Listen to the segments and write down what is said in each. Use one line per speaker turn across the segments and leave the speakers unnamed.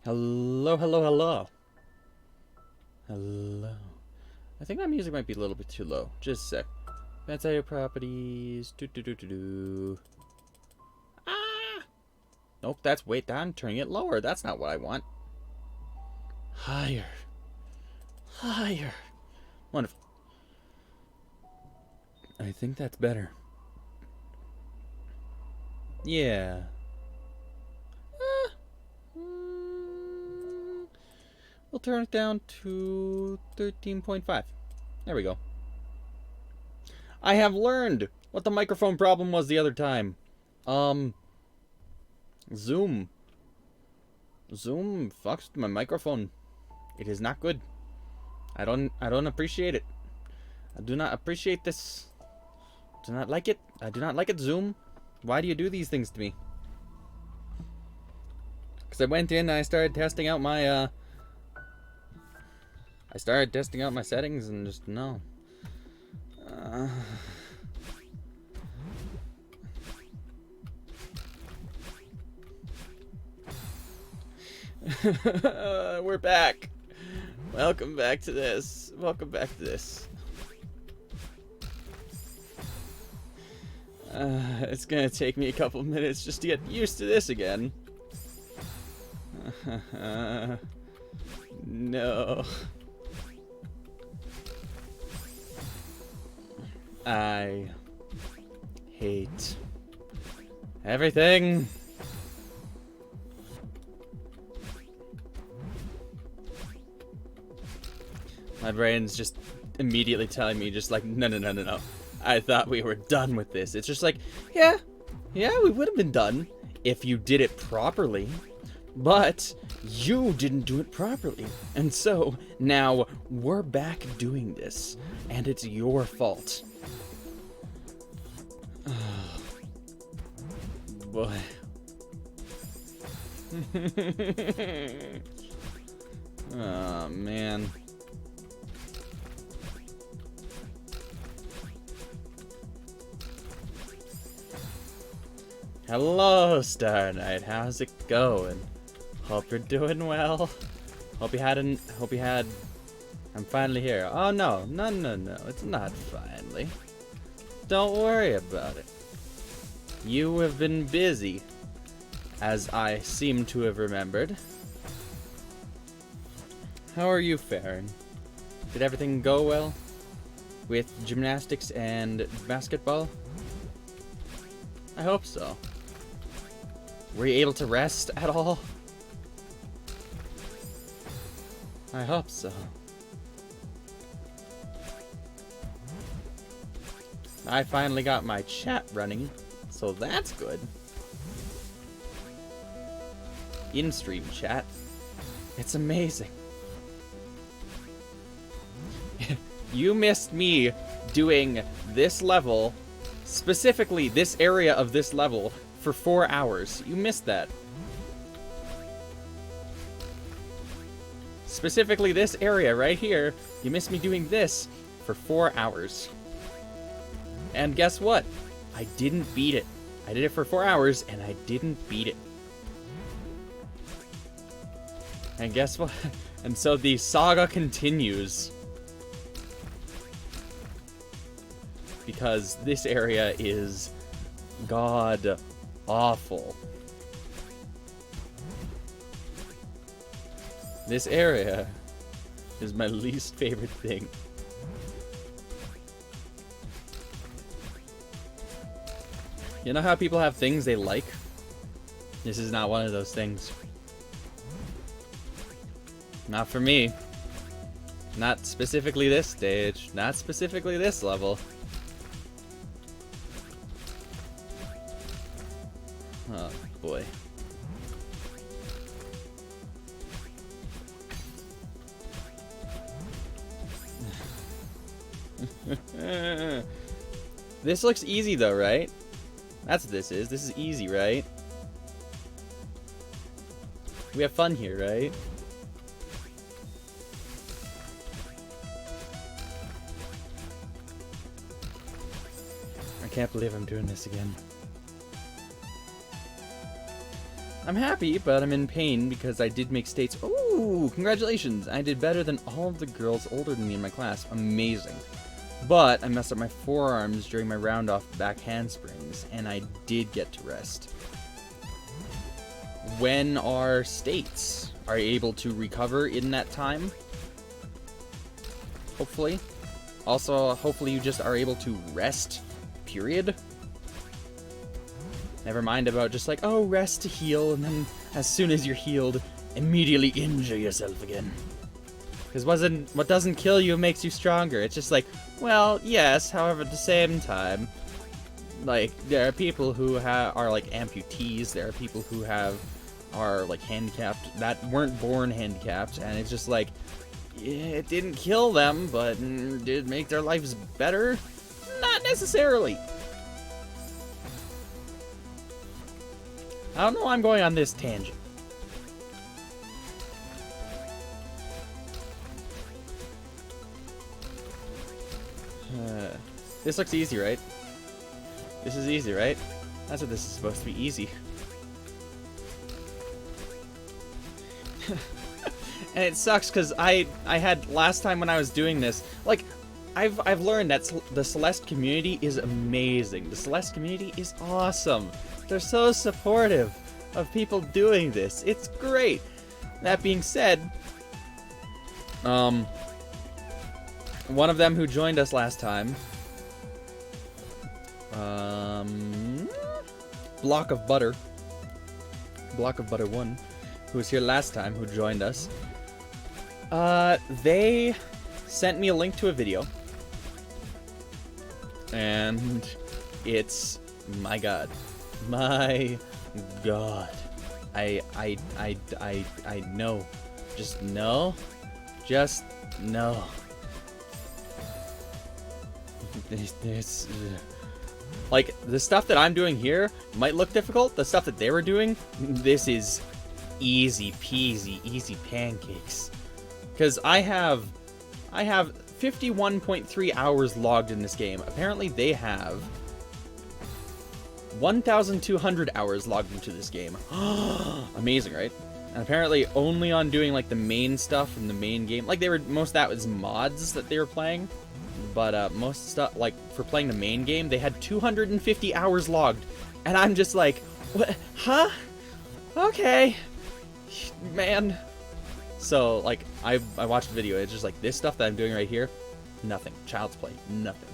Hello, hello, hello. Hello. I think my music might be a little bit too low. Just a sec. That's how your properties. Ah! Nope, that's way down. Turning it lower. That's not what I want. Higher. Higher. Wonderful. I think that's better. Yeah. We'll turn it down to 13.5. There we go. I have learned what the microphone problem was the other time. Zoom fucks my microphone. It is not good. I don't appreciate it. I do not appreciate this. Do not like it. I do not like it, Zoom. Why do you do these things to me? Because I went in and I started testing out my settings and just no. We're back. Welcome back to this. Welcome back to this. It's gonna take me a couple minutes just to get used to this again. No. I hate everything. My brain's just immediately telling me, just like, no. I thought we were done with this. It's just like, yeah, we would have been done if you did it properly. But you didn't do it properly. And so now we're back doing this. And it's your fault. Oh, boy. Oh, man. Hello, Star Knight. How's it going? Hope you're doing well. Hope you had. I'm finally here. Oh no. It's not finally. Don't worry about it. You have been busy, as I seem to have remembered. How are you faring? Did everything go well with gymnastics and basketball? I hope so. Were you able to rest at all? I hope so. I finally got my chat running, so that's good. In-stream chat. It's amazing. You missed me doing this level, specifically this area of this level, for 4 hours. You missed that. Specifically this area right here, you missed me doing this for 4 hours. And guess what? I didn't beat it. I did it for 4 hours and I didn't beat it. And guess what? And so the saga continues. Because this area is god awful. This area is my least favorite thing. You know how people have things they like? This is not one of those things. Not for me. Not specifically this stage. Not specifically this level. Oh, boy. This looks easy though, right? That's what this is. This is easy, right? We have fun here, right? I can't believe I'm doing this again. I'm happy, but I'm in pain because I did make states. Ooh, congratulations! I did better than all of the girls older than me in my class. Amazing. But I messed up my forearms during my round off back handsprings, and I did get to rest. When our states are able to recover in that time, hopefully. Also, hopefully you just are able to rest, period. Never mind about just like, oh, rest to heal, and then as soon as you're healed, immediately injure yourself again. Because what doesn't kill you makes you stronger. It's just like, well, yes, however, at the same time, like, there are people who are like amputees, there are people who are like handicapped, that weren't born handicapped, and it's just like, yeah, it didn't kill them, but did it make their lives better? Not necessarily. I don't know why I'm going on this tangent. This looks easy, right? This is easy, right? That's what this is supposed to be, easy. And it sucks because I had last time when I was doing this, like, I've learned that the Celeste community is amazing. The Celeste community is awesome. They're so supportive of people doing this. It's great. That being said, one of them who joined us last time, Block of Butter 1, who was here last time, who joined us, they sent me a link to a video, and it's, my god, I know, just know, this, like, the stuff that I'm doing here might look difficult. The stuff that they were doing, this is easy peasy, easy pancakes. Because I have 51.3 hours logged in this game. Apparently they have 1,200 hours logged into this game. Amazing, right? And apparently only on doing like the main stuff in the main game, like most of that was mods that they were playing. But most stuff, like for playing the main game, they had 250 hours logged. And I'm just like, what? Huh? Okay. Man. So, like, I watched the video. It's just like, this stuff that I'm doing right here, nothing. Child's Play, nothing.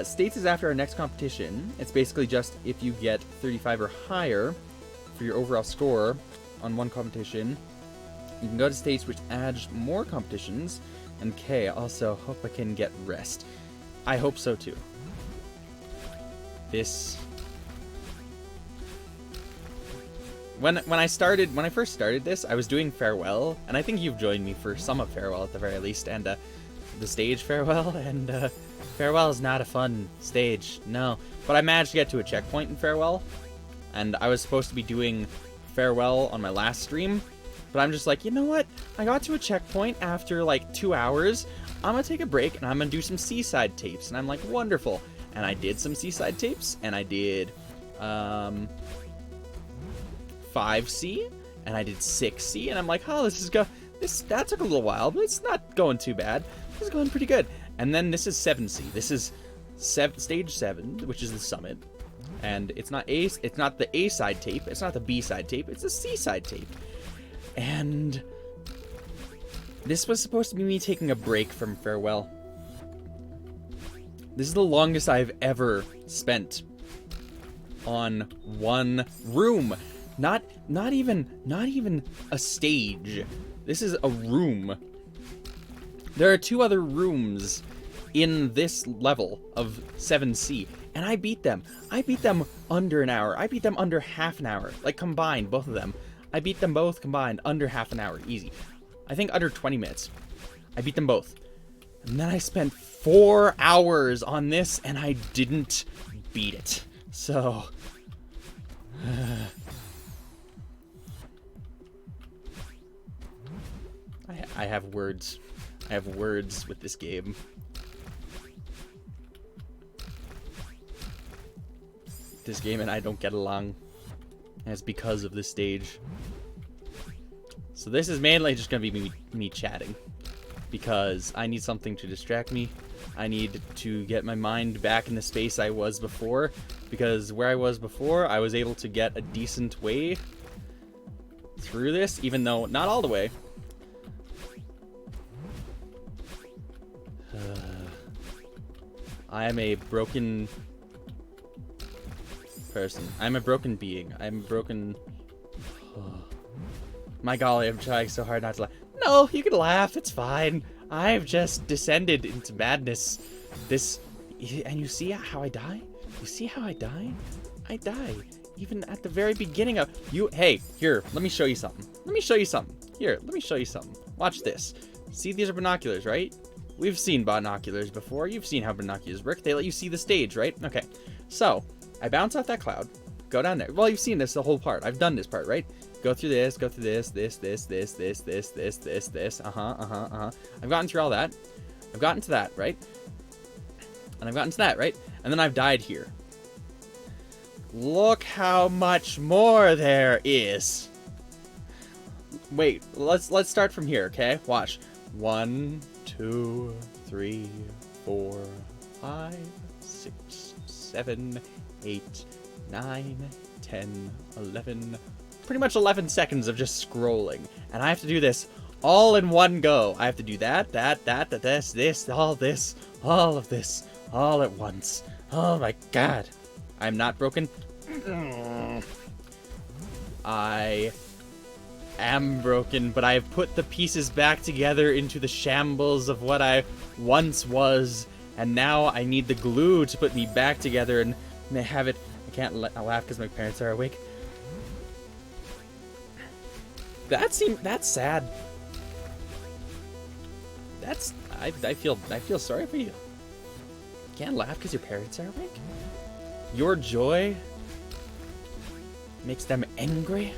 States is after our next competition. It's basically just if you get 35 or higher for your overall score on one competition, you can go to states, which adds more competitions. And K, also, hope I can get rest. I hope so, too. This... When I first started this, I was doing Farewell, and I think you've joined me for some of Farewell at the very least, and the stage Farewell, and Farewell is not a fun stage, no. But I managed to get to a checkpoint in Farewell, and I was supposed to be doing Farewell on my last stream, but I'm just like, you know what? I got to a checkpoint after like 2 hours. I'm gonna take a break and I'm gonna do some seaside tapes. And I'm like, wonderful. And I did some seaside tapes, and I did 5C, and I did 6C, and I'm like, oh, that took a little while, but it's not going too bad. This is going pretty good. And then this is 7C. This is stage 7, which is the summit. And it's not the A side tape, it's not the B side tape, it's the C side tape. And this was supposed to be me taking a break from Farewell. This is the longest I've ever spent on one room. Not even a stage. This is a room. There are 2 other rooms in this level of 7C, and I beat them. I beat them under an hour. I beat them under half an hour. Like, combined, both of them. I beat them both combined under half an hour, easy. I think under 20 minutes. I beat them both. And then I spent 4 hours on this, and I didn't beat it. So... I have words. I have words with this game. This game and I don't get along. And it's because of this stage. So this is mainly just going to be me chatting. Because I need something to distract me. I need to get my mind back in the space I was before. Because where I was before, I was able to get a decent way through this. Even though, not all the way. I am a broken person. I'm a broken being. I'm a broken... My golly, I'm trying so hard not to laugh. No, you can laugh. It's fine. I've just descended into madness. And you see how I die? You see how I die? I die. Even at the very beginning of... Hey, here, let me show you something. Let me show you something. Here, let me show you something. Watch this. See, these are binoculars, right? We've seen binoculars before. You've seen how binoculars work. They let you see the stage, right? Okay. So, I bounce off that cloud. Go down there. Well, you've seen this the whole part. I've done this part, right? Go through this, this. I've gotten through all that. I've gotten to that, right? And I've gotten to that, right? And then I've died here. Look how much more there is. Wait, let's start from here, okay? Watch. 1, 2, 3, 4, 5, 6, 7, 8, 9, 10, 11... Pretty much 11 seconds of just scrolling. And I have to do this all in one go. I have to do that, this, all of this, all at once. Oh my god. I'm not broken. I am broken, but I've put the pieces back together into the shambles of what I once was. And now I need the glue to put me back together and have it... I can't laugh because my parents are awake. That's sad. I feel sorry for you. Can't laugh because your parents are awake. Your joy makes them angry.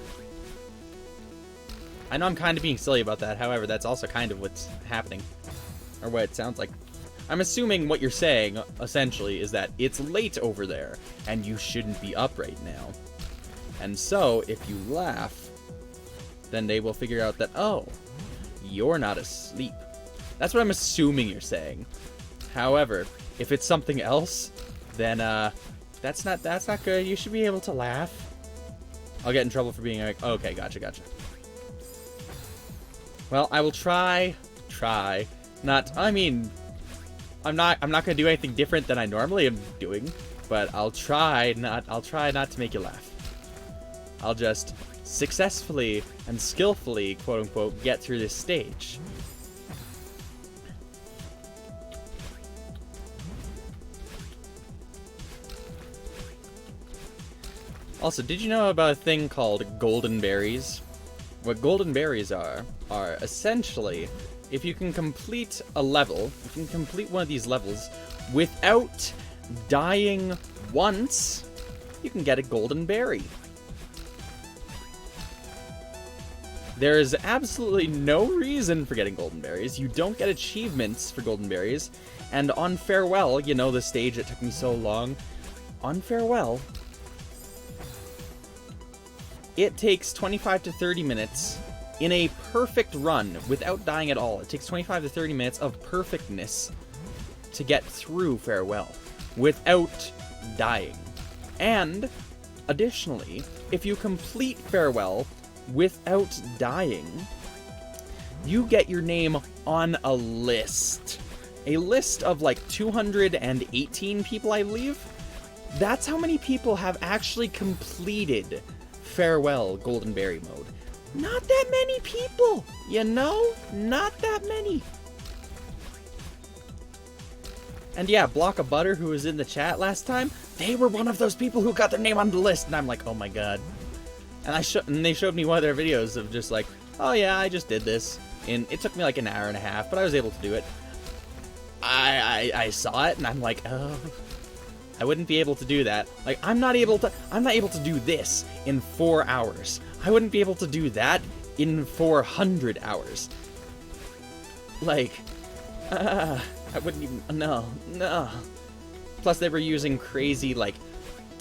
I know I'm kind of being silly about that. However, that's also kind of what's happening, or what it sounds like. I'm assuming what you're saying essentially is that it's late over there and you shouldn't be up right now. And so if you laugh, then they will figure out that, oh, you're not asleep. That's what I'm assuming you're saying. However, if it's something else, then that's not good. You should be able to laugh. I'll get in trouble for being like, okay, gotcha. Well, I will try. I'm not gonna do anything different than I normally am doing, but I'll try not to make you laugh. I'll just successfully and skillfully, quote-unquote, get through this stage. Also, did you know about a thing called golden berries? What golden berries are essentially, if you can complete a level, if you can complete one of these levels without dying once, you can get a golden berry. There is absolutely no reason for getting golden berries. You don't get achievements for golden berries. And on Farewell, you know, the stage that took me so long, on Farewell, it takes 25 to 30 minutes in a perfect run without dying at all. It takes 25 to 30 minutes of perfectness to get through Farewell without dying. And additionally, if you complete Farewell without dying, you get your name on a list. A list of like 218 people, I believe. That's how many people have actually completed Farewell Golden Berry mode. Not that many people, you know? Not that many. And yeah, Block of Butter, who was in the chat last time, they were one of those people who got their name on the list, and I'm like, oh my god. And they showed me one of their videos of just like, oh yeah, I just did this. And it took me like an hour and a half, but I was able to do it. I saw it, and I'm like, oh, I wouldn't be able to do that. Like, I'm not able to do this in 4 hours. I wouldn't be able to do that in 400 hours. Like, I wouldn't even, no. Plus, they were using crazy, like,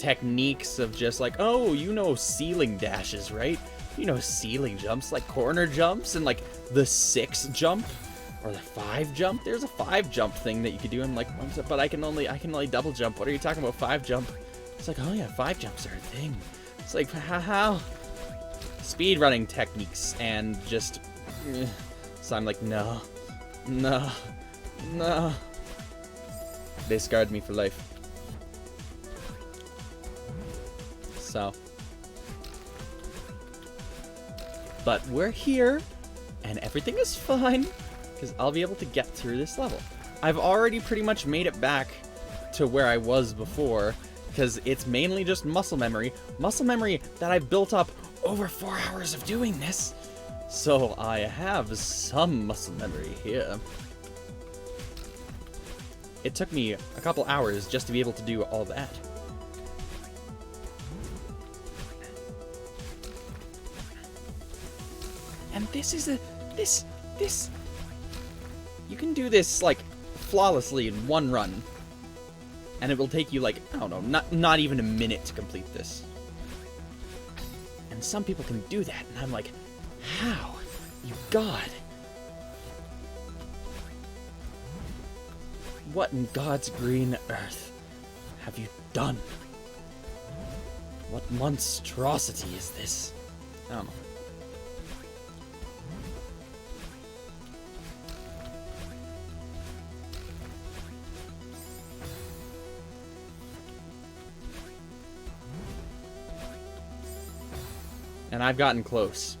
techniques of just like, oh, you know ceiling dashes, right? You know ceiling jumps, like corner jumps, and like the 6 jump or the 5 jump. There's a 5 jump thing that you could do. I'm like, but I can only double jump. What are you talking about 5 jump? It's like, oh yeah, 5 jumps are a thing. It's like, how? Speed running techniques and just. So I'm like, no. They scarred me for life. So. But we're here, and everything is fine, because I'll be able to get through this level. I've already pretty much made it back to where I was before, because it's mainly just muscle memory that I've built up over 4 hours of doing this. So I have some muscle memory here. It took me a couple hours just to be able to do all that. And this is this. You can do this, like, flawlessly in one run. And it will take you, like, I don't know, not even a minute to complete this. And some people can do that, and I'm like, how? You God. What in God's green earth have you done? What monstrosity is this? I don't know. And I've gotten close.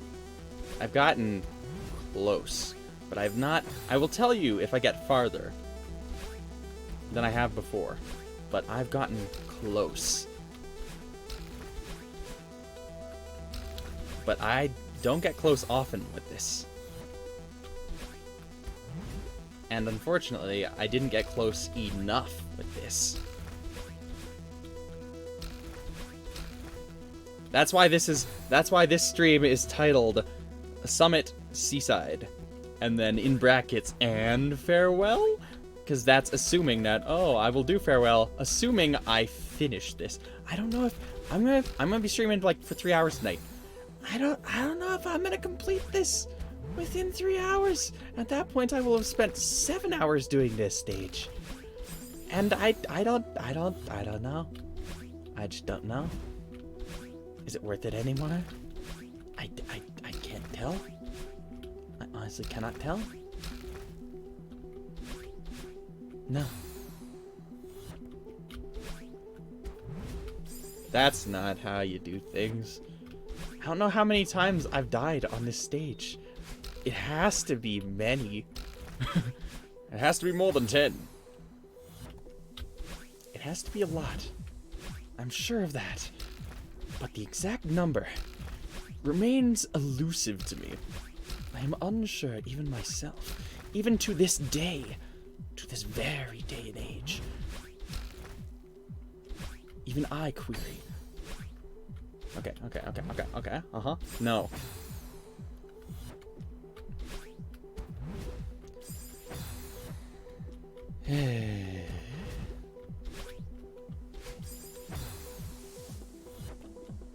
But I've not. I will tell you if I get farther than I have before. But I've gotten close. But I don't get close often with this. And unfortunately, I didn't get close enough with this. That's why this stream is titled Summit Seaside. And then in brackets, and farewell? Because that's assuming that, oh, I will do farewell, assuming I finish this. I don't know if I'm gonna be streaming like for 3 hours tonight. I don't know if I'm gonna complete this within 3 hours. At that point I will have spent 7 hours doing this stage. And I don't know. I just don't know. Is it worth it anymore? I can't tell. I honestly cannot tell. No. That's not how you do things. I don't know how many times I've died on this stage. It has to be many. It has to be more than 10. It has to be a lot. I'm sure of that. But the exact number remains elusive to me. I am unsure, even myself. Even to this day. To this very day and age. Even I query. Okay. Uh-huh. No.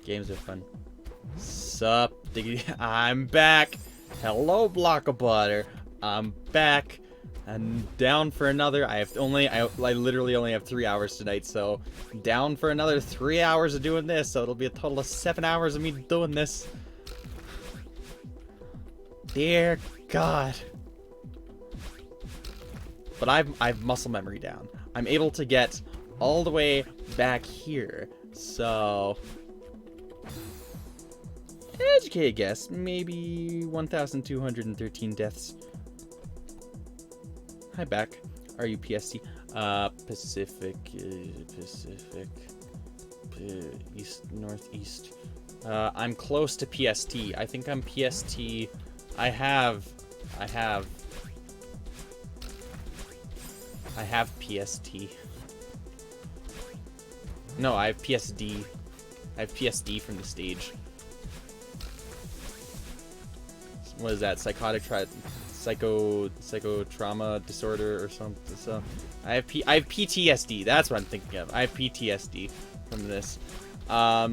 Games are fun. Sup, diggity? I'm back. Hello, block of butter. I'm back. I'm down for another. I literally only have 3 hours tonight, so down for another 3 hours of doing this. So it'll be a total of 7 hours of me doing this. Dear God. But I've muscle memory down. I'm able to get all the way back here. So educated guess, maybe 1,213 deaths. Hi, back. Are you PST? Pacific, east, northeast. I'm close to PST. I think I'm PST. I have PST. No, I have PSD. I have PSD from the stage. What is that? Psychotrauma disorder or something. So I have PTSD. That's what I'm thinking of. I have PTSD from this. I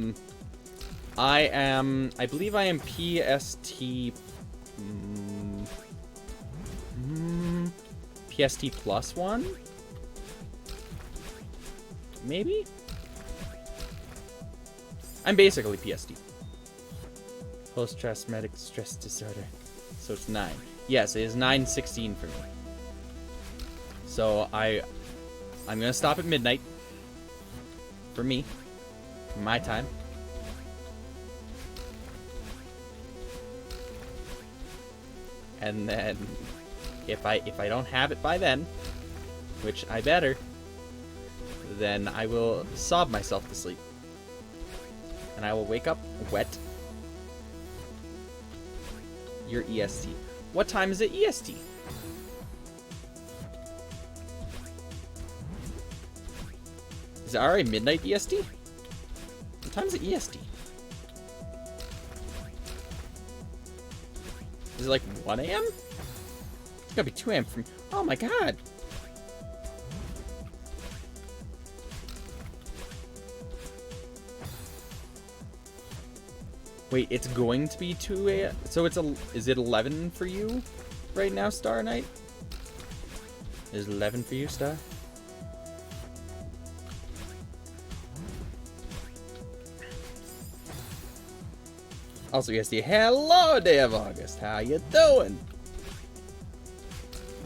believe I am PST. PST plus 1? Maybe? I'm basically PST. Post-traumatic stress disorder. So it's 9. Yes, it is 9:16 for me. So I'm gonna stop at midnight. For me. My time. And then if I don't have it by then, which I better, then I will sob myself to sleep. And I will wake up wet. Your EST. What time is it EST? Is it already midnight EST? What time is it EST? Is it like 1 a.m.? It's gotta be 2 a.m. from... Oh my god! Wait, it's going to be 2 a.m.? So it's is it 11 for you right now, Star Knight? Is it 11 for you, Star? Also, yes, hello, Day of August. How you doing?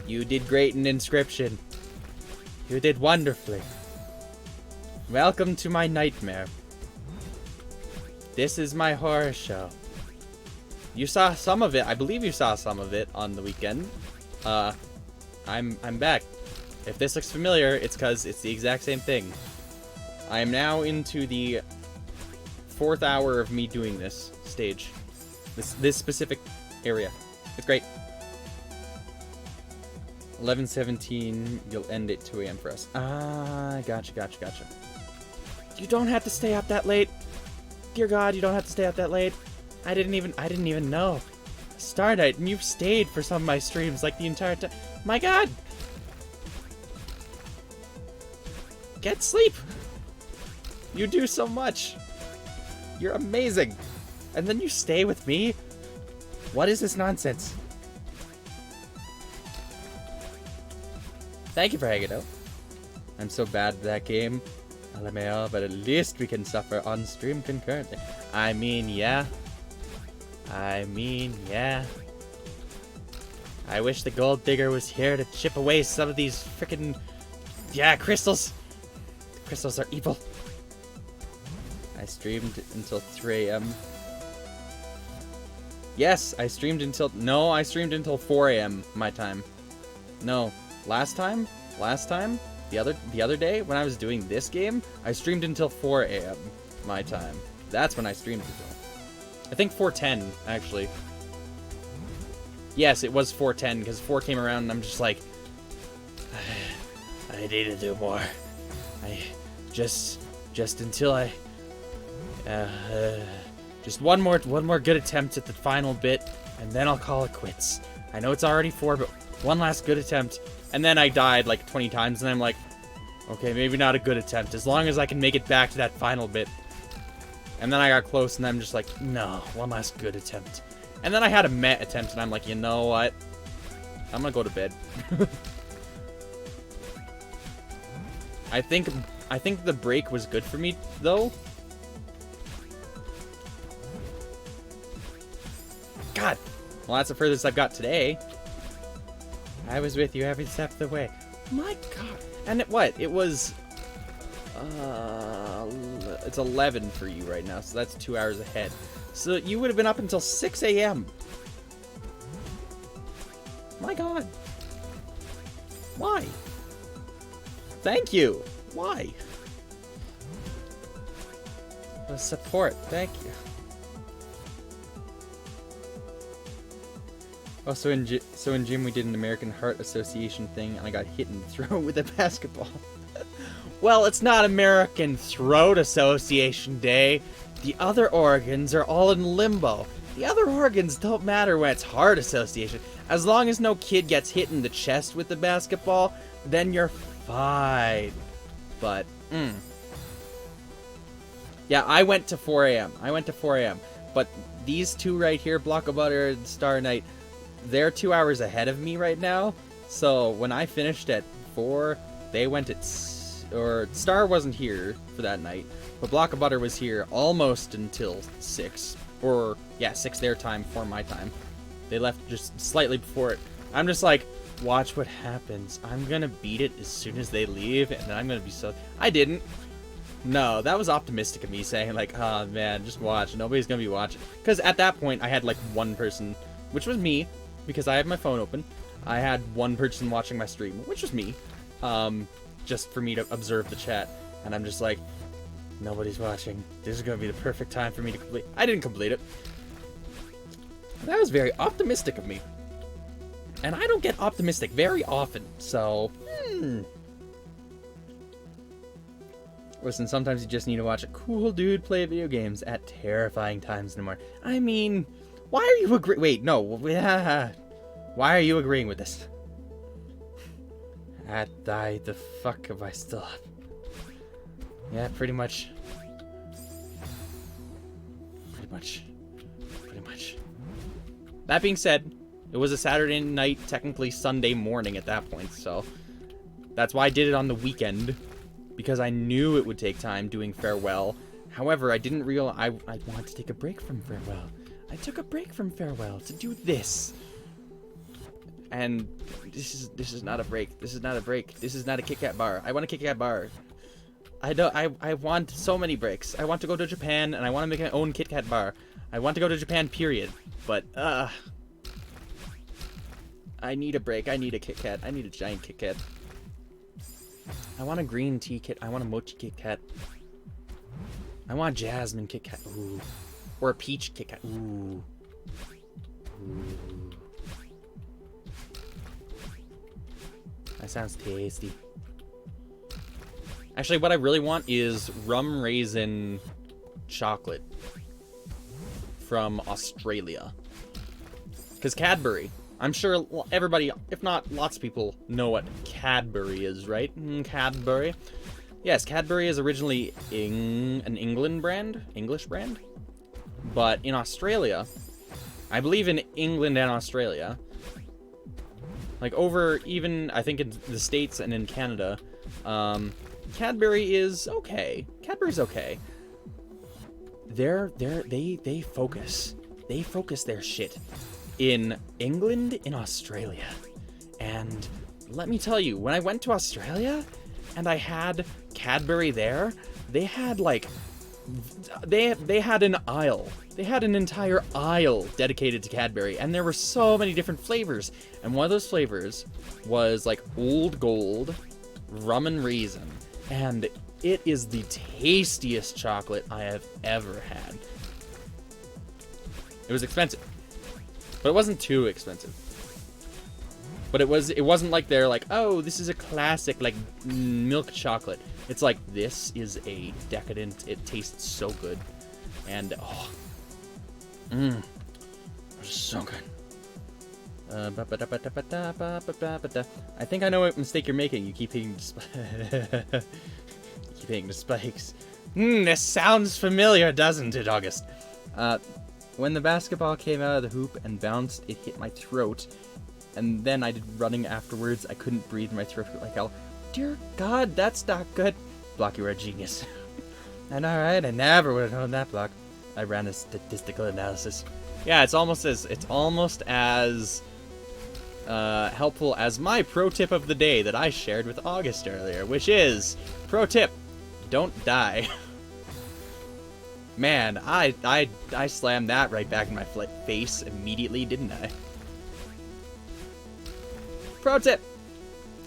You did great in Inscription. You did wonderfully. Welcome to my nightmare. This is my horror show. You saw some of it. I believe you saw some of it on the weekend. I'm back. If this looks familiar, it's because it's the exact same thing. I am now into the 4th hour of me doing this stage. This specific area. It's great. 11:17, you'll end at 2 a.m. for us. Ah, gotcha. You don't have to stay up that late. Dear God, you don't have to stay up that late. I didn't even know. Star Knight, and you've stayed for some of my streams like the entire time. My God! Get sleep! You do so much. You're amazing. And then you stay with me? What is this nonsense? Thank you for hanging out. I'm so bad at that game. LMAO, but at least we can suffer on stream concurrently. I mean, yeah. I wish the gold digger was here to chip away some of these frickin'... Yeah, crystals! The crystals are evil. I streamed until 3 a.m. Yes, I streamed until... No, I streamed until 4 a.m. my time. No. Last time? The other day, when I was doing this game, I streamed until 4 a.m. my time. That's when I streamed until. I think 4:10, actually. Yes, it was 4:10, because 4 came around and I'm just like... I need to do more. Just until I... just one more good attempt at the final bit, and then I'll call it quits. I know it's already 4, but one last good attempt. And then I died like 20 times, and I'm like, okay, maybe not a good attempt, as long as I can make it back to that final bit. And then I got close, and I'm just like, no, one last good attempt. And then I had a meh attempt, and I'm like, you know what? I'm gonna go to bed. I think the break was good for me, though. God! Well, that's the furthest I've got today. I was with you every step of the way. My God. And it was... it's 11 for you right now, so that's 2 hours ahead. So you would have been up until 6 a.m. My God. Why? Thank you. Why? The support. Thank you. Oh, so in gym we did an American Heart Association thing, and I got hit in the throat with a basketball. Well, it's not American Throat Association Day. The other organs are all in limbo. The other organs don't matter when it's Heart Association. As long as no kid gets hit in the chest with the basketball, then you're fine. But, Yeah, I went to 4 a.m. But these two right here, Block of Butter and Star Knight, they're 2 hours ahead of me right now. So when I finished at 4, they went at... Or Star wasn't here for that night, but Block of Butter was here almost until 6. Or, yeah, 6 their time, 4 my time. They left just slightly before it. I'm just like, watch what happens. I'm gonna beat it as soon as they leave, and then I'm gonna be so... I didn't. No, that was optimistic of me saying, like, oh, man, just watch. Nobody's gonna be watching. Because at that point, I had, like, one person, which was me, because I had my phone open. I had one person watching my stream, which was me, just for me to observe the chat. And I'm just like, nobody's watching. This is gonna be the perfect time for me to complete. I didn't complete it. That was very optimistic of me. And I don't get optimistic very often, so... Listen, sometimes you just need to watch a cool dude play video games at terrifying times in the morning. I mean, why are you agreeing? Wait, no. Why are you agreeing with this? The fuck have I still up? Yeah, pretty much. Pretty much. That being said, it was a Saturday night, technically Sunday morning at that point, so that's why I did it on the weekend, because I knew it would take time doing Farewell. However, I didn't realize I wanted to take a break from Farewell. I took a break from Farewell to do this. And this is not a break. This is not a break. This is not a Kit Kat bar. I want a Kit Kat bar. I want so many breaks. I want to go to Japan, and I want to make my own Kit Kat bar. I want to go to Japan, period. But, I need a break. I need a Kit Kat. I need a giant Kit Kat. I want a green tea Kit. I want a mochi Kit Kat. I want a jasmine Kit Kat. Ooh. Or a peach Kit Kat. Ooh. Ooh. That sounds tasty. Actually, what I really want is rum raisin chocolate from Australia. Because Cadbury. I'm sure everybody, if not lots of people, know what Cadbury is, right? Cadbury. Yes, Cadbury is originally an English brand. But in Australia, I believe in England and Australia, like over even, I think in the States and in Canada, Cadbury is okay. Cadbury's okay. They focus their shit in England, in Australia. And let me tell you, when I went to Australia and I had Cadbury there, they had like, they had an aisle. They had an entire aisle dedicated to Cadbury, and there were so many different flavors. And one of those flavors was like Old Gold, rum and raisin. And it is the tastiest chocolate I have ever had. It was expensive, but it wasn't too expensive. But it wasn't like they're like, oh, this is a classic like milk chocolate. It's like, this is a decadent. It tastes so good, and oh, it's so good. I think I know what mistake you're making. You keep hitting the spikes. This sounds familiar, doesn't it, August? When the basketball came out of the hoop and bounced, it hit my throat. And then I did running afterwards. I couldn't breathe. My throat felt like hell. Dear God, that's not good. Block, you are a genius. And alright, I never would have known that, Block. I ran a statistical analysis. Yeah, it's almost as helpful as my pro tip of the day that I shared with August earlier, which is, pro tip, don't die. Man, I slammed that right back in my face immediately, didn't I? Pro tip!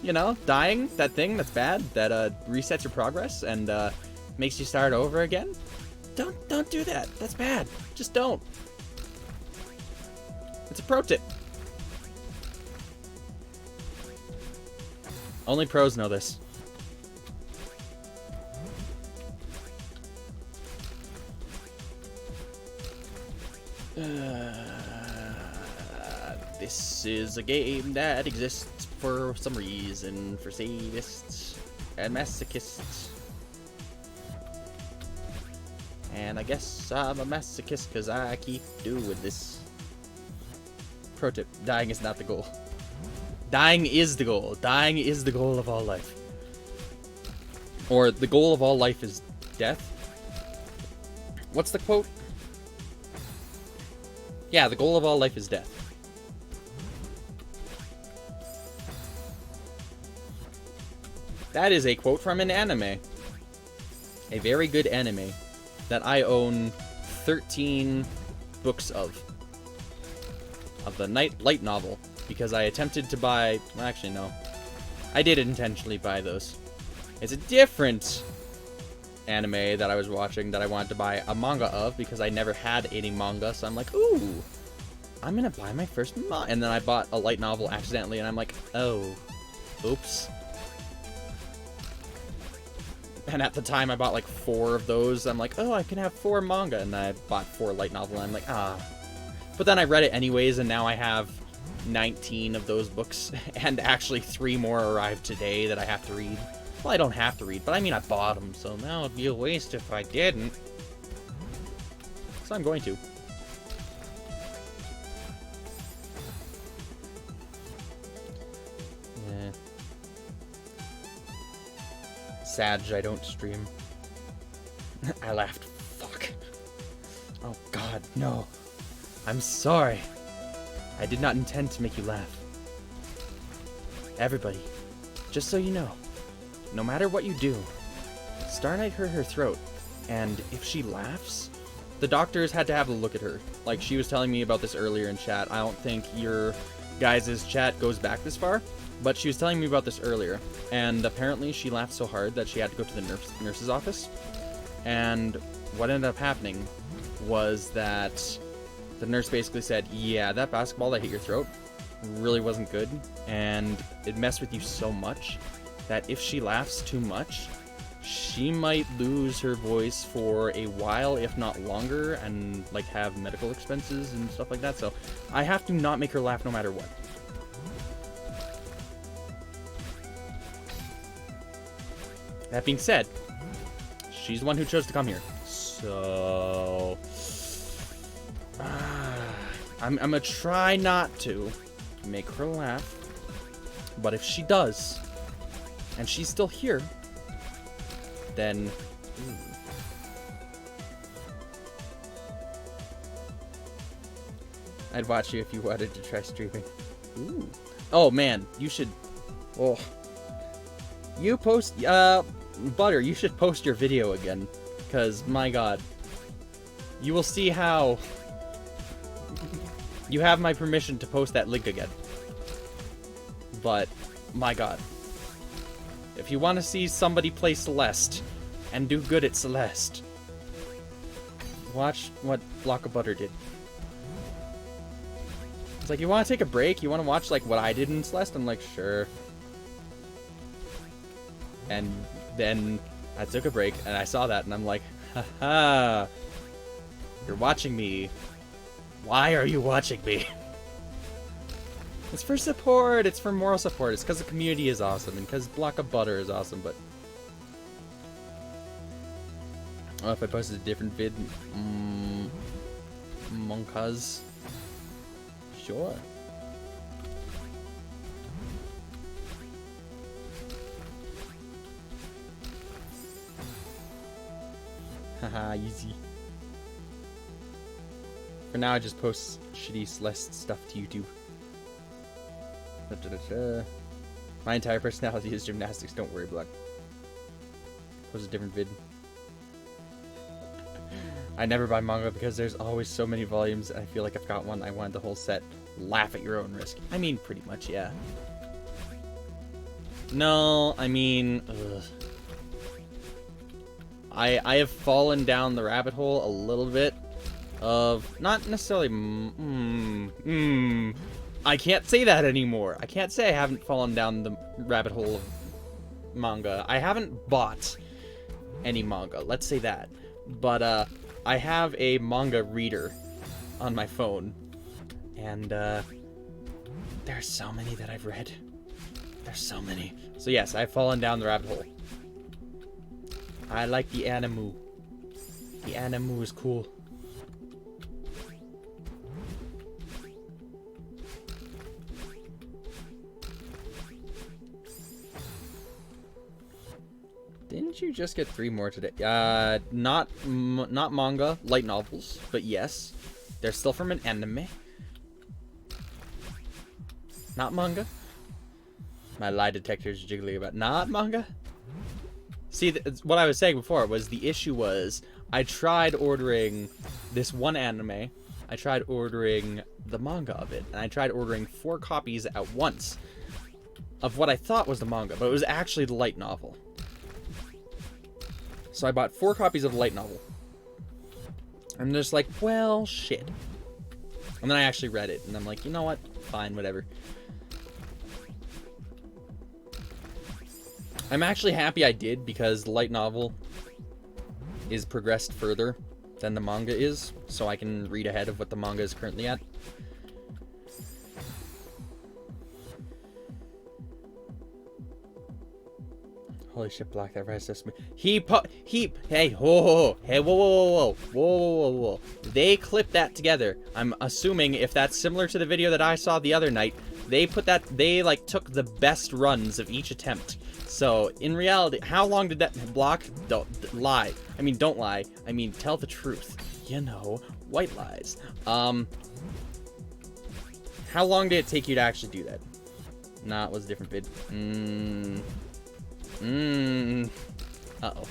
You know, dying, that thing that's bad, that resets your progress and makes you start over again. Don't do that. That's bad. Just don't. It's a pro tip. Only pros know this. This is a game that exists for some reason, for sadists and masochists. And I guess I'm a masochist because I keep doing this. Pro tip, dying is not the goal. Dying is the goal. Dying is the goal of all life. Or the goal of all life is death. What's the quote? Yeah, the goal of all life is death. That is a quote from an anime. A very good anime that I own 13 books of the light novel, because I attempted to buy, well, actually no, I did intentionally buy those. It's a different anime that I was watching that I wanted to buy a manga of, because I never had any manga, so I'm like, ooh, I'm gonna buy my first manga, and then I bought a light novel accidentally, and I'm like, oh, oops. And at the time, I bought like 4 of those. I'm like, oh, I can have 4 manga. And I bought 4 light novel, and I'm like, ah. But then I read it anyways, and now I have 19 of those books. And actually 3 more arrived today that I have to read. Well, I don't have to read, but I mean, I bought them. So now it'd be a waste if I didn't. So I'm going to. Sad I don't stream. I laughed. Fuck. Oh god, no. I'm sorry. I did not intend to make you laugh. Everybody, just so you know, no matter what you do, Star Knight hurt her throat, and if she laughs, the doctors had to have a look at her. Like, she was telling me about this earlier in chat. I don't think your guys' chat goes back this far, but she was telling me about this earlier, and apparently she laughed so hard that she had to go to the nurse's office. And what ended up happening was that the nurse basically said, yeah, that basketball that hit your throat really wasn't good, and it messed with you so much that if she laughs too much, she might lose her voice for a while, if not longer, and like have medical expenses and stuff like that. So I have to not make her laugh no matter what. That being said, she's the one who chose to come here. So I'm gonna try not to make her laugh. But if she does, and she's still here, then I'd watch you if you wanted to try streaming. Ooh. Oh man, you should. Oh, you post. Butter, you should post your video again, because my god, you will see how you have my permission to post that link again. But my god, if you want to see somebody play Celeste and do good at Celeste, watch what Block of Butter did. It's like, you want to take a break? You want to watch like what I did in Celeste? I'm like, sure. And then I took a break, and I saw that, and I'm like, haha, you're watching me. Why are you watching me? It's for support. It's for moral support. It's because the community is awesome, and because Block of Butter is awesome, but... Oh, if I posted a different vid... Monkas? Sure. Haha, easy. For now, I just post shitty Celeste stuff to YouTube. My entire personality is gymnastics, don't worry, Block. Post a different vid. I never buy manga because there's always so many volumes, and I feel like I've got one. I want the whole set. Laugh at your own risk. I mean, pretty much, yeah. No, I mean... Ugh. I have fallen down the rabbit hole a little bit of, not necessarily, I can't say that anymore. I can't say I haven't fallen down the rabbit hole of manga. I haven't bought any manga, let's say that. But, I have a manga reader on my phone. And, there's so many that I've read. There's so many. So yes, I've fallen down the rabbit hole. I like the anime. The anime was cool. Didn't you just get 3 more today? Not manga, light novels, but yes, they're still from an anime. Not manga. My lie detector is jiggly about not manga. See, what I was saying before was the issue was I tried ordering this one anime. I tried ordering the manga of it, and I tried ordering 4 copies at once of what I thought was the manga, but it was actually the light novel. So I bought 4 copies of the light novel. I'm just like, well, shit. And then I actually read it, and I'm like, you know what? Fine, whatever. I'm actually happy I did, because the light novel is progressed further than the manga is, so I can read ahead of what the manga is currently at. Holy shit, Black, that rise sesame. Hey, whoa, whoa. They clipped that together. I'm assuming if that's similar to the video that I saw the other night, they like took the best runs of each attempt. So in reality, how long did that block? Don't lie. I mean, don't lie. I mean, tell the truth. You know, white lies. How long did it take you to actually do that? Nah, it was a different vid. Uh-oh.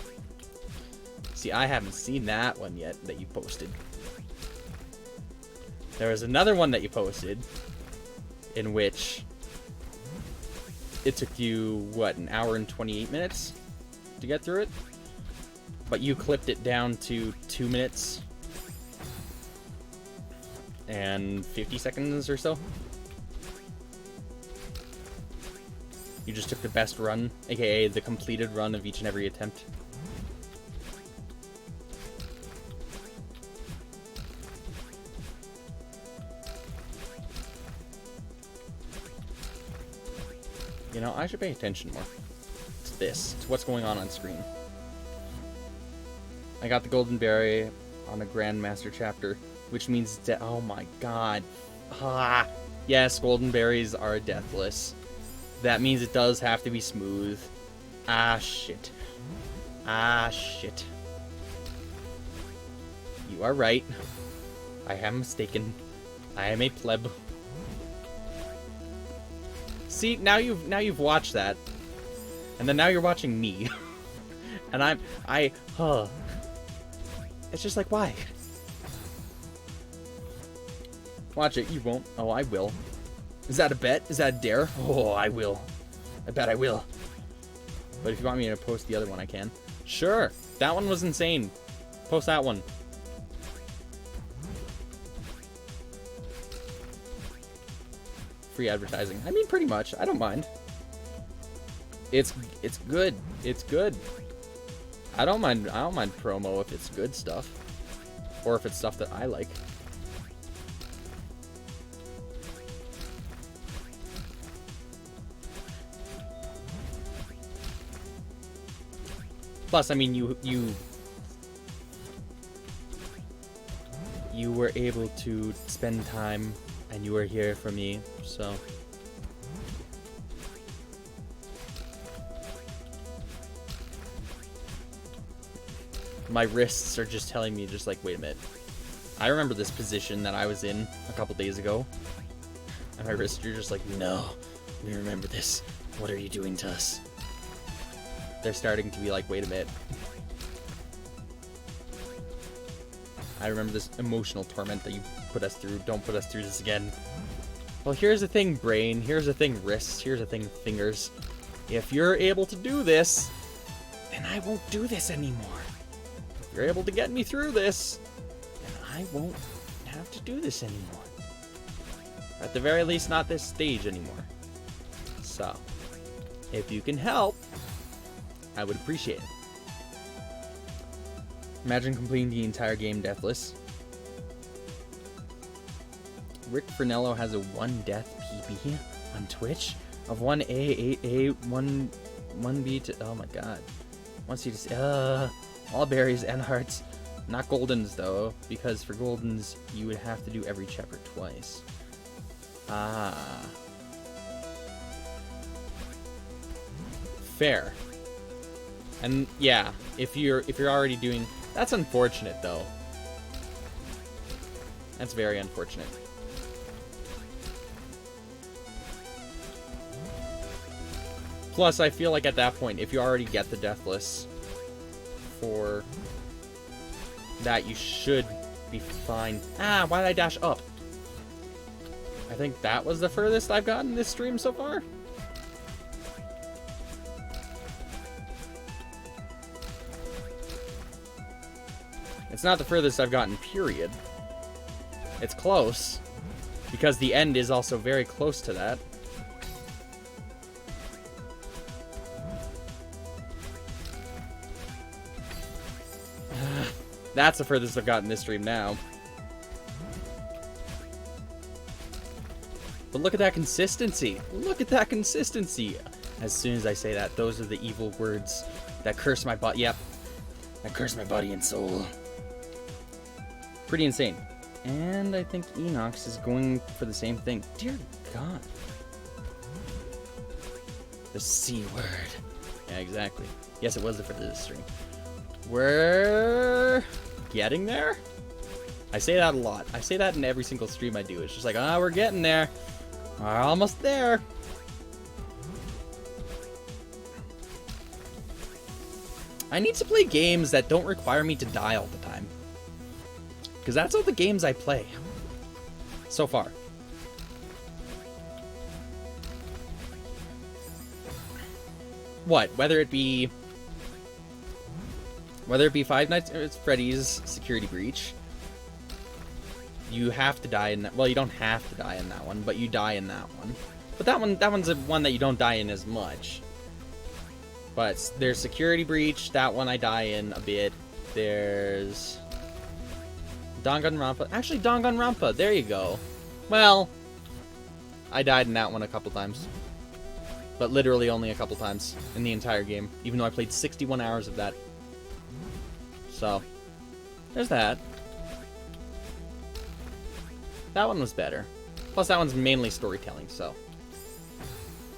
See, I haven't seen that one yet that you posted. There was another one that you posted in which it took you, what, an hour and 28 minutes to get through it? But you clipped it down to 2 minutes and 50 seconds or so. You just took the best run, aka the completed run of each and every attempt. You know, I should pay attention more to this, to what's going on screen. I got the Golden Berry on the Grandmaster chapter, which means oh my god. Ah, yes, Golden Berries are deathless. That means it does have to be smooth. Ah, shit. Ah, shit. You are right. I am mistaken. I am a pleb. See, now you've watched that. And then now you're watching me. And it's just like, why? Watch it, you won't. Oh, I will. Is that a bet? Is that a dare? Oh, I will. I bet I will. But if you want me to post the other one, I can. Sure. That one was insane. Post that one. Free advertising. I mean, pretty much. I don't mind. It's good. It's good. I don't mind promo if it's good stuff. Or if it's stuff that I like. Plus, I mean, you were able to spend time, and you were here for me, so. My wrists are just telling me, just like, wait a minute. I remember this position that I was in a couple days ago, and my wrists are just like, no, we remember this. What are you doing to us? They're starting to be like, wait a minute. I remember this emotional torment that you put us through. Don't put us through this again. Well, here's the thing, brain. Here's the thing, wrists. Here's the thing, fingers. If you're able to do this, then I won't do this anymore. If you're able to get me through this, then I won't have to do this anymore. At the very least, not this stage anymore. So, if you can help, I would appreciate it. Imagine completing the entire game deathless. Rick Fernello has a 1 death PB on Twitch of 1A, 8A, 1B to, oh my god. 1C to, all berries and hearts. Not Goldens, though, because for Goldens, you would have to do every chapter twice. Ah. Fair. And yeah, if you're already doing... That's unfortunate, though. That's very unfortunate. Plus, I feel like at that point, if you already get the Deathless for that, you should be fine. Ah, why did I dash up? I think that was the furthest I've gotten this stream so far. It's not the furthest I've gotten, period. It's close, because the end is also very close to that. That's the furthest I've gotten this stream now. But look at that consistency. Look at that consistency. As soon as I say that, those are the evil words that curse my body. Yep. That curse my body and soul. Pretty insane. And I think Enox is going for the same thing. Dear God. The C word. Yeah, exactly. Yes, it was the furthest stream. We're getting there? I say that a lot. I say that in every single stream I do. It's just like, ah, we're getting there. We're almost there. I need to play games that don't require me to die all the time. Because that's all the games I play. So far. What? Whether it be Five Nights at Freddy's Security Breach, you have to die in that. Well, you don't have to die in that one, but you die in that one. But that one's a one that you don't die in as much. But there's Security Breach. That one I die in a bit. There's Danganronpa. Actually, Danganronpa. There you go. Well, I died in that one a couple times. But literally only a couple times in the entire game. Even though I played 61 hours of that. So, there's that. That one was better. Plus, that one's mainly storytelling, so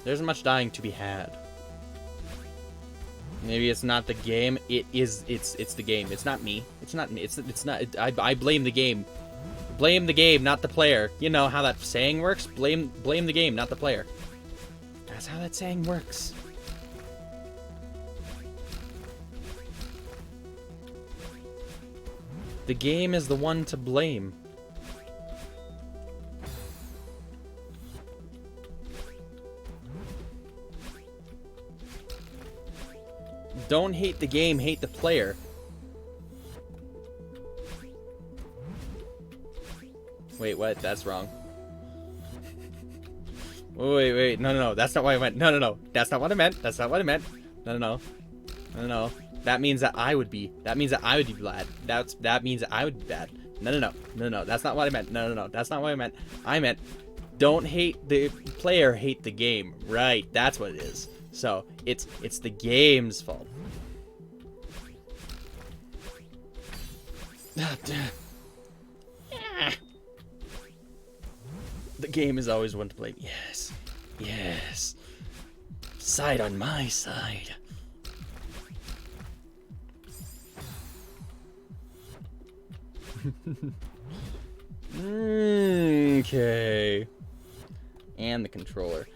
there isn't much dying to be had. Maybe it's not the game. It's the game. It's not me. It's not me. It's not. I blame the game. Blame the game, not the player. You know how that saying works? Blame the game, not the player. That's how that saying works. The game is the one to blame. Don't hate the game, hate the player. Wait, what? That's wrong. Wait, no, that's not what I meant. No, that's not what I meant. That's not what I meant. No. That means that I would be. That means that I would be bad. That means that I would be bad. No. That's not what I meant. No. That's not what I meant. I meant, don't hate the player, hate the game. Right, that's what it is. So, it's the game's fault. The game is always one to blame. Yes. Side on my side. Okay. And the controller.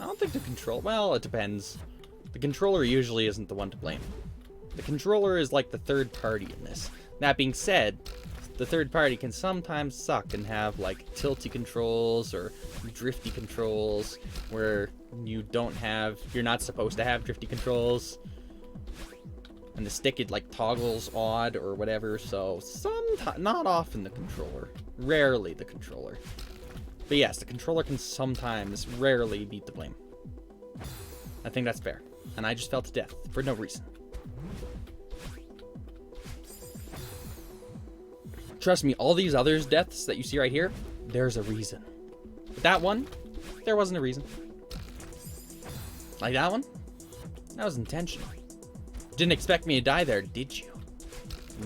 I don't think the control... Well, it depends. The controller usually isn't the one to blame. The controller is like the third party in this. That being said, the third party can sometimes suck and have like tilty controls or drifty controls where you're not supposed to have drifty controls. And the stick, it like toggles odd or whatever, so sometimes, not often the controller. Rarely the controller. But yes, the controller can sometimes, rarely be to blame. I think that's fair. And I just fell to death for no reason. Trust me, all these other deaths that you see right here, there's a reason. But that one, there wasn't a reason. Like that one? That was intentional. Didn't expect me to die there, did you?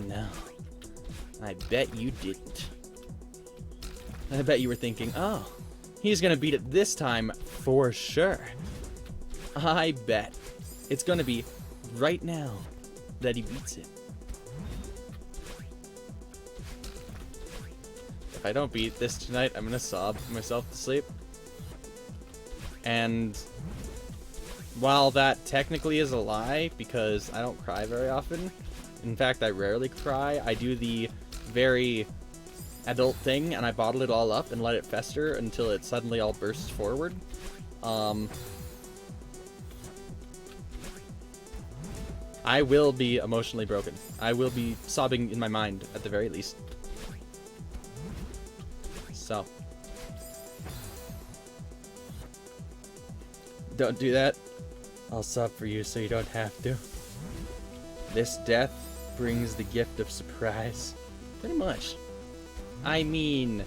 No. I bet you didn't. I bet you were thinking, oh, he's gonna beat it this time for sure. I bet it's gonna be right now that he beats it. If I don't beat this tonight, I'm gonna sob myself to sleep. And while that technically is a lie, because I don't cry very often, in fact, I rarely cry, I do the very adult thing, and I bottle it all up and let it fester until it suddenly all bursts forward. I will be emotionally broken. I will be sobbing in my mind, at the very least. So. Don't do that. I'll sob for you so you don't have to. This death brings the gift of surprise. Pretty much. I mean,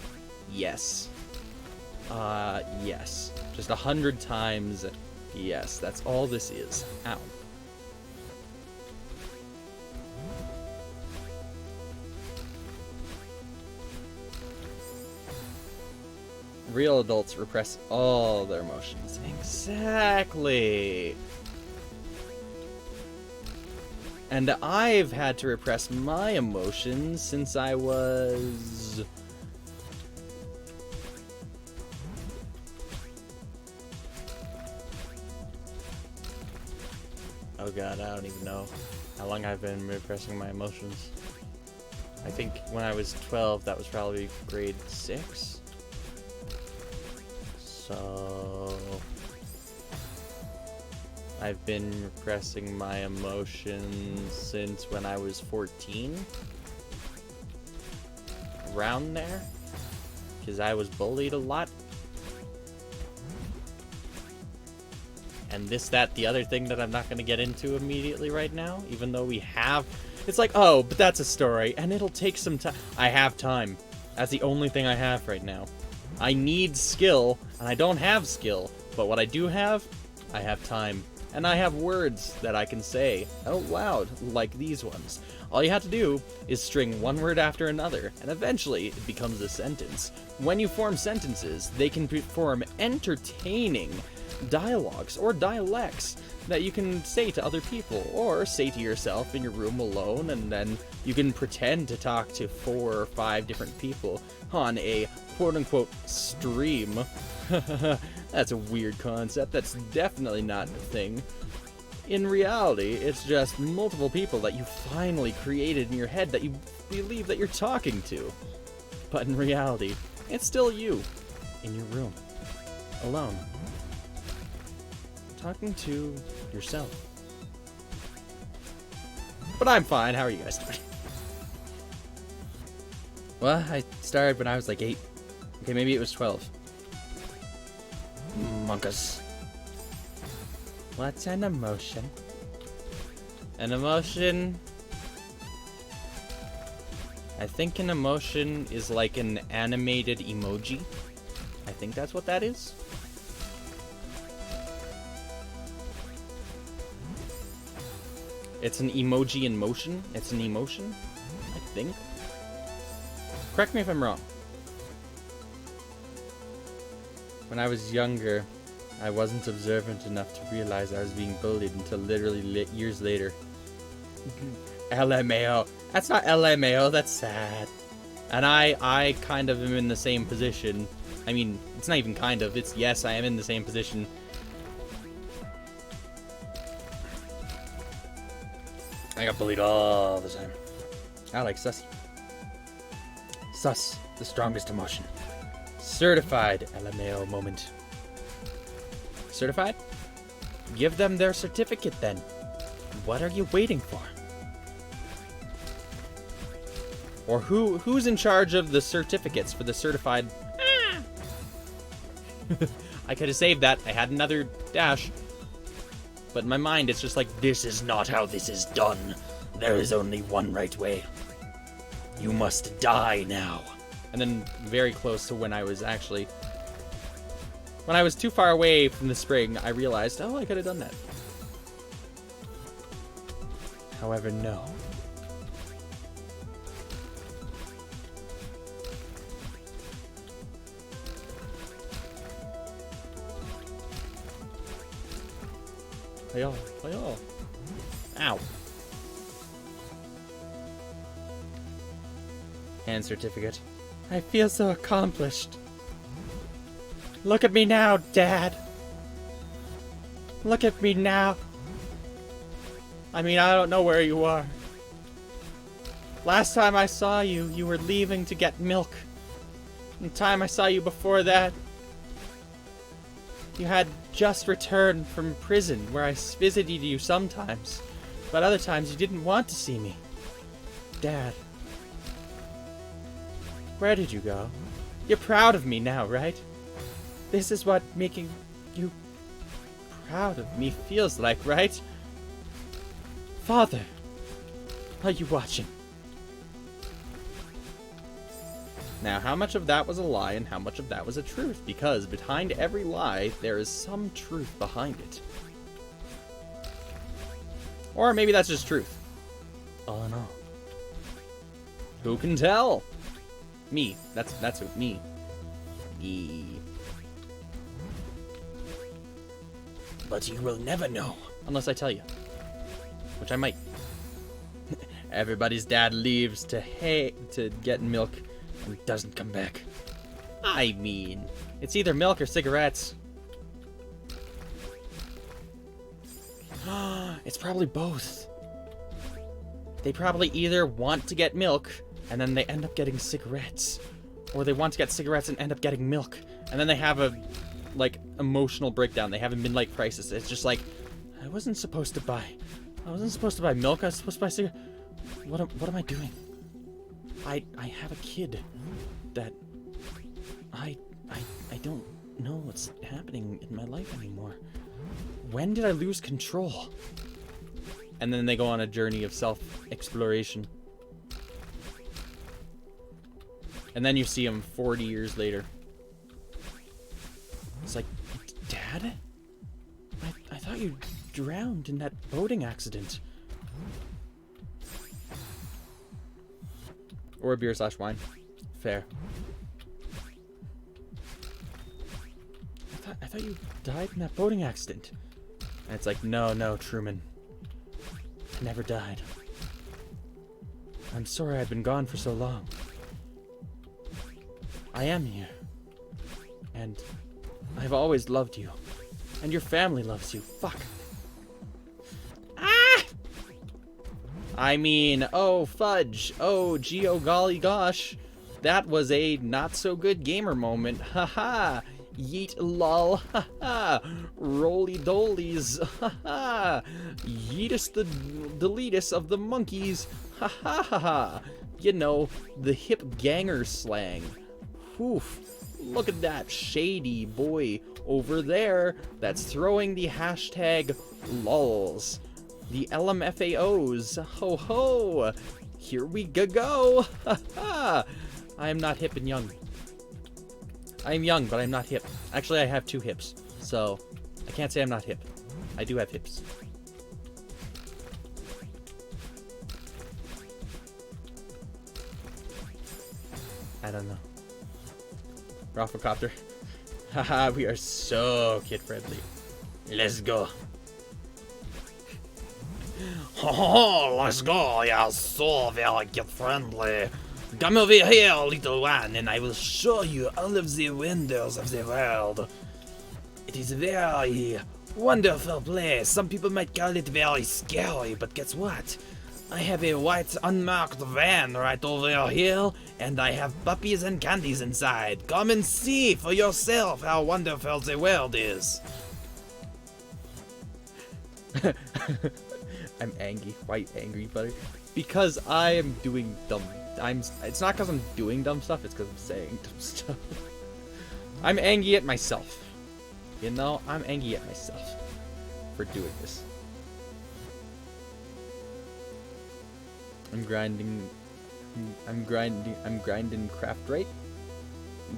yes. Yes. Just 100 times yes. That's all this is. Ow. Real adults repress all their emotions. Exactly. And I've had to repress my emotions since I was... Oh god, I don't even know how long I've been repressing my emotions. I think when I was 12, that was probably grade 6. So... I've been repressing my emotions since when I was 14. Around there. Because I was bullied a lot. And this, that, the other thing that I'm not going to get into immediately right now. Even though we have... It's like, oh, but that's a story. And it'll take some time. I have time. That's the only thing I have right now. I need skill, and I don't have skill. But what I do have, I have time. And I have words that I can say out loud, like these ones. All you have to do is string one word after another, and eventually it becomes a sentence. When you form sentences, they can form entertaining dialogues or dialects that you can say to other people, or say to yourself in your room alone, and then you can pretend to talk to 4 or 5 different people on a quote-unquote stream. That's a weird concept. That's definitely not a thing. In reality, it's just multiple people that you finally created in your head that you believe that you're talking to. But in reality, it's still you, in your room, alone, talking to yourself. But I'm fine. How are you guys doing? Well, I started when I was like 8. Okay, maybe it was 12. Monkas. What's an emotion? An emotion... I think an emotion is like an animated emoji. I think that's what that is. It's an emoji in motion. It's an emotion, I think. Correct me if I'm wrong. When I was younger, I wasn't observant enough to realize I was being bullied until literally years later. LMAO. That's not LMAO, that's sad. And I kind of am in the same position. I mean, it's not even kind of, it's yes, I am in the same position. I got bullied all the time. I like sus. Sus, the strongest emotion. Certified LMAO moment. Certified? Give them their certificate then. What are you waiting for? Or who's in charge of the certificates for the certified? I could have saved that. I had another dash. But in my mind, it's just like, this is not how this is done. There is only one right way. You must die now. And then very close to when I was actually... When I was too far away from the spring, I realized, oh, I could have done that. However, no. Hiya, hiya. Ow. Hand certificate. I feel so accomplished. Look at me now, Dad. Look at me now. I mean, I don't know where you are. Last time I saw you, you were leaving to get milk. And the time I saw you before that, you had just returned from prison, where I visited you sometimes. But other times you didn't want to see me. Dad. Where did you go? You're proud of me now, right? This is what making you proud of me feels like, right? Father, are you watching? Now, how much of that was a lie and how much of that was a truth? Because behind every lie, there is some truth behind it. Or maybe that's just truth. Oh no. Who can tell? Me. That's who, me. Me. But you will never know. Unless I tell you. Which I might. Everybody's dad leaves to get milk and doesn't come back. I mean, it's either milk or cigarettes. It's probably both. They probably either want to get milk and then they end up getting cigarettes, or they want to get cigarettes and end up getting milk, and then they have a emotional breakdown. They have a midlife crisis. It's just like, I wasn't supposed to buy milk. I was supposed to buy cigarettes. What am I doing? I have a kid that I don't know what's happening in my life anymore. When did I lose control? And then they go on a journey of self-exploration. And then you see him 40 years later. It's like, Dad? I thought you drowned in that boating accident. Or a beer/wine. Fair. I thought you died in that boating accident. And it's like, no, Truman. I never died. I'm sorry I've been gone for so long. I am here. And I've always loved you. And your family loves you. Fuck. Ah! I mean, oh fudge. Oh gee, oh golly gosh. That was a not so good gamer moment. Haha. Yeet lol. Haha. Roly dolies. Haha. Yeetus the deletus of the monkeys. Haha. You know, the hip ganger slang. Oof. Look at that shady boy over there that's throwing the hashtag lols. The LMFAOs. Ho ho. Here we go. Ha ha. I am not hip and young. I am young, but I'm not hip. Actually, I have 2 hips. So, I can't say I'm not hip. I do have hips. I don't know. Rafflecopter. Haha, we are so kid-friendly. Let's go. Oh, let's go. Yeah, so very kid-friendly. Come over here, little one, and I will show you all of the wonders of the world. It is a very wonderful place. Some people might call it very scary, but guess what? I have a white unmarked van right over here, and I have puppies and candies inside. Come and see for yourself how wonderful the world is. I'm angry. White angry butter. Because I am doing dumb. It's not because I'm doing dumb stuff, it's because I'm saying dumb stuff. I'm angry at myself. You know, I'm angry at myself for doing this. I'm grinding craft right.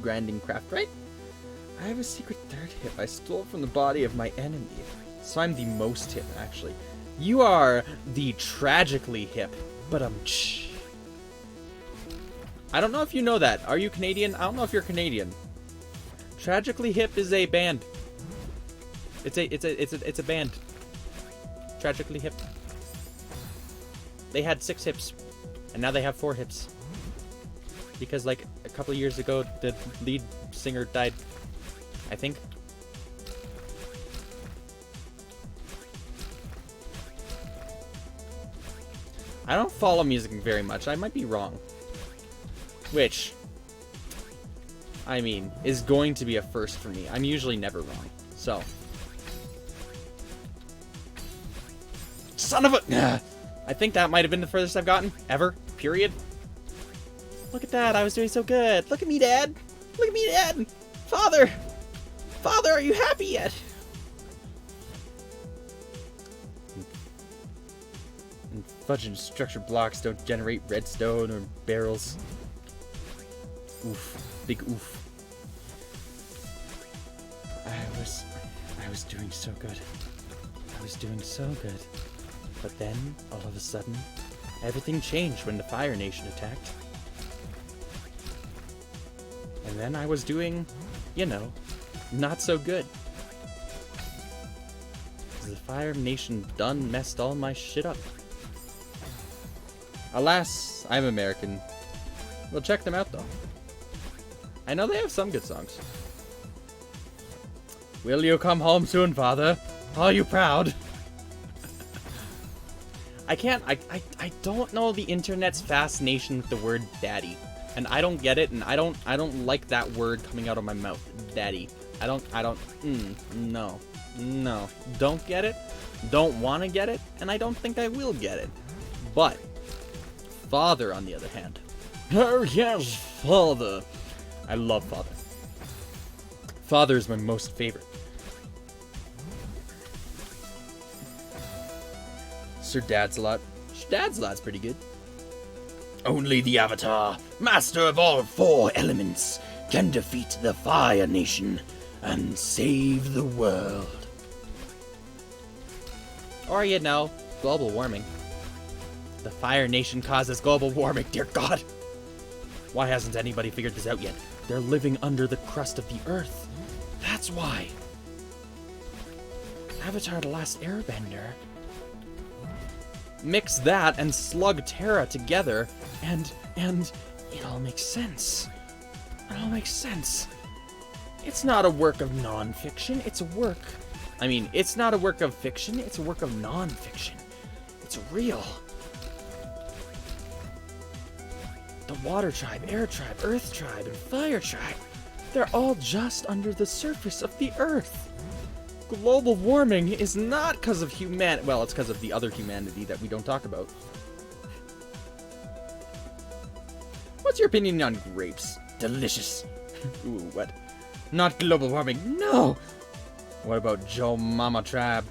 Grinding craft right. I have a secret third hip I stole from the body of my enemy. So I'm the most hip, actually. You are the tragically hip, but I don't know if you know that. Are you Canadian? I don't know if you're Canadian. Tragically Hip is a band. It's a band. tragically hip. They had 6 hips, and now they have 4 hips. Because, like, a couple of years ago, the lead singer died, I think. I don't follow music very much. I might be wrong. Which, I mean, is going to be a first for me. I'm usually never wrong. So. Son of a... I think that might have been the furthest I've gotten. Ever. Period. Look at that. I was doing so good. Look at me, Dad. Look at me, Dad. Father. Father, are you happy yet? And fudge and structure blocks don't generate redstone or barrels. Oof. Big oof. I was doing so good. I was doing so good. But then, all of a sudden, everything changed when the Fire Nation attacked. And then I was doing, you know, not so good. The Fire Nation done messed all my shit up. Alas, I'm American. We'll check them out, though. I know they have some good songs. Will you come home soon, Father? Are you proud? I don't know the internet's fascination with the word daddy. And I don't get it, and I don't like that word coming out of my mouth. Daddy. No. Don't get it. Don't want to get it, and I don't think I will get it. But, father, on the other hand. Oh, yes, father. I love father. Father is my most favorite. Sir Dad's-a-lot. Dad's-a-lot's pretty good. Only the Avatar, master of all 4 elements, can defeat the Fire Nation and save the world. Or, you know, global warming. The Fire Nation causes global warming, dear God. Why hasn't anybody figured this out yet? They're living under the crust of the Earth. That's why. Avatar: The Last Airbender. Mix that and Slug Terra together, and it all makes sense. It all makes sense. It's not a work of non-fiction, it's a work... I mean, it's not a work of fiction, it's a work of non-fiction. It's real. The Water Tribe, Air Tribe, Earth Tribe, and Fire Tribe, they're all just under the surface of the Earth. Global warming is not because of humanity. Well, it's because of the other humanity that we don't talk about. What's your opinion on grapes? Delicious. Ooh, what? Not global warming, no! What about Joe Mama Tribe?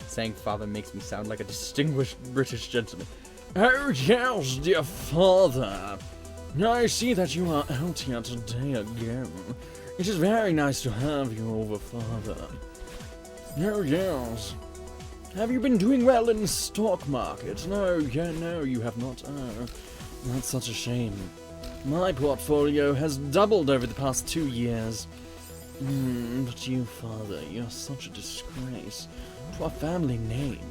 Saying father makes me sound like a distinguished British gentleman. Oh, yes, dear father. I see that you are out here today again. It is very nice to have you over, father. Oh, yes. Have you been doing well in the stock market? No, you have not. Oh, that's such a shame. My portfolio has doubled over the past 2 years. But you, father, you're such a disgrace to our family name.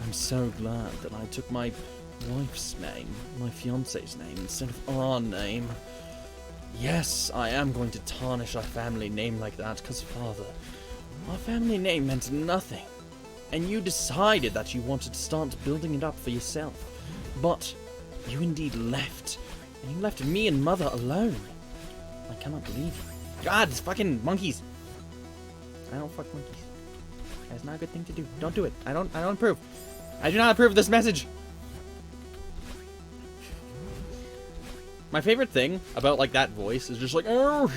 I'm so glad that I took my wife's name, my fiance's name, instead of our name. Yes, I am going to tarnish our family name like that, because, father, our family name meant nothing. And you decided that you wanted to start building it up for yourself. But you indeed left. And you left me and mother alone. I cannot believe you. God, it's fucking monkeys. I don't fuck monkeys. That's not a good thing to do. Don't do it. I don't approve. I do not approve of this message. My favorite thing about, like, that voice is just like, oh,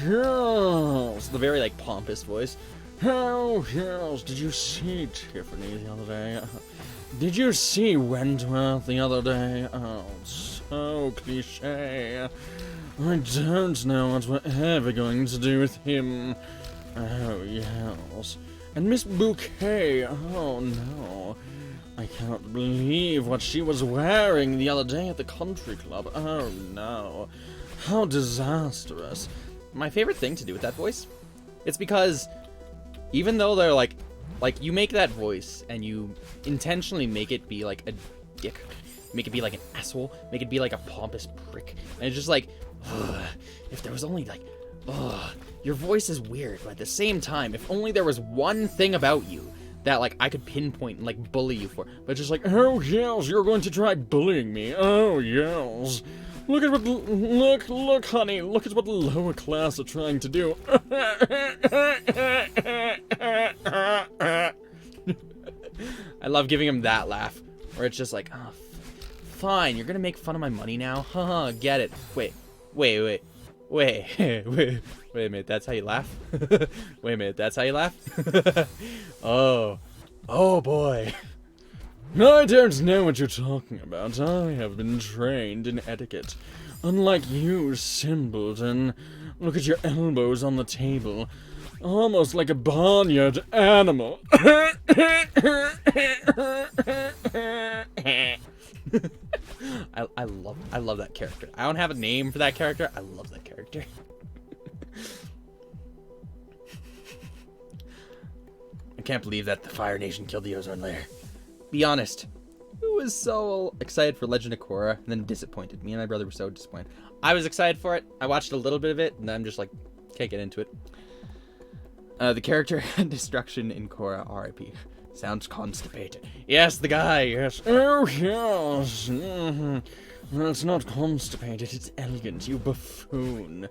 yes. The very, like, pompous voice. Oh, yes. Did you see Tiffany the other day? Did you see Wentworth the other day? Oh, so cliche. I don't know what we're ever going to do with him. Oh, yes. And Miss Bouquet, oh no. I can't believe what she was wearing the other day at the country club. Oh no. How disastrous. My favorite thing to do with that voice, it's because even though they're like Like, you make that voice, and you intentionally make it be like a dick. Make it be like an asshole. Make it be like a pompous prick. And it's just like, ugh, if there was only like, ugh, your voice is weird, but at the same time, if only there was one thing about you that, like, I could pinpoint and, like, bully you for. But just like, oh, yes, you're going to try bullying me. Oh, yes. Look at what, look, honey, look at what the lower class are trying to do. I love giving him that laugh, where it's just like, oh, fine, you're gonna make fun of my money now? Haha, get it. Wait a minute, that's how you laugh? Wait a minute, that's how you laugh? Oh boy. I don't know what you're talking about. I have been trained in etiquette. Unlike you, simpleton. Look at your elbows on the table. Almost like a barnyard animal. I love that character. I don't have a name for that character. I love that character. I can't believe that the Fire Nation killed the ozone layer. Be honest. I was so excited for Legend of Korra, and then disappointed. Me and my brother were so disappointed. I was excited for it. I watched a little bit of it, and I'm just like, can't get into it. The character destruction in Korra, R.I.P. Sounds constipated. Yes, the guy, yes. Oh, yes. Well, it's not constipated, it's elegant, you buffoon.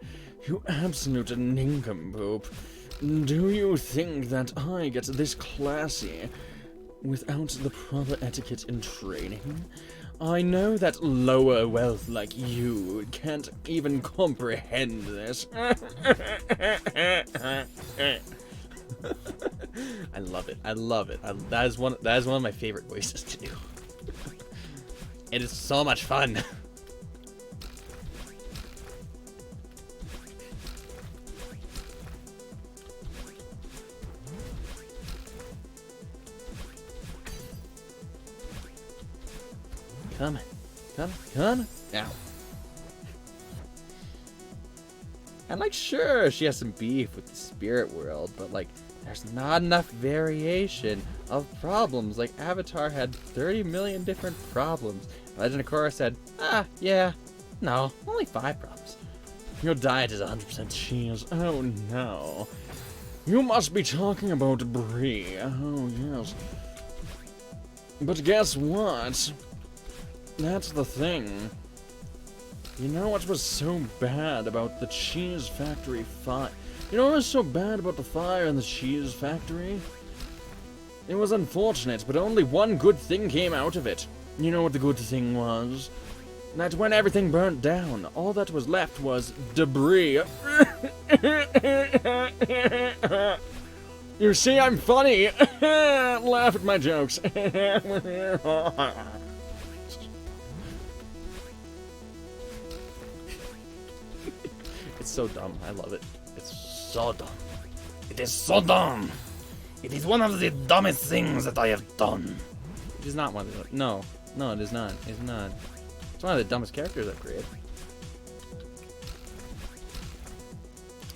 You absolute nincompoop. Do you think that I get this classy without the proper etiquette and training? I know that lower wealth like you can't even comprehend this. I love it. I love it. That is one of my favorite voices to do. It is so much fun. Come now. And like, sure, she has some beef with the spirit world, but like, there's not enough variation of problems. Like, Avatar had 30 million different problems. Legend of Korra said, yeah, no, only 5 problems. Your diet is 100% cheese. Oh no. You must be talking about brie. Oh yes. But guess what? That's the thing. You know what was so bad about the cheese factory fire? You know what was so bad about the fire in the cheese factory? It was unfortunate, but only one good thing came out of it. You know what the good thing was? That when everything burnt down, all that was left was debris. You see, I'm funny. Laugh at my jokes. It's so dumb. I love it. It's so dumb. It is so dumb. It is one of the dumbest things that I have done. It is not one of the... No, it is not. It's not. It's one of the dumbest characters I've created.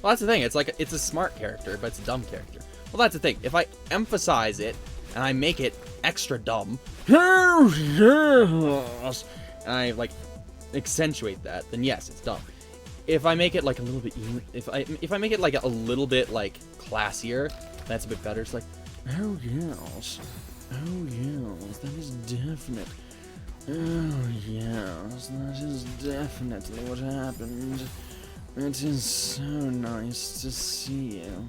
Well, that's the thing. It's like, it's a smart character, but it's a dumb character. Well, that's the thing. If I emphasize it, and I make it extra dumb, and I, like, accentuate that, then yes, it's dumb. If I make it like a little bit, if I make it like a little bit like classier, that's a bit better. It's like, oh yes, that is definite. Oh yes, that is definitely what happened. It is so nice to see you,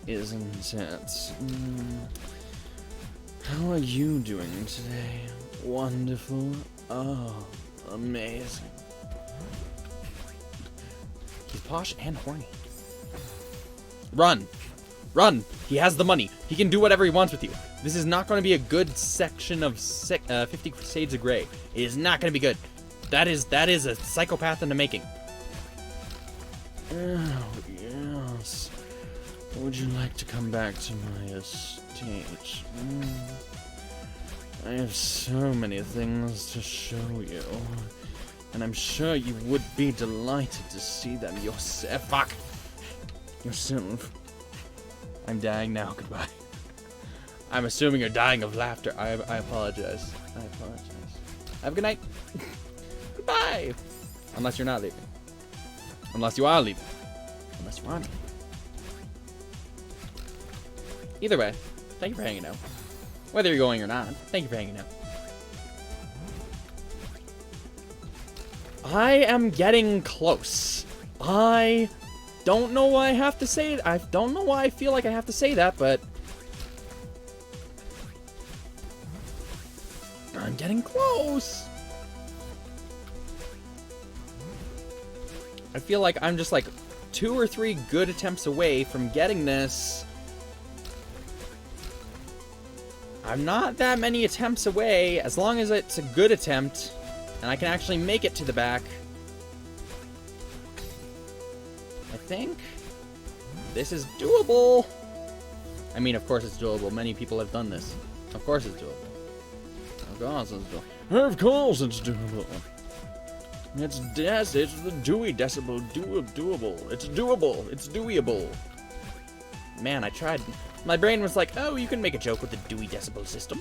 isn't it? How are you doing today? Wonderful. Oh, amazing. He's posh and horny. Run! Run! He has the money. He can do whatever he wants with you. This is not going to be a good section of 50 Shades of Grey. It is not going to be good. That is a psychopath in the making. Oh, yes. Would you like to come back to my estate? I have so many things to show you. And I'm sure you would be delighted to see them yourself. Fuck! Yourself. I'm dying now. Goodbye. I'm assuming you're dying of laughter. I apologize. I apologize. Have a good night. Goodbye. Unless you're not leaving. Unless you are leaving. Unless you are leaving. Either way, thank you for hanging out. Whether you're going or not, thank you for hanging out. I am getting close. I don't know why I have to say it. I don't know why I feel like I have to say that, but I'm getting close. I feel like I'm just like 2 or 3 good attempts away from getting this. I'm not that many attempts away, as long as it's a good attempt, and I can actually make it to the back. I think this is doable. I mean, of course it's doable. Many people have done this. Of course it's doable. Of course it's doable. Of course it's doable. It's the Dewey decibel doable. It's doable. It's doable. Man, I tried. My brain was like, oh, you can make a joke with the Dewey decibel system.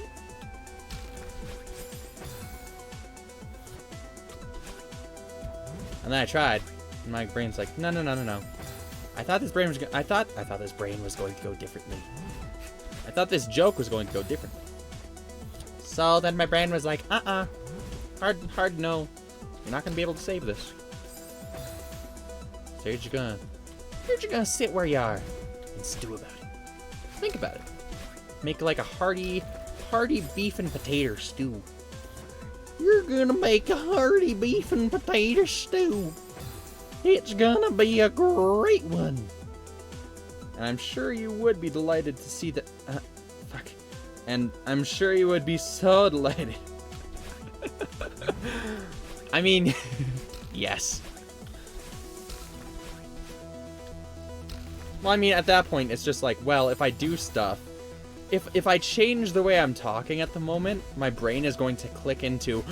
And then I tried. And my brain's like, no. I thought this brain was I thought this brain was going to go differently. I thought this joke was going to go differently. So then my brain was like, hard no. You're not gonna be able to save this. So you're just gonna sit where you are and stew about it. Think about it. Make like a hearty beef and potato stew. You're gonna make a hearty beef and potato stew. It's gonna be a great one. And I'm sure you would be delighted to see that. Fuck. And I'm sure you would be so delighted. I mean, yes. Well, I mean, at that point, it's just like, well, if I do stuff, if I change the way I'm talking at the moment, my brain is going to click into,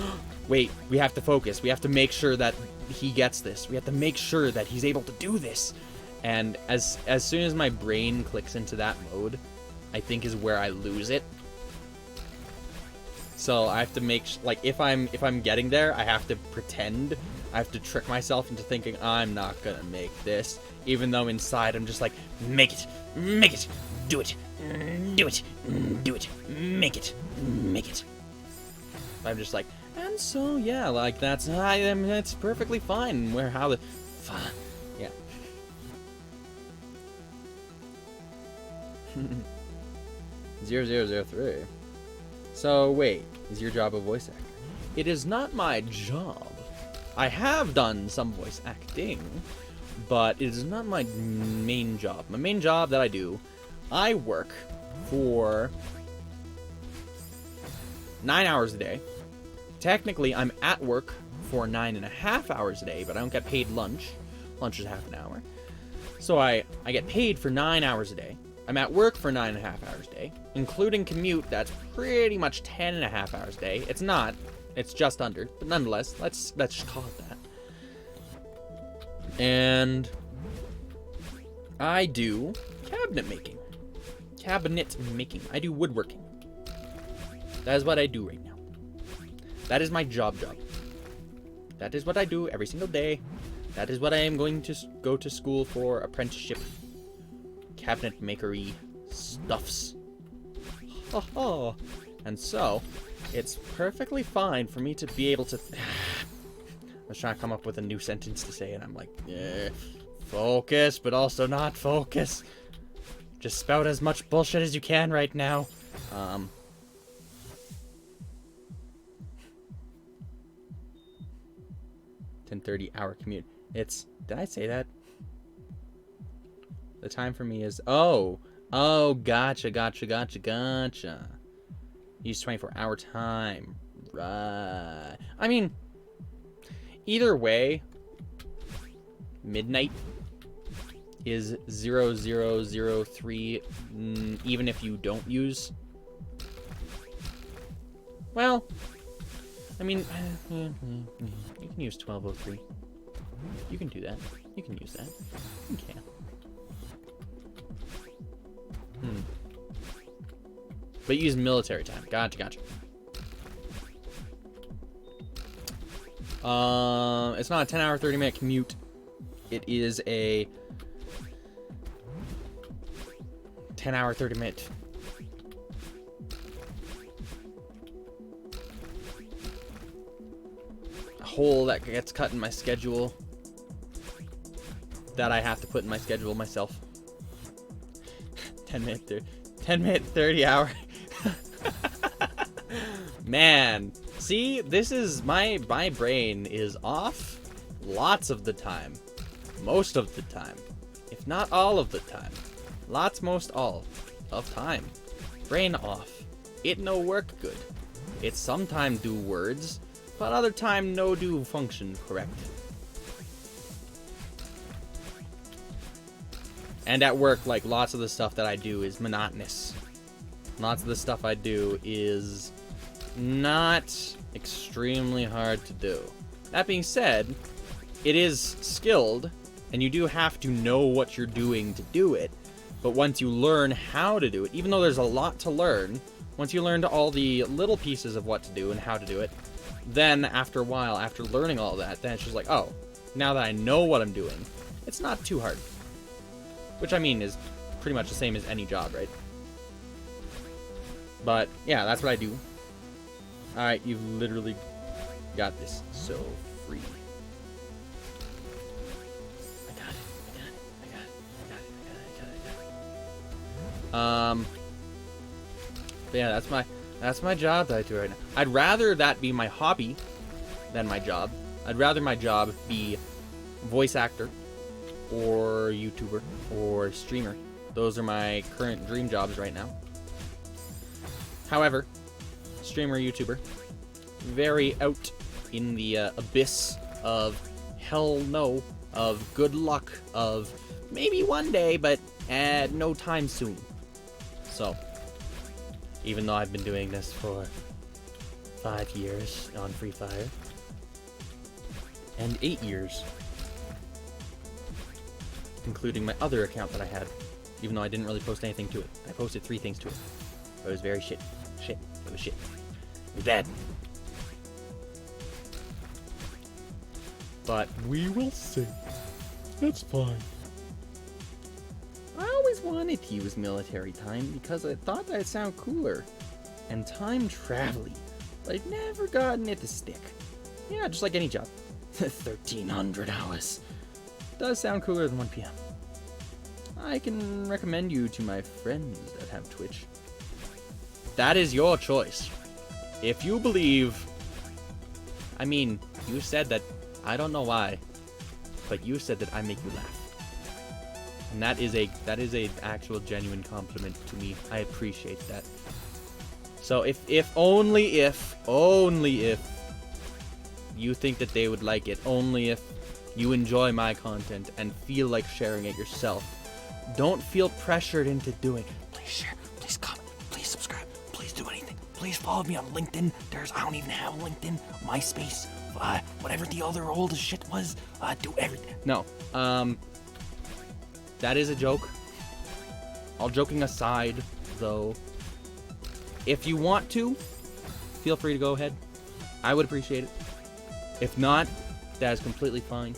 wait, we have to focus. We have to make sure that he gets this. We have to make sure that he's able to do this. And as soon as my brain clicks into that mode, I think is where I lose it. So I have to make like if I'm getting there, I have to pretend. I have to trick myself into thinking I'm not gonna make this, even though inside I'm just like, make it, do it, do it, make it. I'm just like, and so yeah, like that's perfectly fine. Where how the fun, yeah. 0003. So wait, is your job a voice actor? It is not my job. I have done some voice acting, but it is not my main job. My main job that I do, I work for 9 hours a day. Technically, I'm at work for 9.5 hours a day, but I don't get paid lunch. Lunch is half an hour. So I get paid for 9 hours a day. I'm at work for 9.5 hours a day, including commute. That's pretty much 10.5 hours a day. It's not. It's just under, but nonetheless, let's just call it that. And I do cabinet making. I do woodworking. That is what I do right now. That is my job. That is what I do every single day. That is what I am going to go to school for, apprenticeship. Cabinet makery stuffs. And so, it's perfectly fine for me to be able to... I was trying to come up with a new sentence to say, and I'm like, focus, but also not focus. Just spout as much bullshit as you can right now. 10:30 hour commute. It's... Did I say that? The time for me is... Oh, gotcha. Use 24-hour time. Right. I mean, either way, midnight is 0003, even if you don't use... Well, I mean, you can use 1203. You can do that. You can use that. You can. But you use military time. Gotcha, gotcha. It's not a 10-hour, 30-minute commute. It is a 10-hour, 30-minute. A hole that gets cut in my schedule that I have to put in my schedule myself. 10 minute, 30 hour. Man, see, this is my brain is off lots of the time. Most of the time. If not all of the time. Lots, most, all of time. Brain off. It no work good. It sometime do words, but other time no do function correct. And at work, like, lots of the stuff that I do is monotonous. Lots of the stuff I do is not extremely hard to do. That being said, it is skilled, and you do have to know what you're doing to do it. But once you learn how to do it, even though there's a lot to learn, once you learn all the little pieces of what to do and how to do it, then after a while, after learning all that, then it's just like, oh, now that I know what I'm doing, it's not too hard. Which, I mean, is pretty much the same as any job, right? But, yeah, that's what I do. Alright, you've literally got this so free. I got it. But yeah, that's my job that I do right now. I'd rather that be my hobby than my job. I'd rather my job be voice actor, or YouTuber, or streamer. Those are my current dream jobs right now. However, streamer, YouTuber, very out in the abyss of hell no, of good luck, of maybe one day, but no time soon. So, even though I've been doing this for 5 years on FreyFire, and 8 years, including my other account that I had, even though I didn't really post anything to it. I posted 3 things to it. It was very shit. Shit. It was shit. It was bad. But we will see. That's fine. I always wanted to use military time because I thought that'd sound cooler. And time travel-y. But I've never gotten it to stick. Yeah, just like any job. 1,300 hours. Does sound cooler than 1 PM. I can recommend you to my friends that have Twitch. That is your choice. If you believe... I mean, you said that... I don't know why, but you said that I make you laugh. And that is a actual genuine compliment to me. I appreciate that. So if only if you think that they would like it, only if you enjoy my content and feel like sharing it yourself, don't feel pressured into doing it. Please share, please comment, please subscribe, please do anything. Please follow me on LinkedIn. I don't even have LinkedIn, MySpace, whatever the other oldest shit was. Do everything. No, that is a joke. All joking aside, though, if you want to, feel free to go ahead. I would appreciate it. If not, that is completely fine.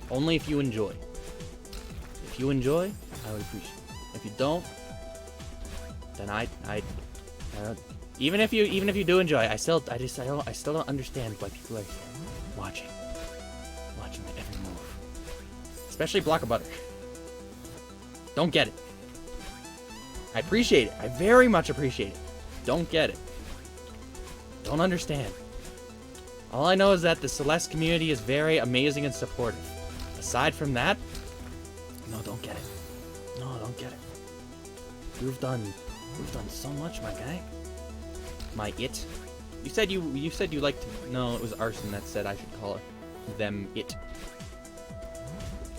Only if you enjoy. If you enjoy, I would appreciate it. If you don't, then even if you do enjoy, I still don't understand why people are here watching my every move. Especially Block of Butter. Don't get it. I appreciate it. I very much appreciate it. Don't get it. Don't understand. All I know is that the Celeste community is very amazing and supportive. Aside from that, no, don't get it. No, don't get it. You've done so much, my guy. My it. You said you liked to, no, it was Arson that said I should call them it.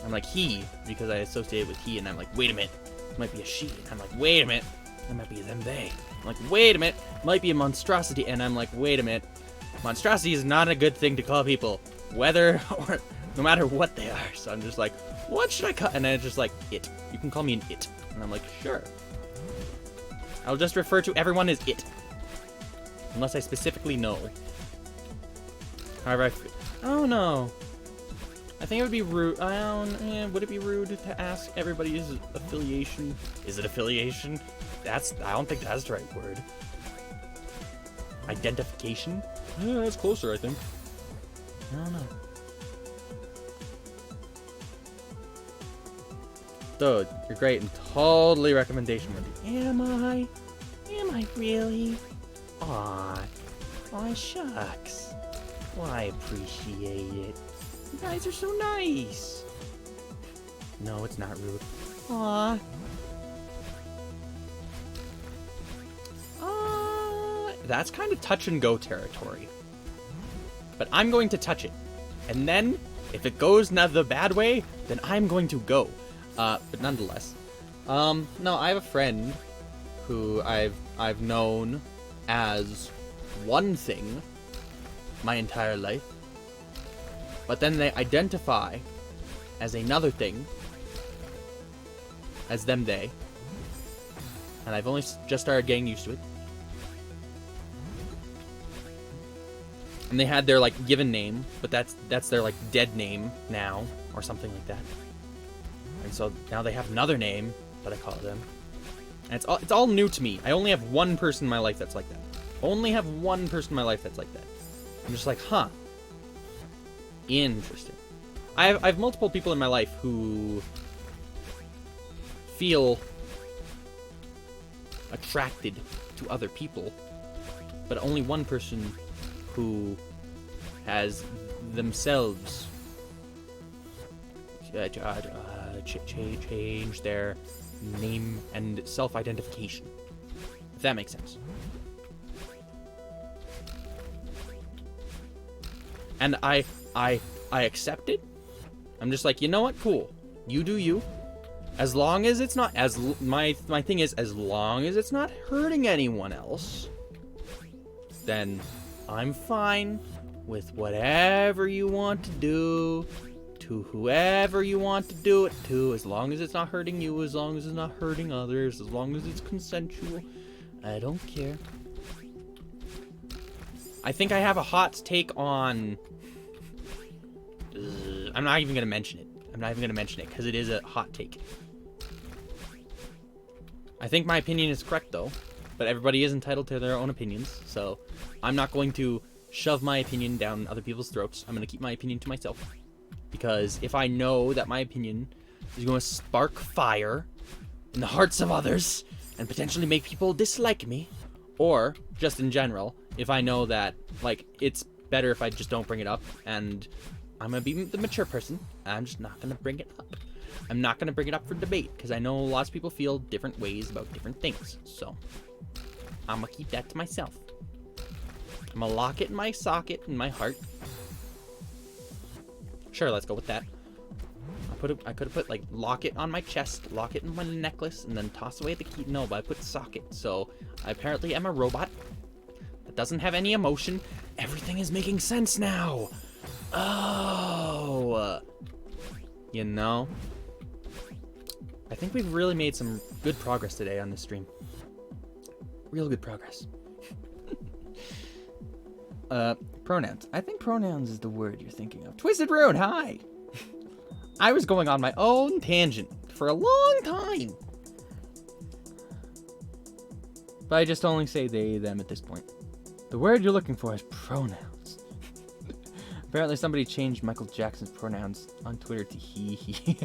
I'm like he because I associate with he, and I'm like, wait a minute, it might be a she. And I'm like, wait a minute, it might be them they. I'm like, wait a minute, it might be a monstrosity, and I'm like, wait a minute, monstrosity is not a good thing to call people, whether or no matter what they are. So I'm just like, what should I call? And then it's just like it. You can call me an it, and I'm like, sure. I'll just refer to everyone as it. Unless I specifically know. However, I don't know. I think it would be rude. Would it be rude to ask everybody's affiliation? Is it affiliation? I don't think that's the right word. Identification? Yeah, that's closer, I think. I don't know. Dude, you're great and totally recommendation worthy. Am I? Am I really? Aw. Aw, shucks. Well, I appreciate it. You guys are so nice. No, it's not rude. Aw. That's kind of touch and go territory. But I'm going to touch it. And then, if it goes the bad way, then I'm going to go. But nonetheless. No, I have a friend who I've known as one thing my entire life. But then they identify as another thing. As them, they. And I've only just started getting used to it. And they had their, like, given name, but that's their, like, dead name now, or something like that. And so now they have another name that I call them. And it's all new to me. I only have one person in my life that's like that. Only have one person in my life that's like that. I'm just like, huh. Interesting. I have multiple people in my life who feel attracted to other people, but only one person who has themselves change their name and self-identification. If that makes sense. And I accept it. I'm just like, you know what? Cool. You do you. As long as it's not, my thing is, as long as it's not hurting anyone else, then I'm fine with whatever you want to do, to whoever you want to do it to, as long as it's not hurting you, as long as it's not hurting others, as long as it's consensual. I don't care. I think I have a hot take on... I'm not even going to mention it. I'm not even going to mention it, because it is a hot take. I think my opinion is correct, though. But everybody is entitled to their own opinions, so I'm not going to shove my opinion down other people's throats. I'm going to keep my opinion to myself. Because if I know that my opinion is going to spark fire in the hearts of others and potentially make people dislike me, or just in general, if I know that, like, it's better if I just don't bring it up, and I'm going to be the mature person, I'm just not going to bring it up. I'm not going to bring it up for debate, because I know lots of people feel different ways about different things, so I'm going to keep that to myself. I'm going to lock it in my socket, in my heart. Sure, let's go with that. I could have put, like, lock it on my chest, lock it in my necklace, and then toss away the key. No, but I put socket, so I apparently am a robot that doesn't have any emotion. Everything is making sense now. Oh. You know? I think we've really made some good progress today on this stream. Real good progress. Pronouns. I think pronouns is the word you're thinking of. Twisted Rune, hi! I was going on my own tangent for a long time. But I just only say they, them at this point. The word you're looking for is pronouns. Apparently somebody changed Michael Jackson's pronouns on Twitter to he, he.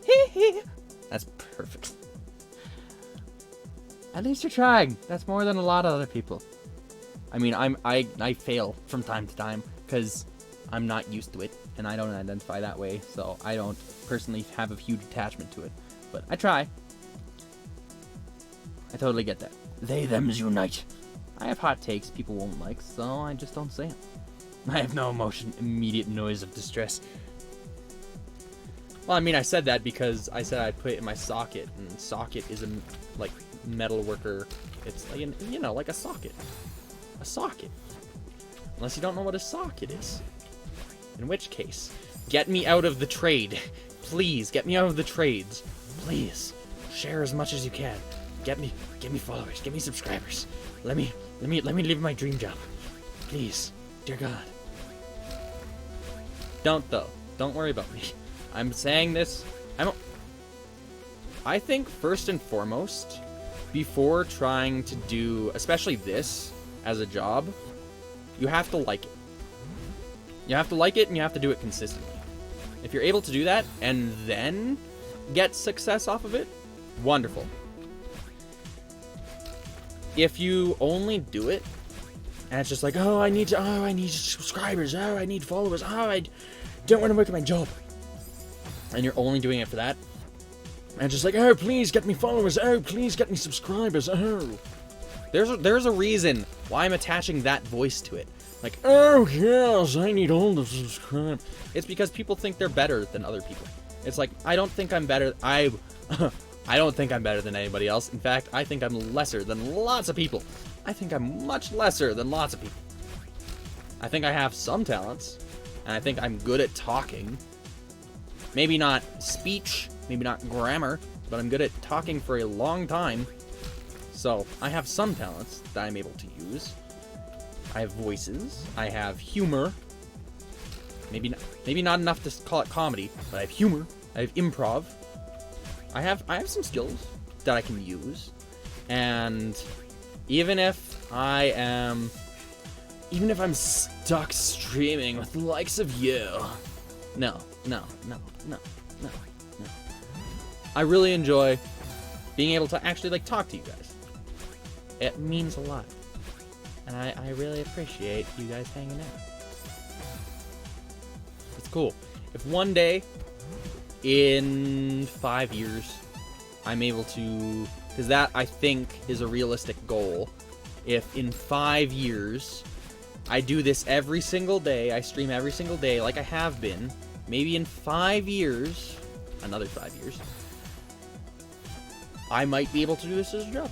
He, he. That's perfect. At least you're trying. That's more than a lot of other people. I mean, I fail from time to time because I'm not used to it and I don't identify that way, so I don't personally have a huge attachment to it. But I try. I totally get that. They, thems unite. I have hot takes people won't like, so I just don't say them. I have no emotion. Immediate noise of distress. Well, I mean, I said that because I said I'd put it in my socket, and socket is a, like, metal worker. It's, you know, like a socket. A socket. Unless you don't know what a socket is. In which case, get me out of the trade. Please, get me out of the trades. Please, share as much as you can. get me followers, get me subscribers. Let me live my dream job. Please, dear God. Don't though. Don't worry about me. I'm saying this. I think first and foremost, before trying to do, especially this as a job, you have to like it. You have to like it and you have to do it consistently. If you're able to do that and then get success off of it, wonderful. If you only do it and it's just like, oh, I need subscribers, oh, I need followers, oh, I don't want to work at my job, and you're only doing it for that, and just like, oh, please get me followers, oh, please get me subscribers, oh. There's a reason why I'm attaching that voice to it. Like, oh, yes, I need all the subscribers. It's because people think they're better than other people. It's like, I don't think I'm better. I don't think I'm better than anybody else. In fact, I think I'm lesser than lots of people. I think I'm much lesser than lots of people. I think I have some talents, and I think I'm good at talking. Maybe not speech, maybe not grammar, but I'm good at talking for a long time. So, I have some talents that I'm able to use. I have voices, I have humor. Maybe not enough to call it comedy, but I have humor, I have improv. I have some skills that I can use. And even if I'm stuck streaming with the likes of you. No. I really enjoy being able to actually like talk to you guys. It means a lot. And I really appreciate you guys hanging out. It's cool. If one day, in 5 years, I'm able to... Because that, I think, is a realistic goal. If in 5 years, I do this every single day, I stream every single day like I have been, maybe in 5 years, another 5 years, I might be able to do this as a job.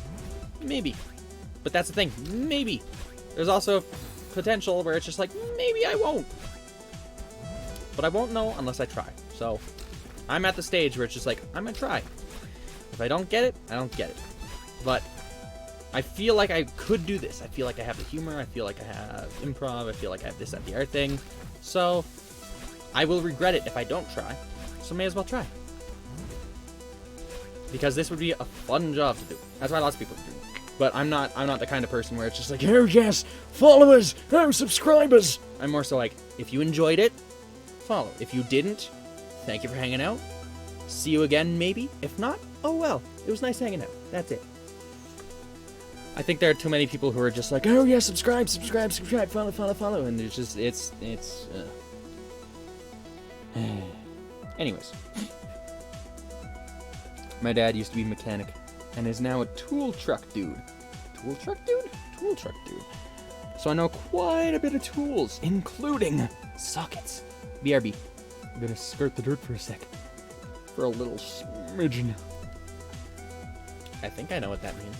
Maybe. But that's the thing. Maybe. There's also potential where it's just like, maybe I won't. But I won't know unless I try. So, I'm at the stage where it's just like, I'm gonna try. If I don't get it, I don't get it. But I feel like I could do this. I feel like I have the humor. I feel like I have improv. I feel like I have this, that, the other thing. So, I will regret it if I don't try. So, may as well try. Because this would be a fun job to do. That's why lots of people do. But I'm not the kind of person where it's just like, oh yes, followers, oh subscribers. I'm more so like, if you enjoyed it, follow. If you didn't, thank you for hanging out. See you again, maybe. If not, oh well. It was nice hanging out. That's it. I think there are too many people who are just like, oh yeah, subscribe, follow. And it's just, it's Anyways. My dad used to be a mechanic. And is now a tool truck dude. Tool truck dude? Tool truck dude. So I know quite a bit of tools, including sockets. BRB. I'm gonna skirt the dirt for a sec. For a little smidgen. I think I know what that means.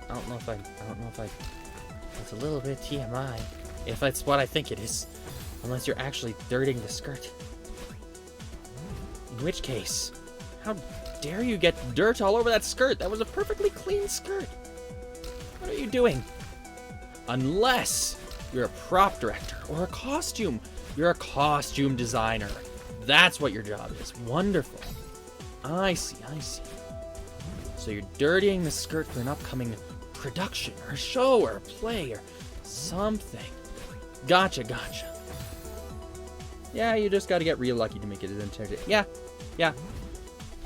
I don't know if I... It's a little bit TMI. If that's what I think it is. Unless you're actually dirting the skirt. In which case, how dare you get dirt all over that skirt? That was a perfectly clean skirt. What are you doing? Unless you're a prop director or a costume. You're a costume designer. That's what your job is. Wonderful. I see. So you're dirtying the skirt for an upcoming production or a show or a play or something. Gotcha. Yeah, you just gotta get real lucky to make it as entertaining. Yeah.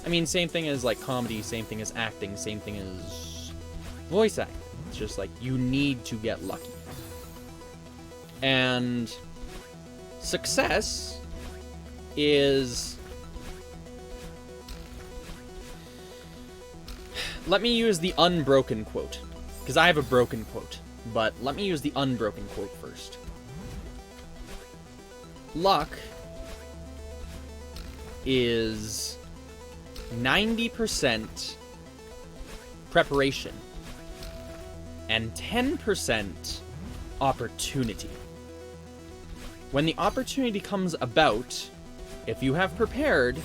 I mean, same thing as, like, comedy, same thing as acting, same thing as voice acting. It's just, like, you need to get lucky. And success is... Let me use the unbroken quote. Because I have a broken quote. But let me use the unbroken quote first. Luck is 90% preparation and 10% opportunity. When the opportunity comes about, if you have prepared,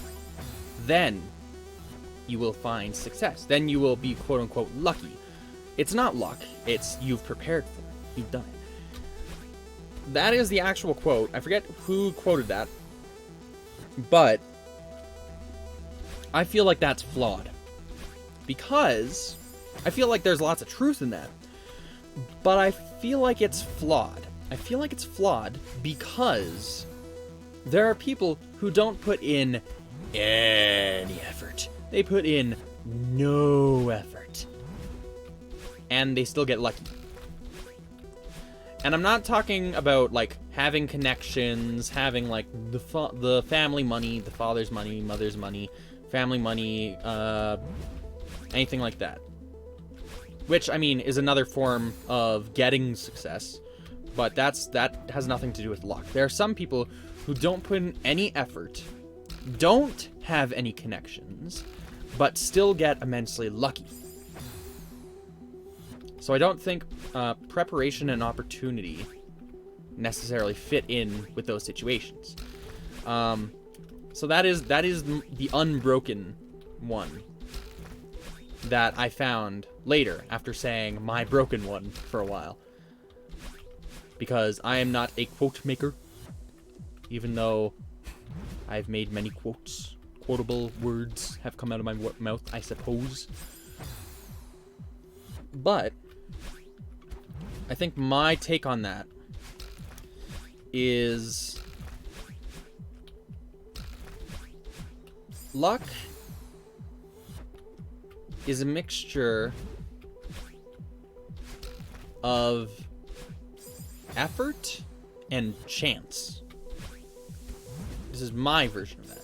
then you will find success. Then you will be quote unquote lucky. It's not luck, it's you've prepared for it. You've done it. That is the actual quote. I forget who quoted that, but I feel like that's flawed. Because I feel like there's lots of truth in that, but I feel like it's flawed. I feel like it's flawed because there are people who don't put in any effort. They put in no effort. And they still get lucky. And I'm not talking about, like, having connections, having, like, the family money, the father's money, mother's money, family money, anything like that. Which, I mean, is another form of getting success. But that has nothing to do with luck. There are some people who don't put in any effort, don't have any connections, but still get immensely lucky. So I don't think preparation and opportunity necessarily fit in with those situations. So that is the unbroken one that I found later after saying my broken one for a while. Because I am not a quote maker, even though I've made many quotes. Quotable words have come out of my mouth, I suppose. But I think my take on that is luck is a mixture of effort and chance. This is my version of that.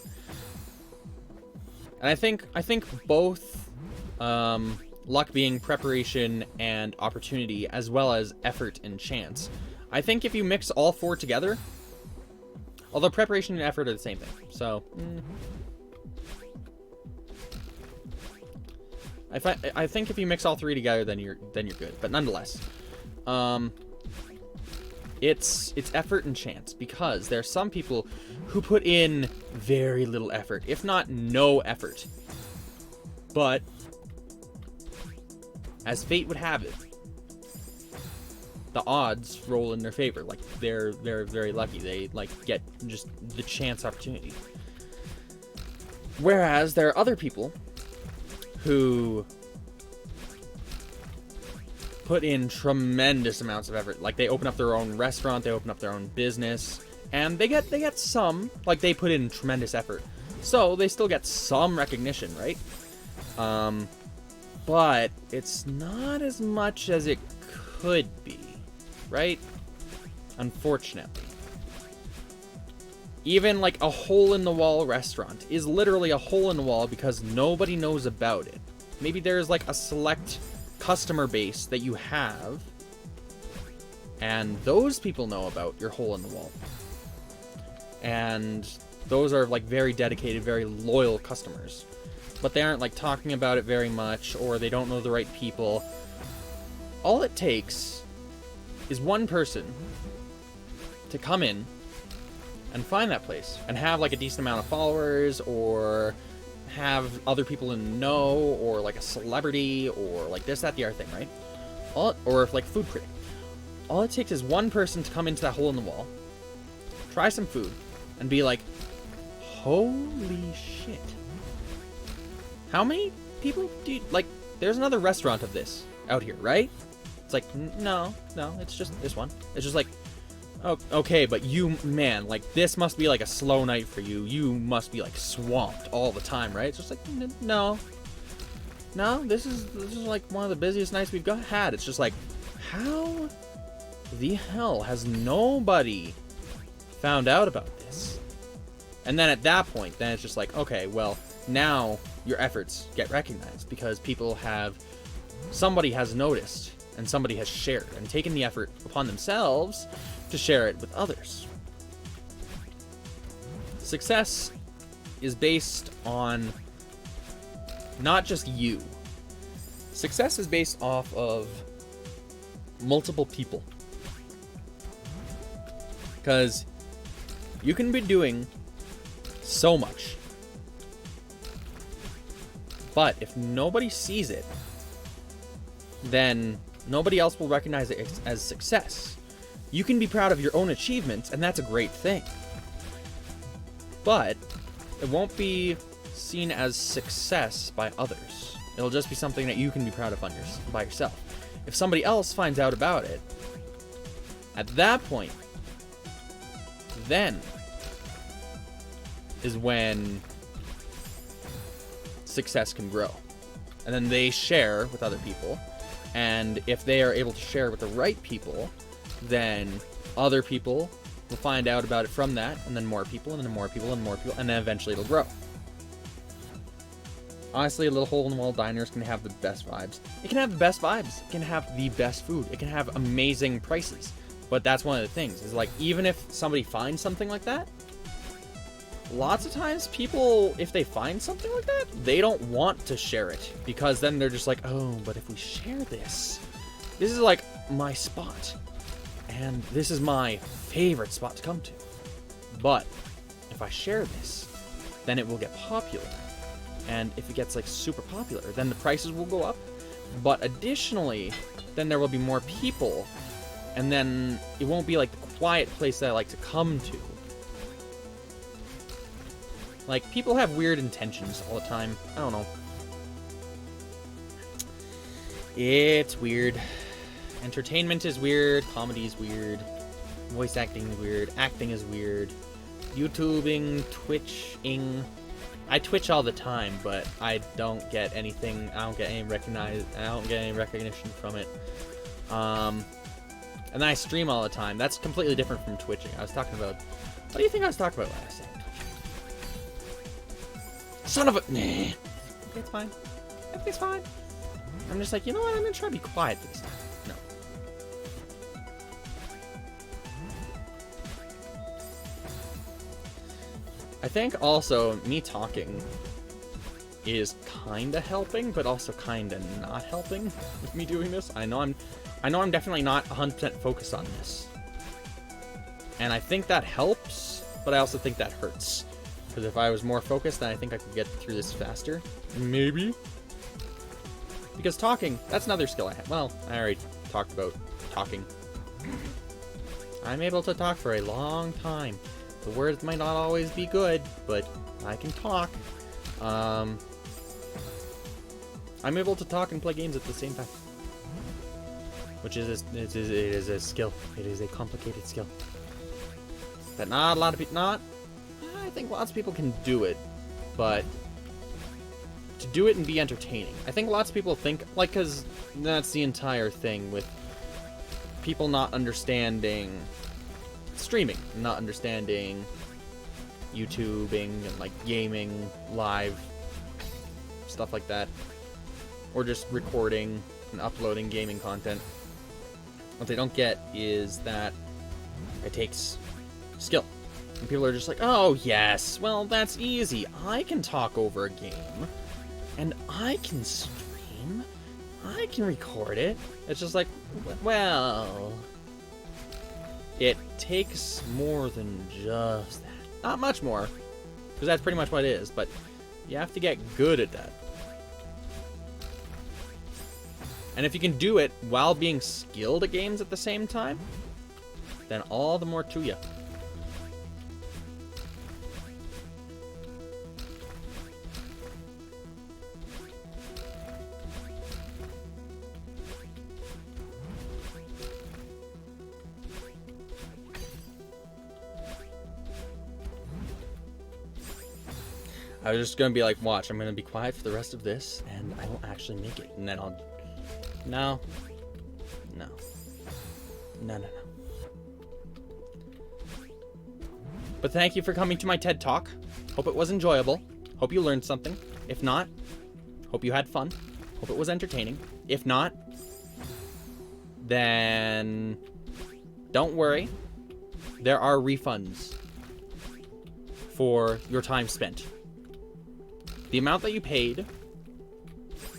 And I think both luck being preparation and opportunity, as well as effort and chance. I think if you mix all four together, although preparation and effort are the same thing, so I think if you mix all three together, then you're good. But nonetheless, it's effort and chance, because there are some people who put in very little effort, if not no effort, but as fate would have it, the odds roll in their favor. Like, they're very lucky. They, like, get just the chance opportunity. Whereas there are other people who put in tremendous amounts of effort. Like, they open up their own restaurant, they open up their own business, and they get some, like, they put in tremendous effort. So they still get some recognition, right? But it's not as much as it could be, right? Unfortunately. Even, like, a hole-in-the-wall restaurant is literally a hole in the wall because nobody knows about it. Maybe there's, like, a select customer base that you have, and those people know about your hole in the wall. And those are, like, very dedicated, very loyal customers. But they aren't, like, talking about it very much, or they don't know the right people. All it takes is one person to come in and find that place and have, like, a decent amount of followers, or have other people in the know, or, like, a celebrity, or, like, this, that, the other thing, right? Or if, like, food critic. All it takes is one person to come into that hole in the wall, try some food, and be like, holy shit. How many people do you, like, there's another restaurant of this out here, right? It's like, no, it's just this one. It's just like, oh, okay, but you, man, like, this must be like a slow night for you. You must be, like, swamped all the time, right? It's just like, no, this is like one of the busiest nights we've had. It's just like, how the hell has nobody found out about this? And then at that point, then it's just like, okay, well, now your efforts get recognized because somebody has noticed, and somebody has shared and taken the effort upon themselves to share it with others. Success is based on not just you. Success is based off of multiple people. Because you can be doing so much, But if nobody sees it, then nobody else will recognize it as success. You can be proud of your own achievements, and that's a great thing. But it won't be seen as success by others. It'll just be something that you can be proud of by yourself. If somebody else finds out about it, at that point, then is when success can grow. And then they share with other people. And if they are able to share with the right people, then other people will find out about it from that, and then more people, and then more people, and more people, and then eventually it'll grow. Honestly, a little hole-in-the-wall diners can have the best vibes. It can have the best vibes. It can have the best food. It can have amazing prices. But that's one of the things, is like, even if somebody finds something like that, lots of times people, if they find something like that, they don't want to share it. Because then they're just like, oh, but if we share this is like my spot. And this is my favorite spot to come to. But if I share this, then it will get popular. And if it gets like super popular, then the prices will go up. But additionally, then there will be more people. And then it won't be like the quiet place that I like to come to. Like, people have weird intentions all the time. I don't know. It's weird. Entertainment is weird. Comedy is weird. Voice acting is weird. Acting is weird. YouTubing, Twitching. I Twitch all the time, but I don't get anything. I don't get any recognition from it. And then I stream all the time. That's completely different from Twitching. I was talking about... What do you think I was talking about last night? Son of a... Nah. It's fine. It's fine. I'm just like, you know what? I'm gonna try to be quiet this time. No. I think also me talking is kinda helping, but also kinda not helping with me doing this. I know I'm definitely not 100% focused on this. And I think that helps, but I also think that hurts. Because if I was more focused, then I think I could get through this faster. Maybe. Because talking, that's another skill I have. Well, I already talked about talking. I'm able to talk for a long time. The words might not always be good, but I can talk. I'm able to talk and play games at the same time. Which is a skill. It is a complicated skill. That not a lot of people... I think lots of people can do it, but to do it and be entertaining. I think lots of people think, like, because that's the entire thing with people not understanding streaming, not understanding YouTubing and, like, gaming, live, stuff like that, or just recording and uploading gaming content. What they don't get is that it takes skill. And people are just like, oh, yes, well, that's easy. I can talk over a game, and I can stream. I can record it. It's just like, well, it takes more than just that. Not much more, because that's pretty much what it is, but you have to get good at that. And if you can do it while being skilled at games at the same time, then all the more to you. I was just gonna be like, watch, I'm gonna be quiet for the rest of this, and I won't actually make it, and then I'll... No. But thank you for coming to my TED Talk. Hope it was enjoyable. Hope you learned something. If not, hope you had fun. Hope it was entertaining. If not, then don't worry. There are refunds for your time spent. The amount that you paid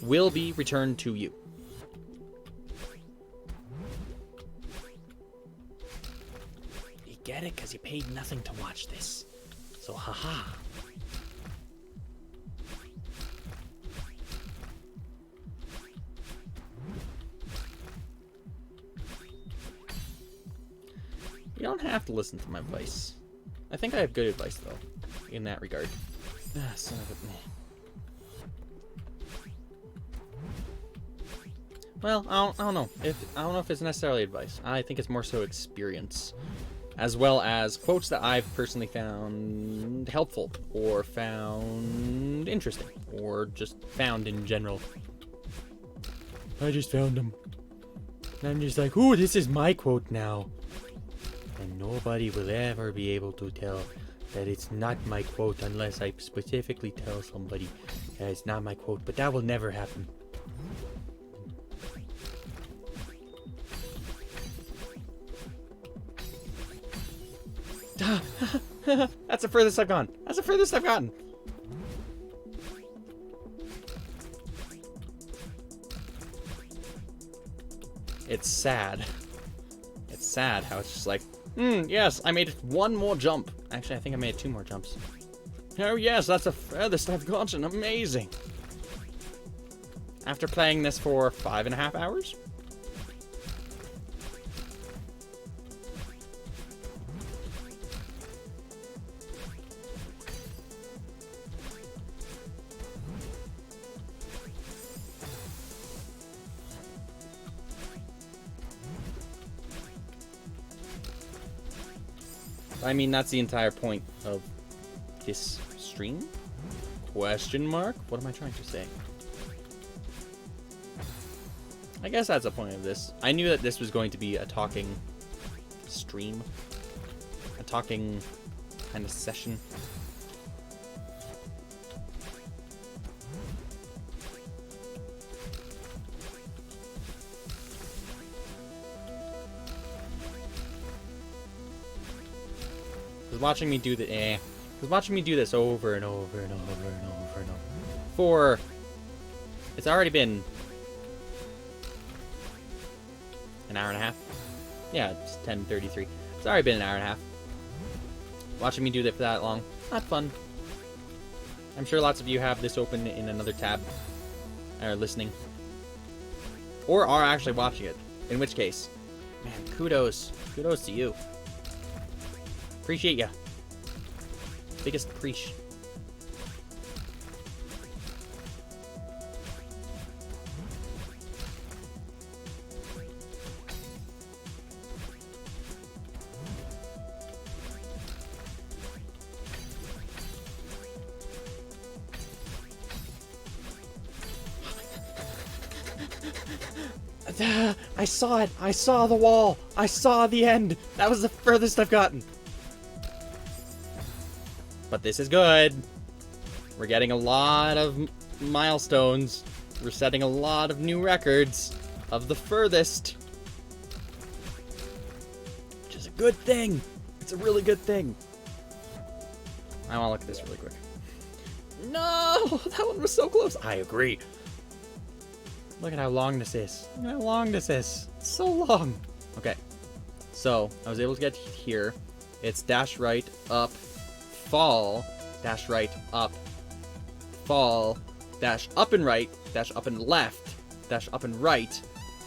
will be returned to you. You get it? Because you paid nothing to watch this. So, haha. You don't have to listen to my advice. I think I have good advice, though, in that regard. Ah, son of a... Well, I don't know. I don't know if it's necessarily advice. I think it's more so experience, as well as quotes that I've personally found helpful, or found interesting, or just found in general. I just found them. And I'm just like, ooh, this is my quote now. And nobody will ever be able to tell that it's not my quote unless I specifically tell somebody that it's not my quote, but that will never happen. That's the furthest I've gone. That's the furthest I've gotten. It's sad. It's sad how it's just like, yes, I made one more jump. Actually, I think I made 2 more jumps. Oh yes, that's the furthest I've gotten. Amazing. After playing this for 5.5 hours? I mean, that's the entire point of this stream? Question mark? What am I trying to say? I guess that's the point of this. I knew that this was going to be a talking stream. A talking kind of session. Watching me do watching me do this over and over and over and over and over for it's already been an hour and a half. Yeah, it's 10:33. It's already been an hour and a half. Watching me do that for that long, not fun. I'm sure lots of you have this open in another tab, or listening, or are actually watching it. In which case, man, kudos to you. Appreciate ya. Biggest preach. I saw it. I saw the wall. I saw the end. That was the furthest I've gotten. But this is good. We're getting a lot of milestones. We're setting a lot of new records of the furthest. Which is a good thing. It's a really good thing. I want to look at this really quick. No! That one was so close. I agree. Look at how long this is. Look at how long this is. It's so long. Okay. So, I was able to get here. It's dash right, up, fall, dash right, up, fall, dash up and right, dash up and left, dash up and right,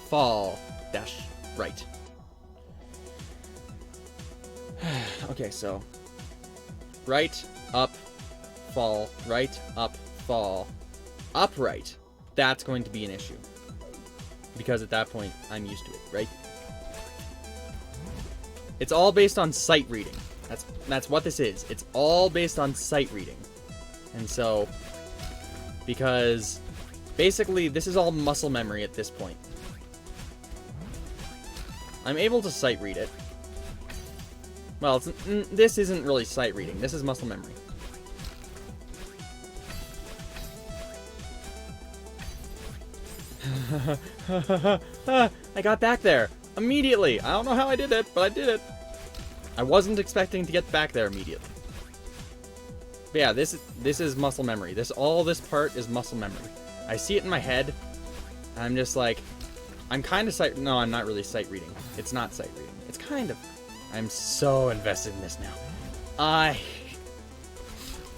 fall, dash right. Okay, so right, up, fall, right, up, fall, upright. That's going to be an issue. Because at that point, I'm used to it, right? It's all based on sight reading. That's what this is. It's all based on sight reading. And so, because basically this is all muscle memory at this point. I'm able to sight read it. Well, this isn't really sight reading. This is muscle memory. I got back there immediately. I don't know how I did it, but I did it. I wasn't expecting to get back there immediately. But yeah, this is muscle memory. All this part is muscle memory. I see it in my head. And I'm just like, I'm kind of sight. No, I'm not really sight reading. It's not sight reading. It's kind of. I'm so invested in this now. I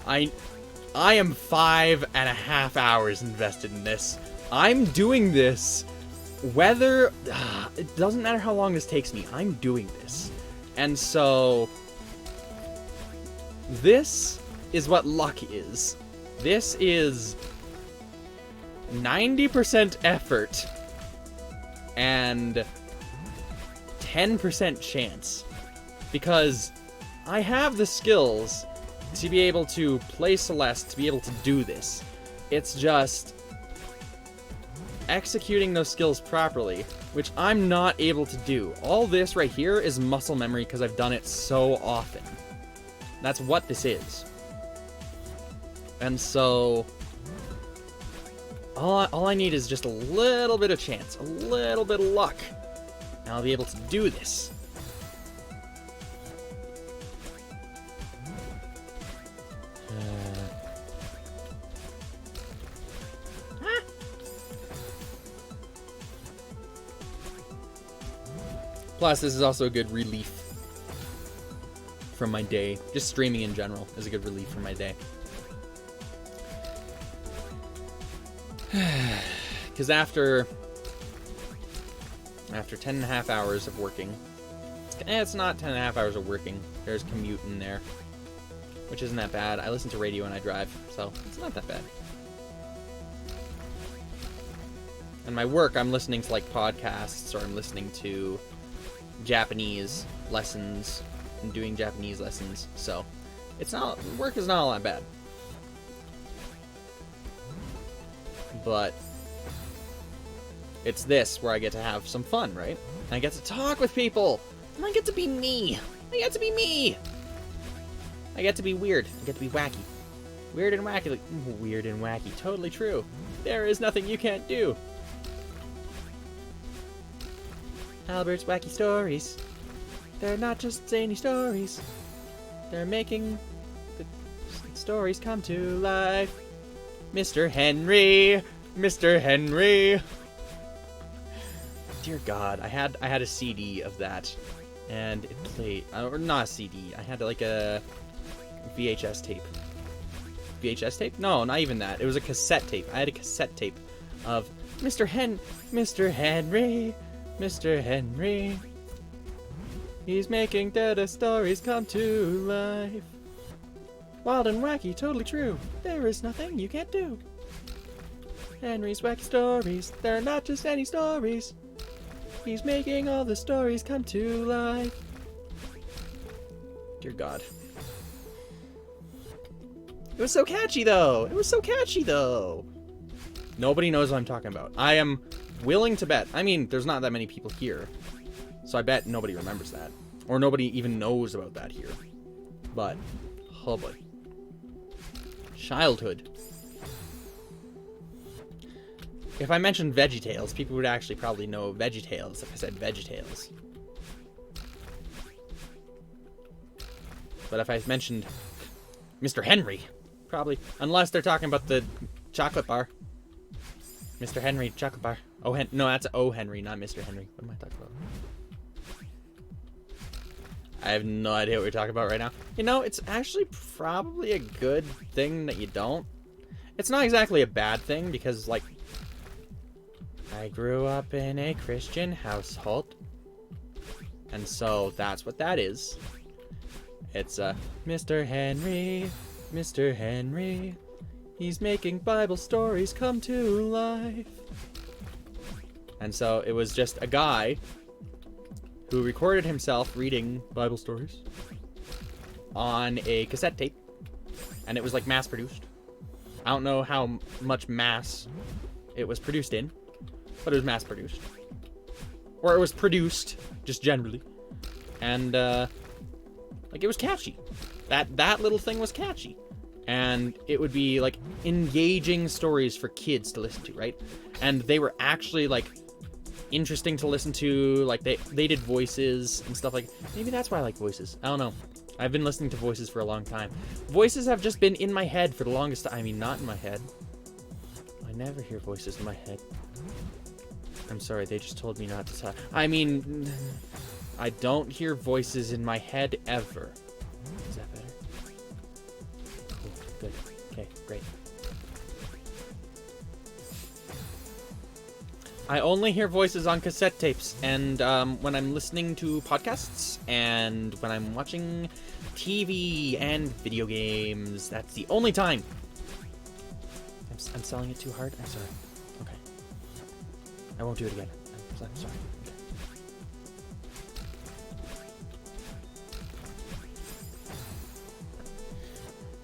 am 5.5 hours invested in this. I'm doing this, whether, it doesn't matter how long this takes me, I'm doing this. And so this is what luck is. This is 90% effort and 10% chance. Because I have the skills to be able to play Celeste, to be able to do this. It's just executing those skills properly, which I'm not able to do. All this right here is muscle memory because I've done it so often. That's what this is. And so all I need is just a little bit of chance, a little bit of luck, and I'll be able to do this. Plus, this is also a good relief from my day. Just streaming in general is a good relief from my day. Because after 10.5 hours of working, it's not 10.5 hours of working. There's commute in there, which isn't that bad. I listen to radio when I drive, so it's not that bad. And my work, I'm listening to like podcasts, or I'm listening to Japanese lessons and doing Japanese lessons, so it's not, work is not all that bad. But it's this where I get to have some fun, right? And I get to talk with people, and I get to be me. I get to be me. I get to be weird. I get to be wacky. Weird and wacky. Like, weird and wacky. Totally true. There is nothing you can't do. Albert's Wacky Stories. They're not just zany stories. They're making the stories come to life. Mr. Henry! Mr. Henry! Dear God, I had a CD of that, and it played, or not a CD, I had like a VHS tape. VHS tape? No, not even that. It was a cassette tape. I had a cassette tape of Mr. Henry, Mr. Henry. He's making the stories come to life. Wild and wacky, totally true. There is nothing you can't do. Henry's Wacky Stories. They're not just any stories. He's making all the stories come to life. Dear God. It was so catchy, though. It was so catchy, though. Nobody knows what I'm talking about. I am willing to bet. I mean, there's not that many people here, so I bet nobody remembers that. Or nobody even knows about that here. But, oh boy. Childhood. If I mentioned VeggieTales, people would actually probably know VeggieTales if I said VeggieTales. But if I mentioned Mr. Henry, probably, unless they're talking about the chocolate bar. Mr. Henry, chocolate bar. Oh, no, that's O. Henry, not Mr. Henry. What am I talking about? I have no idea what we're talking about right now. You know, it's actually probably a good thing that you don't. It's not exactly a bad thing, because, like, I grew up in a Christian household. And so that's what that is. It's, Mr. Henry, Mr. Henry. He's making Bible stories come to life. And so it was just a guy who recorded himself reading Bible stories on a cassette tape. And it was like mass produced. I don't know how much mass it was produced in, but it was mass produced. Or it was produced, just generally. And, like, it was catchy. That little thing was catchy. And it would be, like, engaging stories for kids to listen to, right? And they were actually, like, interesting to listen to. Like, they did voices and stuff like... Maybe that's why I like voices. I don't know. I've been listening to voices for a long time. Voices have just been in my head for the longest time. I mean, not in my head. I never hear voices in my head. I'm sorry, they just told me not to talk. I mean, I don't hear voices in my head ever. Is that better? Cool, good. Okay, great. I only hear voices on cassette tapes, and when I'm listening to podcasts, and when I'm watching TV and video games. That's the only time. I'm selling it too hard? I'm sorry. Okay. I won't do it again. I'm sorry. Okay.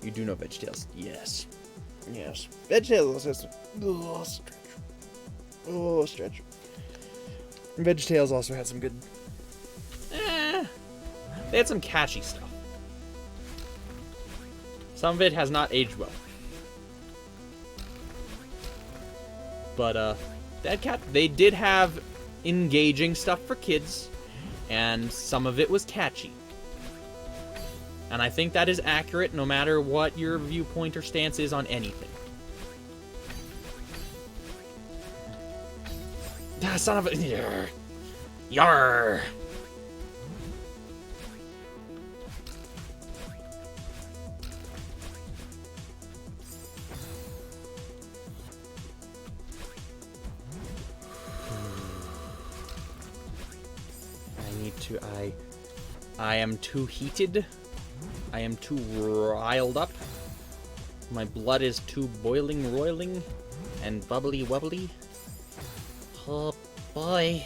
You do know VeggieTales? Yes. Yes. VeggieTales has stretch. Oh, stretch. VeggieTales also had some good... They had some catchy stuff. Some of it has not aged well. But, Dead Cat, they did have engaging stuff for kids, and some of it was catchy. And I think that is accurate no matter what your viewpoint or stance is on anything. Ah, son of a... Yarr. Yarr. I am too heated. I am too riled up. My blood is too boiling, roiling, and bubbly wubbly. Oh boy.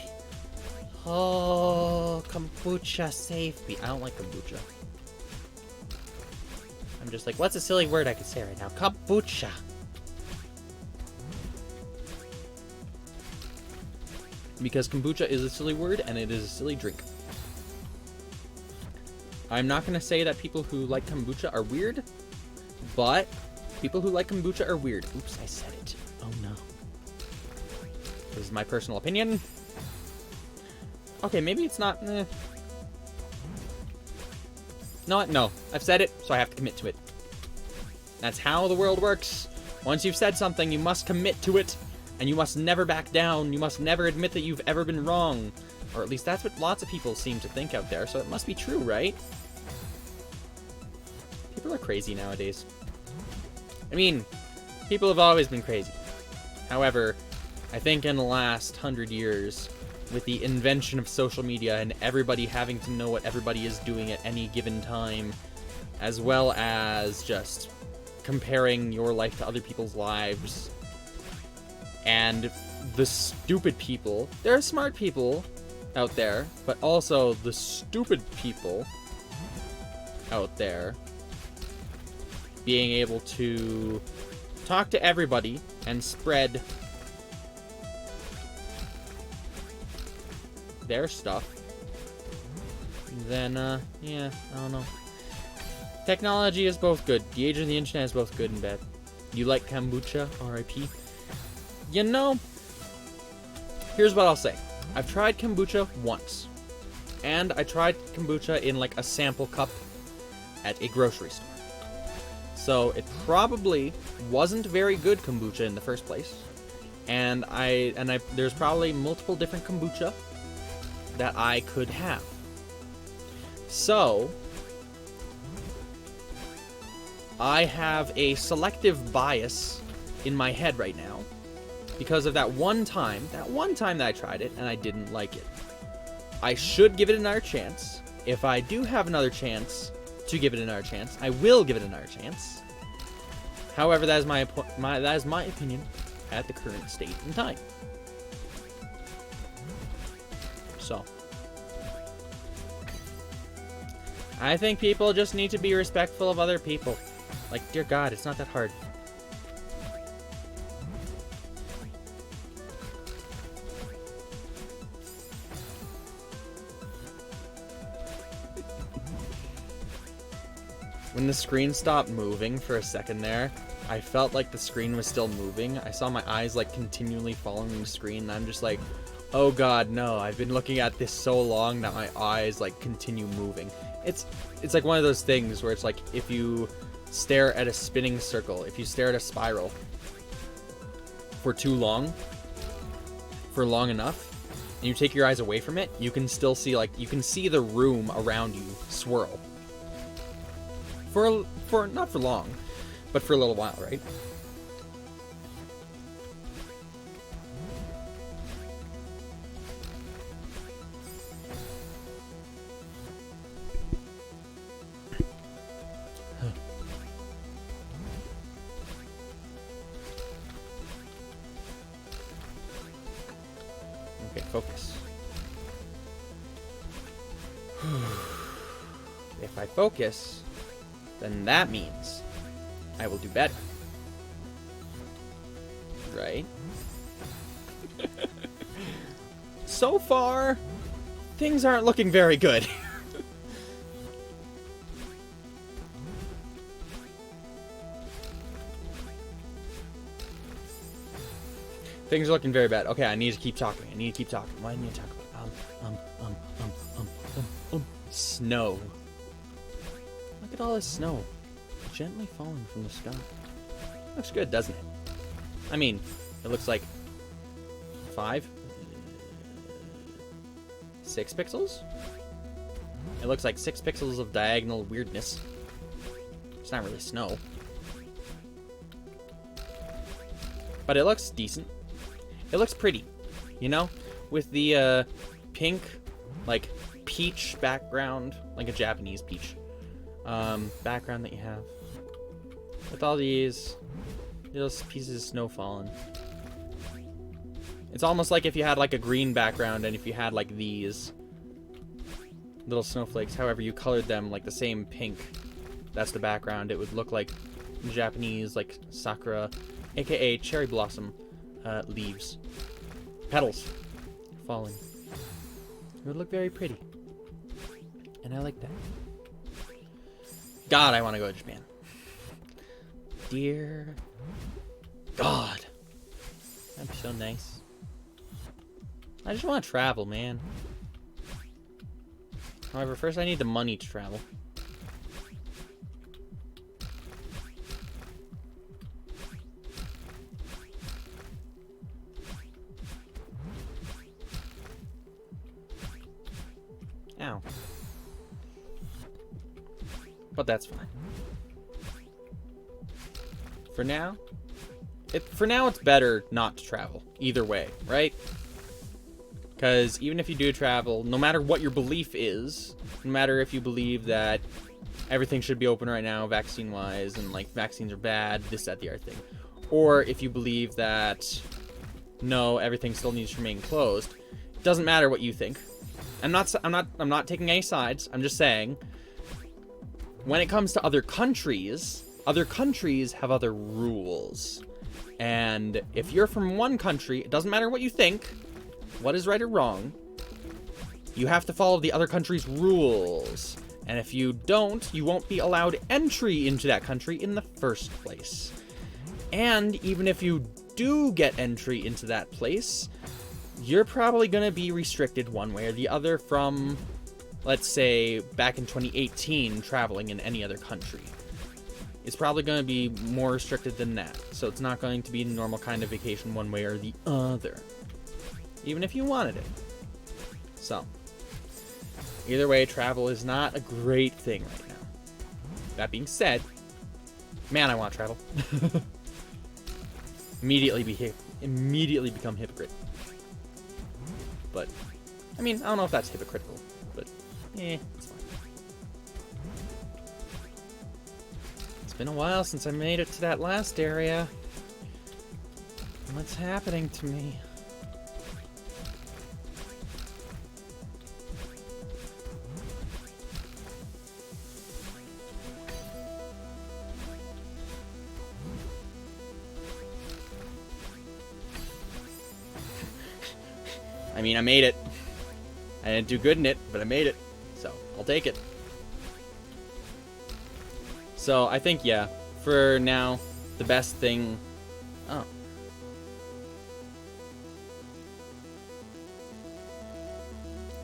Oh, kombucha, save me. I don't like kombucha. I'm just like, what's a silly word I could say right now? Kombucha. Because kombucha is a silly word, and it is a silly drink. I'm not going to say that people who like kombucha are weird, but people who like kombucha are weird. Oops, I said it. Oh no. This is my personal opinion. Okay, maybe it's not... No, I've said it, so I have to commit to it. That's how the world works. Once you've said something, you must commit to it, and you must never back down. You must never admit that you've ever been wrong. Or at least that's what lots of people seem to think out there, so it must be true, right? People are crazy nowadays. I mean, people have always been crazy. However, I think in the last 100 years, with the invention of social media and everybody having to know what everybody is doing at any given time, as well as just comparing your life to other people's lives, and the stupid people, there are smart people out there, but also the stupid people out there being able to talk to everybody and spread their stuff, then, yeah, I don't know. Technology is both good. The age of the internet is both good and bad. You like kombucha? R.I.P. You know, here's what I'll say. I've tried kombucha once. And I tried kombucha in, like, a sample cup at a grocery store. So, it probably wasn't very good kombucha in the first place. And there's probably multiple different kombucha that I could have. So, I have a selective bias in my head right now because of that one time that I tried it and I didn't like it. I should give it another chance. If I do have another chance to give it another chance, I will give it another chance. However, that is my opinion at the current state and time. So, I think people just need to be respectful of other people. Like, dear God, it's not that hard. When the screen stopped moving for a second there, I felt like the screen was still moving. I saw my eyes, like, continually following the screen, and I'm just like, oh God, no, I've been looking at this so long that my eyes, like, continue moving. It's like one of those things where it's like, if you stare at a spinning circle, if you stare at a spiral for too long, for long enough, and you take your eyes away from it, you can still see, like, you can see the room around you swirl. For not for long, but for a little while, right? Okay, focus. If I focus, then that means I will do better. Right? So far, things aren't looking very good. Things are looking very bad. Okay, I need to keep talking. I need to keep talking. What do I need to talk about? Snow. Look at all this snow. Gently falling from the sky. Looks good, doesn't it? I mean, it looks like 6 pixels? It looks like 6 pixels of diagonal weirdness. It's not really snow. But it looks decent. It looks pretty, you know? With the pink, like, peach background, like a Japanese peach background that you have. With all these little pieces of snow falling. It's almost like if you had, like, a green background and if you had, like, these little snowflakes, however you colored them, like the same pink, that's the background. It would look like Japanese, like, sakura, aka cherry blossom leaves. Petals falling. It would look very pretty. And I like that. God, I want to go to Japan. Dear God. That'd be so nice. I just want to travel, man. However, first I need the money to travel. Ow. But that's fine. For now, it's better not to travel. Either way, right? Because even if you do travel, no matter what your belief is, no matter if you believe that everything should be open right now, vaccine-wise, and, like, vaccines are bad, this, that, the other thing. Or if you believe that, no, everything still needs to remain closed. It doesn't matter what you think. I'm not taking any sides. I'm just saying, when it comes to other countries have other rules. And if you're from one country, it doesn't matter what you think, what is right or wrong, you have to follow the other country's rules. And if you don't, you won't be allowed entry into that country in the first place. And even if you do get entry into that place, you're probably going to be restricted one way or the other from, let's say, back in 2018, traveling in any other country. It's probably going to be more restricted than that. So it's not going to be a normal kind of vacation one way or the other. Even if you wanted it. So, either way, travel is not a great thing right now. That being said, man, I want to travel. Immediately become hypocrite. But, I mean, I don't know if that's hypocritical, but, it's fine. It's been a while since I made it to that last area. What's happening to me? I mean, I made it. I didn't do good in it, but I made it. So, I'll take it. So, I think, yeah, for now, the best thing... Oh.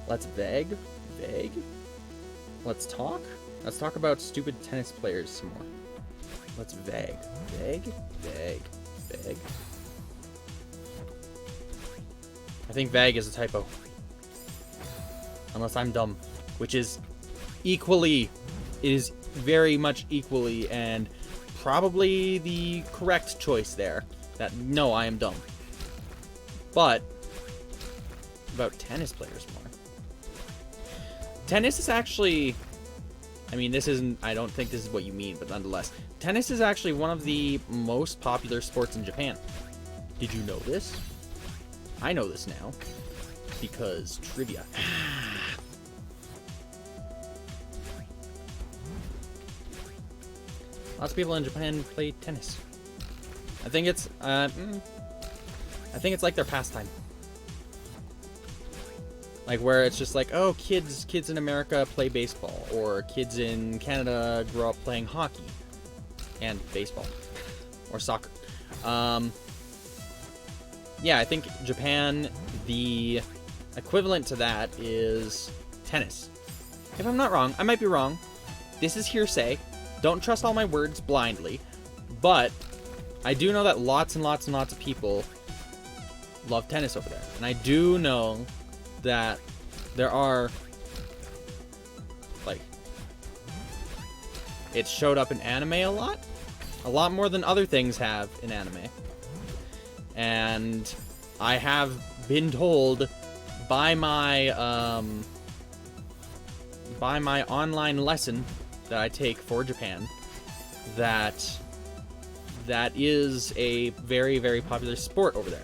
Let's vague? Let's talk? Let's talk about stupid tennis players some more. Let's vague. I think vague is a typo. Unless I'm dumb. Which is equally... It is very much equally and probably the correct choice there. That, no, I am dumb. But, about tennis players more. Tennis is actually... I mean, this isn't... I don't think this is what you mean, but nonetheless. Tennis is actually one of the most popular sports in Japan. Did you know this? I know this now. because trivia. Lots of people in Japan play tennis. I think it's like their pastime. Like where it's just like, oh, kids in America play baseball, or kids in Canada grow up playing hockey and baseball or soccer. Yeah, I think Japan, the equivalent to that is tennis. If I'm not wrong, I might be wrong. This is hearsay. Don't trust all my words blindly. But I do know that lots and lots and lots of people love tennis over there. And I do know that there are, like, it showed up in anime a lot more than other things have in anime. And I have been told by my online lesson that I take for Japan that is a very, very popular sport over there.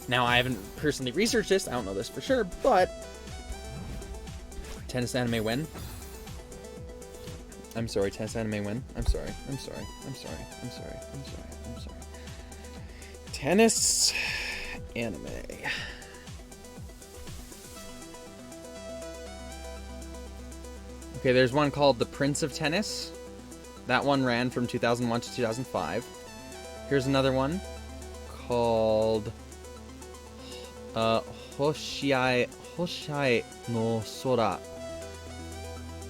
Now, I haven't personally researched this. I don't know this for sure, but tennis anime win. I'm sorry, tennis anime win. I'm sorry. Tennis anime. Okay, there's one called The Prince of Tennis. That one ran from 2001 to 2005. Here's another one called Hoshiai no Sora.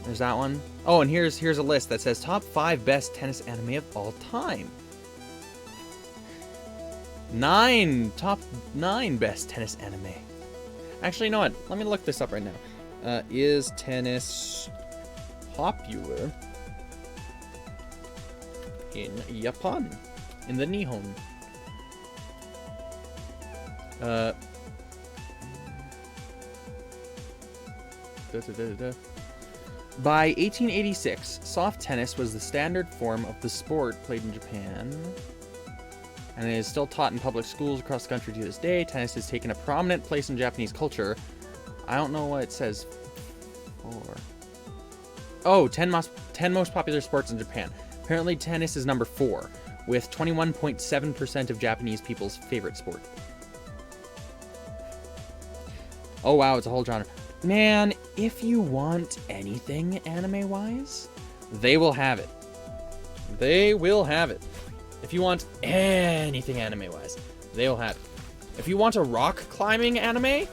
There's that one. Oh, and here's a list that says top 5 best tennis anime of all time. Top 9 best tennis anime. Actually, you know what? Let me look this up right now. Is tennis popular in Japan? In the Nihon? By 1886, soft tennis was the standard form of the sport played in Japan, and it is still taught in public schools across the country to this day. Tennis has taken a prominent place in Japanese culture. I don't know what it says for. Oh, 10 most popular sports in Japan. Apparently tennis is number 4, with 21.7% of Japanese people's favorite sport. Oh wow, it's a whole genre. Man, if you want anything anime-wise, they will have it. They will have it. If you want anything anime-wise, they'll have it. If you want a rock climbing anime,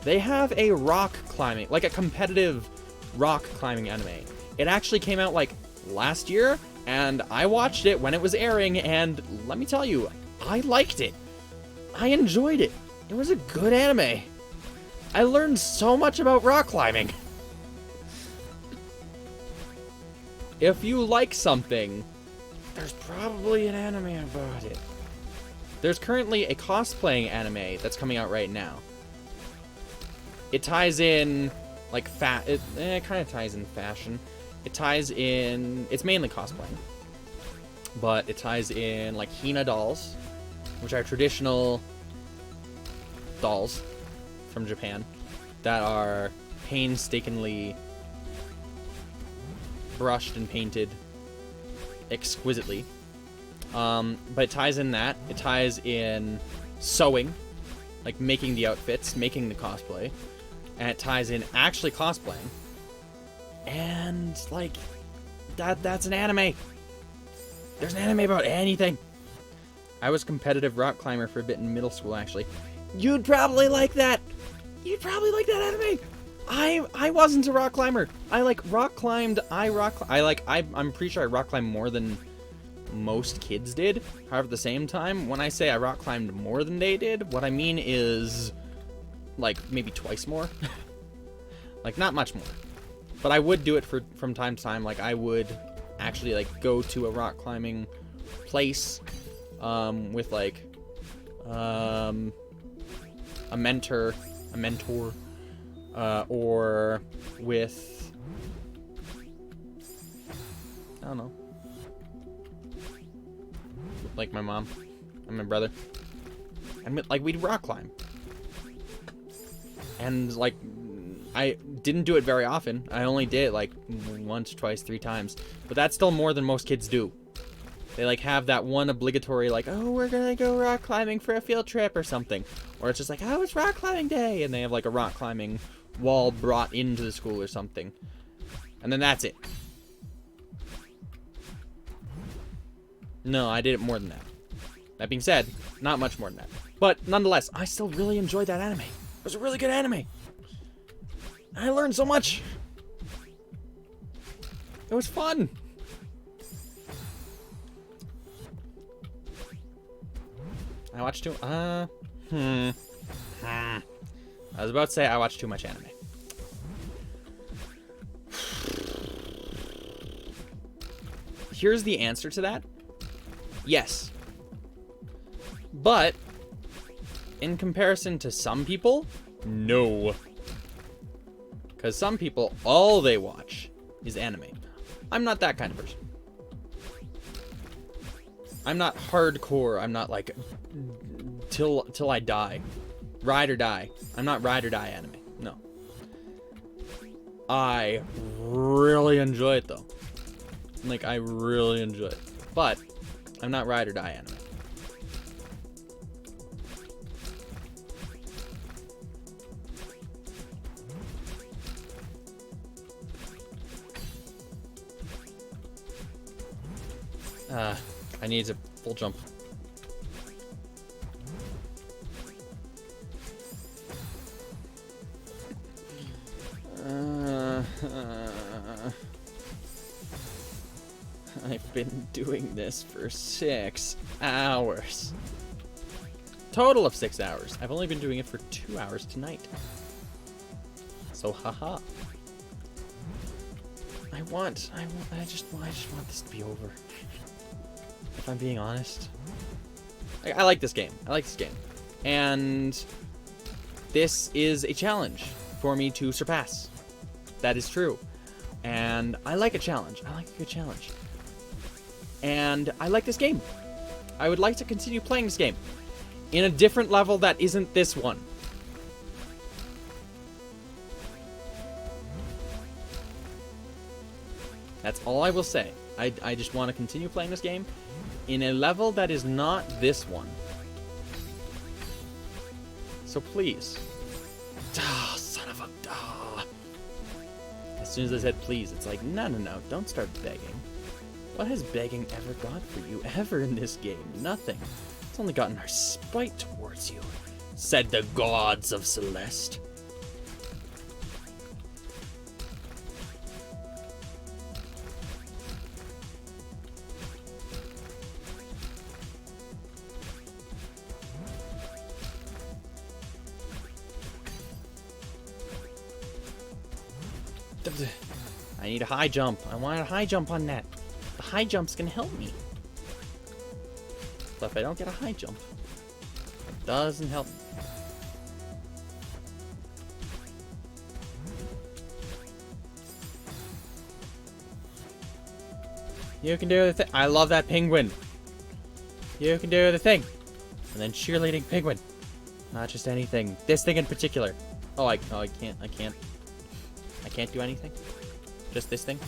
they have a rock climbing, like a competitive rock climbing anime. It actually came out like last year, and I watched it when it was airing, and let me tell you, I liked it. I enjoyed it. It was a good anime. I learned so much about rock climbing. If you like something, there's probably an anime about it. There's currently a cosplaying anime that's coming out right now. It ties in, like, it kind of ties in fashion. It ties in, it's mainly cosplaying. But it ties in, like, Hina dolls, which are traditional dolls from Japan that are painstakingly brushed and painted exquisitely. But it ties in that. It ties in sewing, like making the outfits, making the cosplay. And it ties in actually cosplaying. And, like, that's an anime. There's an anime about anything. I was a competitive rock climber for a bit in middle school, actually. You'd probably like that. You'd probably like that anime. I wasn't a rock climber. I'm pretty sure I rock climbed more than most kids did. However, at the same time, when I say I rock climbed more than they did, what I mean is, like, maybe twice more. Like, not much more. But I would do it from time to time. Like, I would actually, like, go to a rock climbing place with, like, a mentor, or with, I don't know, like my mom and my brother, and like we'd rock climb. And, like, I didn't do it very often. I only did it, like, once, twice, 3 times. But that's still more than most kids do. They, like, have that one obligatory, like, oh, we're gonna go rock climbing for a field trip or something. Or it's just like, oh, it's rock climbing day. And they have, like, a rock climbing wall brought into the school or something. And then that's it. No, I did it more than that. That being said, not much more than that. But nonetheless, I still really enjoyed that anime. It was a really good anime. I learned so much. It was fun. I watched too... I was about to say I watched too much anime. Here's the answer to that. Yes. But, in comparison to some people, no. Because some people, all they watch is anime. I'm not that kind of person. I'm not hardcore. I'm not like, till I die. Ride or die. I'm not ride or die anime. No. I really enjoy it, though. Like, I really enjoy it. But, I'm not ride or die anime. I need a full jump. I've been doing this for 6 hours. Total of 6 hours. I've only been doing it for 2 hours tonight. So, haha. I just want this to be over. If I'm being honest. I like this game. I like this game. And this is a challenge for me to surpass. That is true. And I like a challenge. I like a good challenge. And I like this game. I would like to continue playing this game in a different level that isn't this one. That's all I will say. I just want to continue playing this game in a level that is not this one. So please. Ah, son of a... Ah. As soon as I said please, it's like, no, don't start begging. What has begging ever got for you ever in this game? Nothing. It's only gotten our spite towards you, said the gods of Celeste. I need a high jump. I want a high jump on that. The high jump's gonna help me. But if I don't get a high jump, it doesn't help me. You can do the thing. I love that penguin. You can do the thing. And then cheerleading penguin. Not just anything. This thing in particular. Oh, I can't. I can't do anything. Just this thing.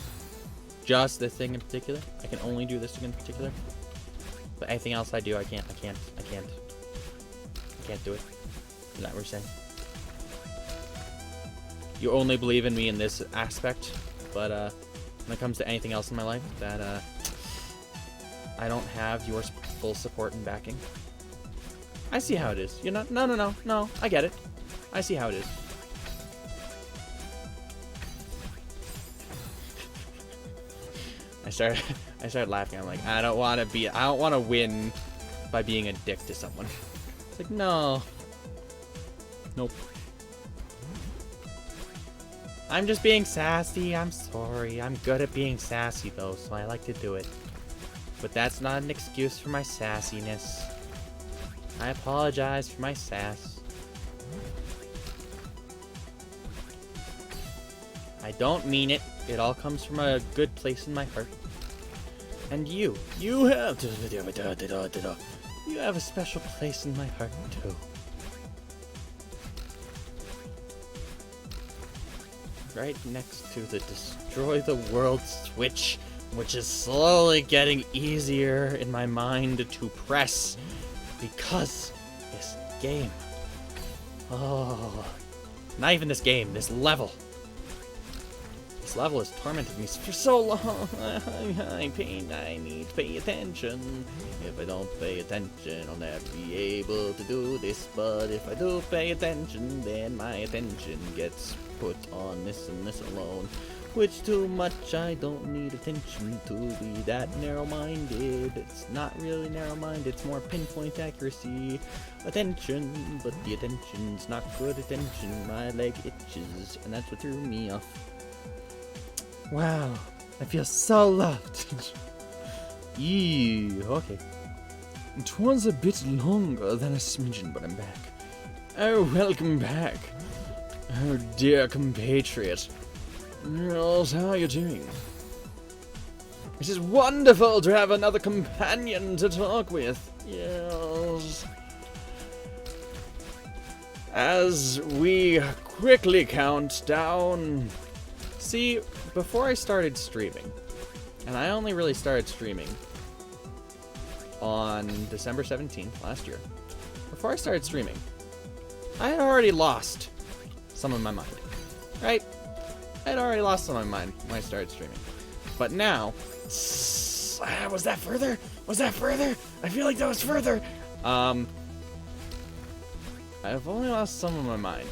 Just this thing in particular. I can only do this thing in particular. But anything else I do, I can't do it. Is that what we're saying? You only believe in me in this aspect, but when it comes to anything else in my life that I don't have your full support and backing. I see how it is. You know, no. I get it. I see how it is. I started laughing. I'm like, I don't want to win by being a dick to someone. It's like, no. Nope. I'm just being sassy. I'm sorry. I'm good at being sassy though, so I like to do it. But that's not an excuse for my sassiness. I apologize for my sass. I don't mean it. It all comes from a good place in my heart. And you have a special place in my heart too. right next to the Destroy the World switch, which is slowly getting easier in my mind to press because this game. Oh, not even this game, this level. This level has tormented me for so long. I need to pay attention. If I don't pay attention, I'll never be able to do this. But if I do pay attention, then my attention gets put on this and this alone. Which too much, I don't need attention to be that narrow-minded. It's not really narrow-minded, it's more pinpoint accuracy. Attention, but the attention's not good attention. My leg itches, and that's what threw me off. Wow, I feel so loved. Eee, okay. It was a bit longer than a smidgen, but I'm back. Oh, welcome back. Oh, dear compatriot. Yes, how are you doing? It is wonderful to have another companion to talk with. Yes. As we quickly count down. See, before I started streaming, and I only really started streaming on December 17th last year. Before I started streaming, I had already lost some of my mind, right? I had already lost some of my mind when I started streaming. But now, was that further? Was that further? I feel like that was further. I've only lost some of my mind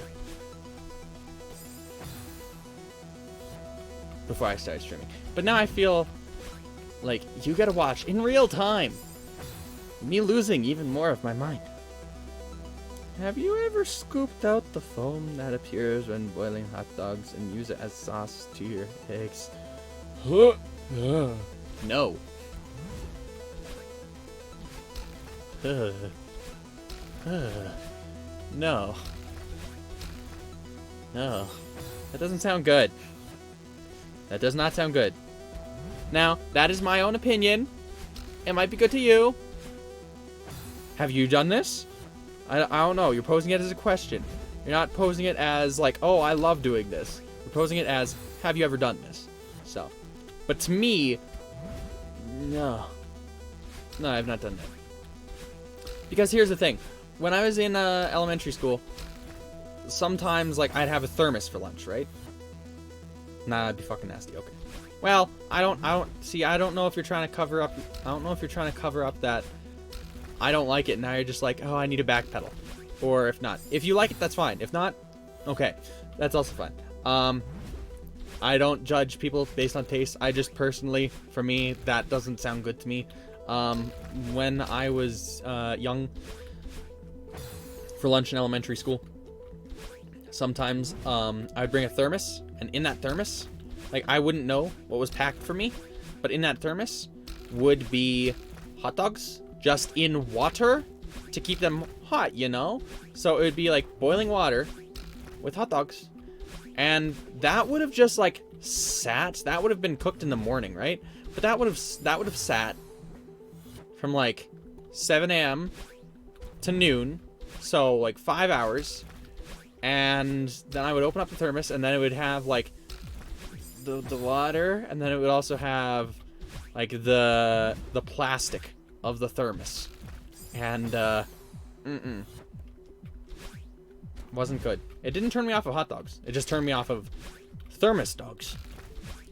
before I started streaming. But now I feel like you gotta watch in real time me losing even more of my mind. Have you ever scooped out the foam that appears when boiling hot dogs and use it as sauce to your eggs? No. No. No. That doesn't sound good. That does not sound good. Now, that is my own opinion. It might be good to you. Have you done this? I don't know. You're posing it as a question. You're not posing it as like, oh, I love doing this. You're posing it as, have you ever done this? So, but to me, no. No, I've not done that. Because here's the thing. When I was in elementary school, sometimes like I'd have a thermos for lunch, right? Nah, that'd be fucking nasty. Okay. Well, I don't know if you're trying to cover up. I don't know if you're trying to cover up that I don't like it. Now you're just like, oh, I need a backpedal. Or if not, if you like it, that's fine. If not, okay, that's also fine. I don't judge people based on taste. I just personally, for me, that doesn't sound good to me. When I was young, for lunch in elementary school, sometimes I'd bring a thermos, and in that thermos, like I wouldn't know what was packed for me, but in that thermos would be hot dogs just in water to keep them hot, you know? So it would be like boiling water with hot dogs, and that would have just like sat. That would have been cooked in the morning, right? But that would have sat from like 7 a.m. to noon, so like 5 hours. And then I would open up the thermos, and then it would have like the water, and then it would also have like the plastic of the thermos, and wasn't good. It didn't turn me off of hot dogs. It just turned me off of thermos dogs,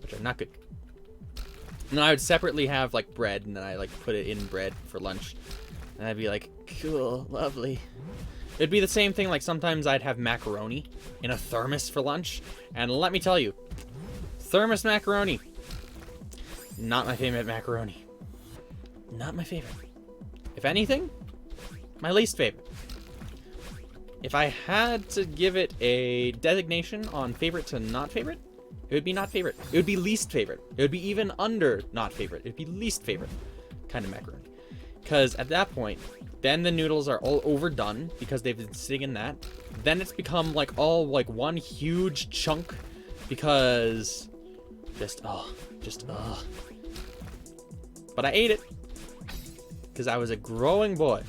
which are not good. And then I would separately have like bread, and then I like put it in bread for lunch, and I'd be like, cool, lovely. It'd be the same thing, like sometimes I'd have macaroni in a thermos for lunch, and let me tell you, thermos macaroni, not my favorite macaroni. Not my favorite. If anything, my least favorite. If I had to give it a designation on favorite to not favorite, it would be not favorite. It would be least favorite. It would be even under not favorite. It'd be least favorite kind of macaroni. Because at that point, then the noodles are all overdone because they've been sitting in that. Then it's become like all like one huge chunk because just. But I ate it because I was a growing boy.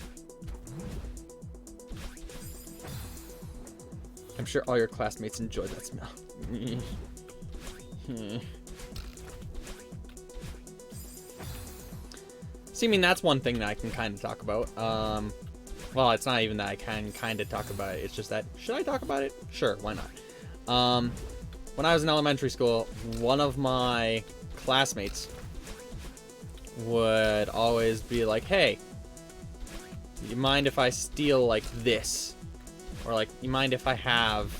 I'm sure all your classmates enjoy that smell. See, I mean, that's one thing that I can kind of talk about. Well, it's not even that I can kind of talk about it. It's just that, should I talk about it? Sure, why not? When I was in elementary school, one of my classmates would always be like, hey, you mind if I steal, like, this? Or, like, you mind if I have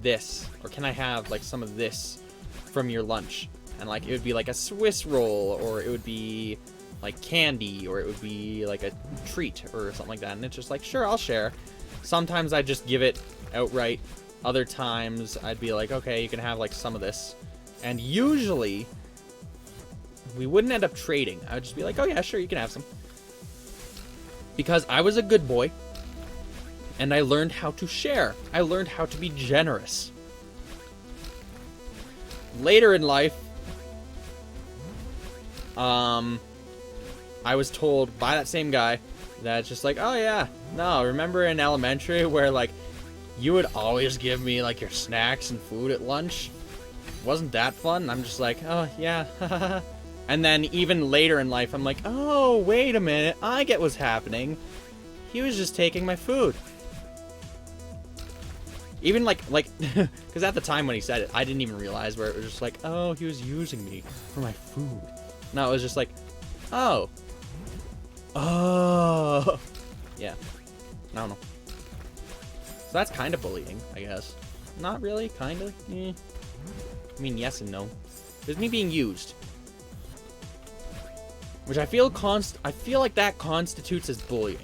this? Or can I have, like, some of this from your lunch? And, like, it would be, like, a Swiss roll, or it would be, like, candy, or it would be, like, a treat, or something like that. And it's just like, sure, I'll share. Sometimes I'd just give it outright. Other times, I'd be like, okay, you can have, like, some of this. And usually, we wouldn't end up trading. I would just be like, oh, yeah, sure, you can have some. Because I was a good boy, and I learned how to share. I learned how to be generous. Later in life, I was told by that same guy that it's just like, oh yeah, no, remember in elementary where, like, you would always give me, like, your snacks and food at lunch? Wasn't that fun? I'm just like, oh yeah. And then even later in life, I'm like, oh, wait a minute, I get what's happening. He was just taking my food. Even like, because at the time when he said it, I didn't even realize where it was just like, oh, he was using me for my food. No, it was just like, oh. Yeah. I don't know. So that's kind of bullying, I guess. Not really, kind of. I mean, yes and no. There's me being used. Which I feel like that constitutes as bullying.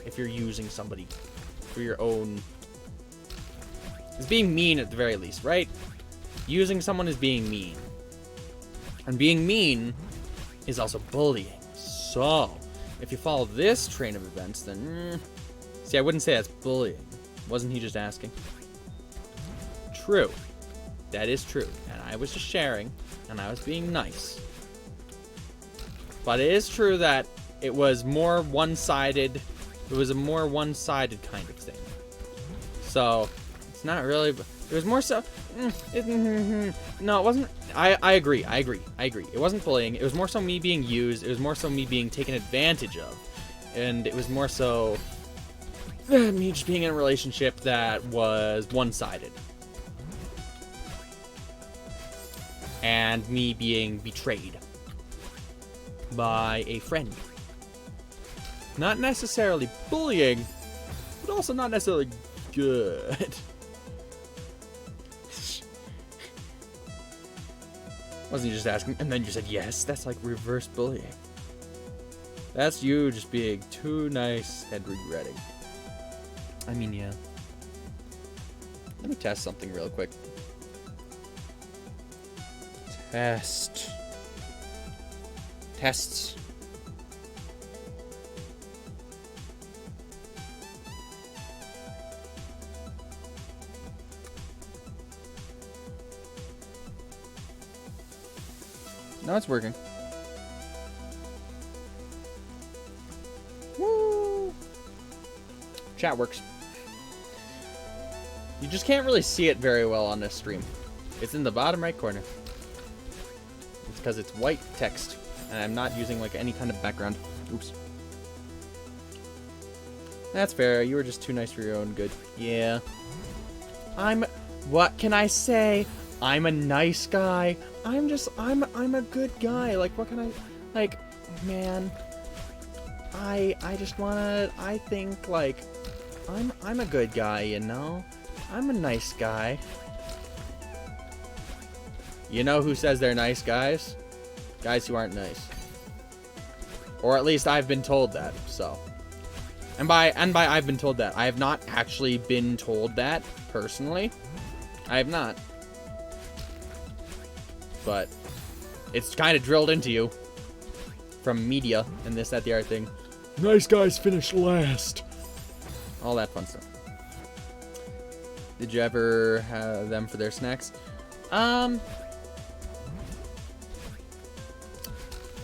If you're using somebody for your own... It's being mean at the very least, right? Using someone is being mean. And being mean is also bullying. So, if you follow this train of events, then... See, I wouldn't say that's bullying. Wasn't he just asking? True. That is true. And I was just sharing, and I was being nice. But it is true that it was more one-sided. It was a more one-sided kind of thing. So, it's not really... It was more so... No, it wasn't... I agree. It wasn't bullying. It was more so me being used. It was more so me being taken advantage of. And it was more so... me just being in a relationship that was one-sided. And me being betrayed by a friend. Not necessarily bullying, but also not necessarily good. Wasn't you just asking, and then you said yes? That's like reverse bullying. That's you just being too nice and regretting. I mean, yeah. Let me test something real quick. Tests. No, it's working. Woo! Chat works. You just can't really see it very well on this stream. It's in the bottom right corner. It's because it's white text. And I'm not using, like, any kind of background. Oops. That's fair. You were just too nice for your own good. Yeah. What can I say? I'm a nice guy. I'm a good guy. Like, what can I... Like, man. I just wanna... I think, like... I'm a good guy, you know? I'm a nice guy. You know who says they're nice guys? Guys who aren't nice. Or at least I've been told that, so. And by I've been told that, I have not actually been told that, personally. I have not. But it's kind of drilled into you from media and this, that, the other thing. Nice guys finish last. All that fun stuff. Did you ever have them for their snacks? I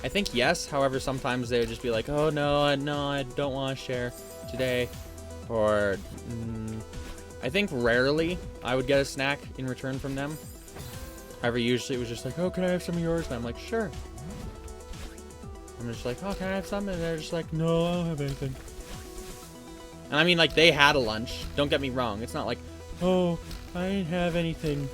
think yes. However, sometimes they would just be like, "Oh no, I don't want to share today," or I think rarely I would get a snack in return from them. However, usually it was just like, oh, can I have some of yours? And I'm like, sure. I'm just like, oh, can I have some? And they're just like, no, I don't have anything. And I mean, like, they had a lunch. Don't get me wrong. It's not like, oh, I didn't have anything.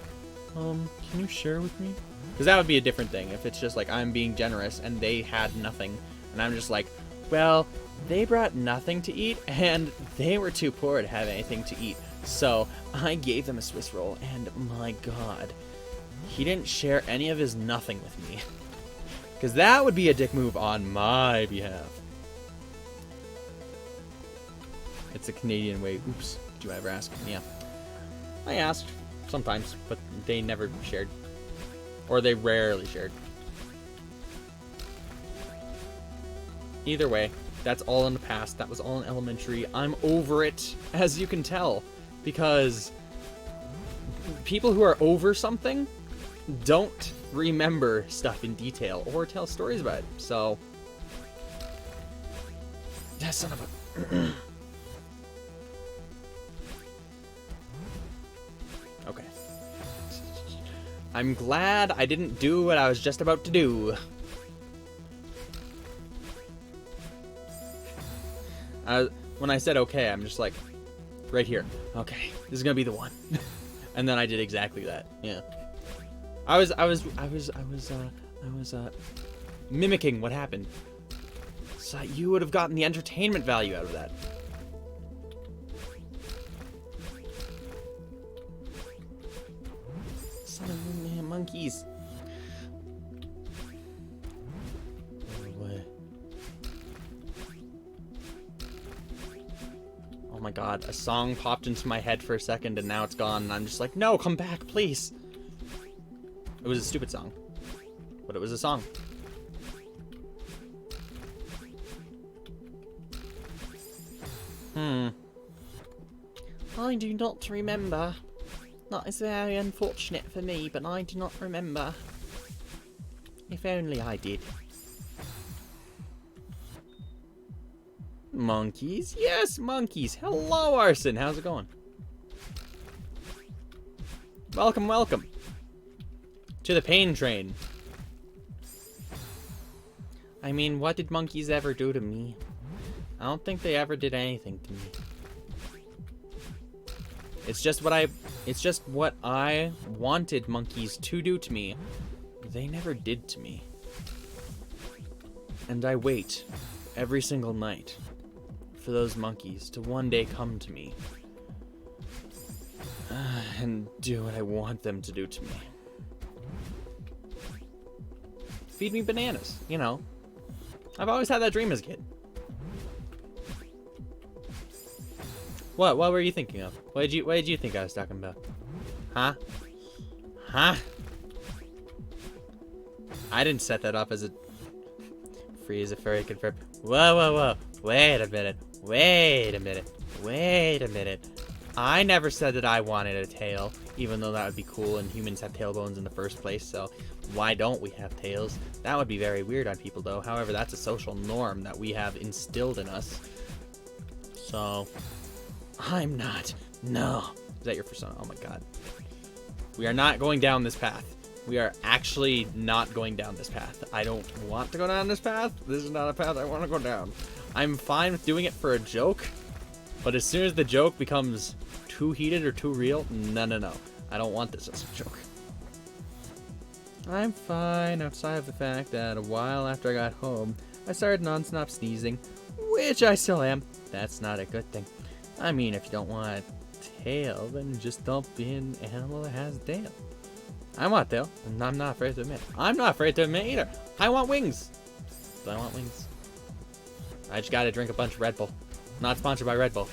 Can you share with me? Because that would be a different thing. If it's just like, I'm being generous and they had nothing. And I'm just like, well, they brought nothing to eat and they were too poor to have anything to eat. So I gave them a Swiss roll and my God, he didn't share any of his nothing with me. Because that would be a dick move on my behalf. It's a Canadian way. Oops. Did you ever ask? Yeah. I asked. Sometimes. But they never shared. Or they rarely shared. Either way. That's all in the past. That was all in elementary. I'm over it. As you can tell. Because people who are over something don't remember stuff in detail or tell stories about it. So, that son of a... Okay. I'm glad I didn't do what I was just about to do. When I said okay, I'm just like, right here. Okay, this is gonna be the one. And then I did exactly that. Yeah. I was mimicking what happened. So you would have gotten the entertainment value out of that. Son of a monkeys. Oh my God, a song popped into my head for a second and now it's gone and I'm just like, no, come back, please. It was a stupid song, but it was a song. I do not remember. That is very unfortunate for me, but I do not remember. If only I did. Monkeys? Yes, monkeys. Hello, Arson. How's it going? Welcome, welcome. To the pain train. I mean, what did monkeys ever do to me? I don't think they ever did anything to me. It's just what I wanted monkeys to do to me. They never did to me. And I wait every single night for those monkeys to one day come to me and do what I want them to do to me. Feed me bananas, you know. I've always had that dream as a kid. What were you thinking of? What did you think I was talking about? Huh? Huh? I didn't set that up as a free as a furry confirm. Whoa. Wait a minute. I never said that I wanted a tail, even though that would be cool and humans have tailbones in the first place, so why don't we have tails? That would be very weird on people though. However, that's a social norm that we have instilled in us. So, I'm not. No. Is that your persona? Oh my God. We are not going down this path. We are actually not going down this path. I don't want to go down this path. This is not a path I want to go down. I'm fine with doing it for a joke, but as soon as the joke becomes too heated or too real, no. I don't want this as a joke. I'm fine outside of the fact that a while after I got home, I started non-stop sneezing, which I still am. That's not a good thing. I mean, if you don't want a tail, then just don't be an animal that has a tail. I want tail, and I'm not afraid to admit. I'm not afraid to admit either. I want wings. I want wings. I just gotta drink a bunch of Red Bull. Not sponsored by Red Bull.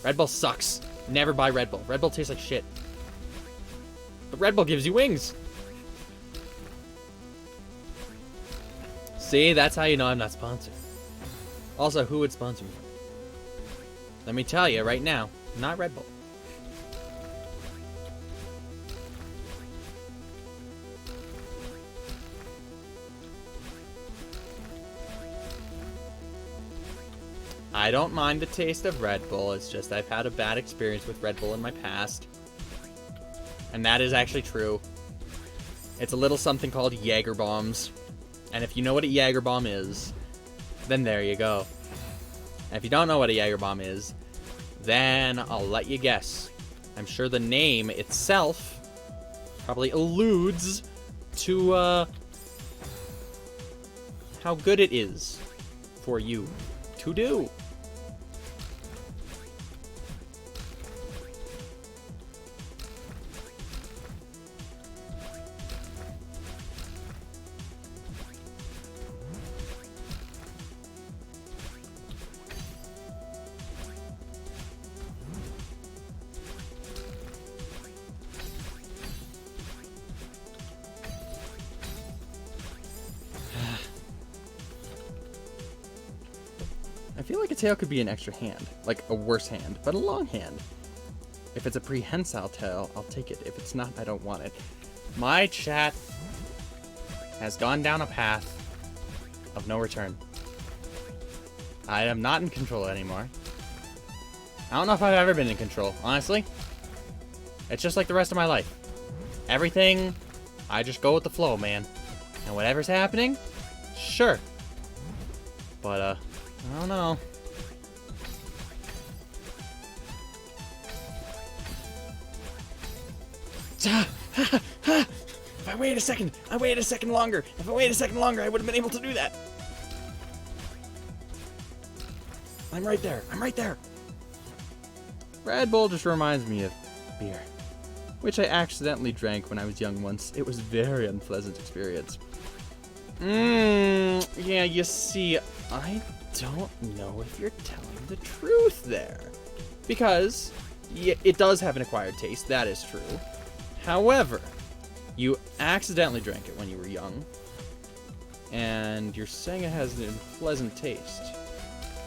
Red Bull sucks. Never buy Red Bull. Red Bull tastes like shit. But Red Bull gives you wings. See, that's how you know I'm not sponsored. Also, who would sponsor me? Let me tell you right now, not Red Bull. I don't mind the taste of Red Bull. It's just I've had a bad experience with Red Bull in my past. And that is actually true. It's a little something called Jaeger bombs. And if you know what a Jaeger bomb is, then there you go. And if you don't know what a Jaeger bomb is, then I'll let you guess. I'm sure the name itself probably alludes to how good it is for you to do. I feel like a tail could be an extra hand, like a worse hand, but a long hand. If it's a prehensile tail, I'll take it. If it's not, I don't want it. My chat has gone down a path of no return. I am not in control anymore. I don't know if I've ever been in control, honestly. It's just like the rest of my life. Everything, I just go with the flow, man. And whatever's happening, sure. But, I don't know. If I waited a second longer. If I waited a second longer, I would have been able to do that. I'm right there. Red Bull just reminds me of beer, which I accidentally drank when I was young once. It was a very unpleasant experience. Yeah, you see, I don't know if you're telling the truth there. Because it does have an acquired taste, that is true. However, you accidentally drank it when you were young. And you're saying it has an unpleasant taste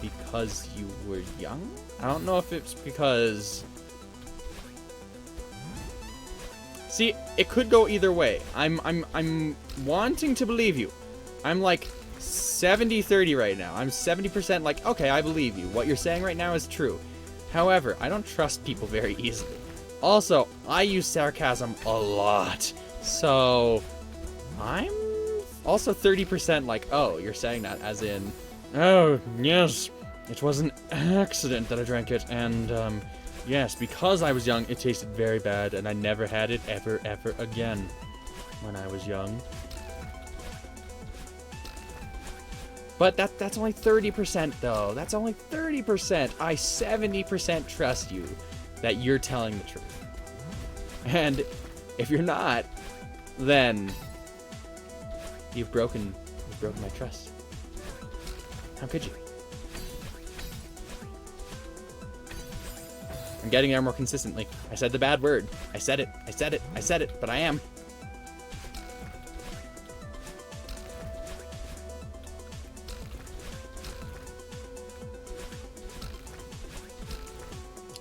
because you were young? I don't know if it's because... See, it could go either way. I'm wanting to believe you. I'm like 70-30 right now. I'm 70% like, okay, I believe you. What you're saying right now is true. However, I don't trust people very easily. Also, I use sarcasm a lot. So, I'm also 30% like, oh, you're saying that as in, oh, yes, it was an accident that I drank it, and, yes, because I was young, it tasted very bad, and I never had it ever again when I was young. But that's only 30% though. That's only 30%. I 70% trust you that you're telling the truth. And if you're not, then you've broken my trust. How could you? I'm getting there more consistently. I said the bad word. I said it, but I am.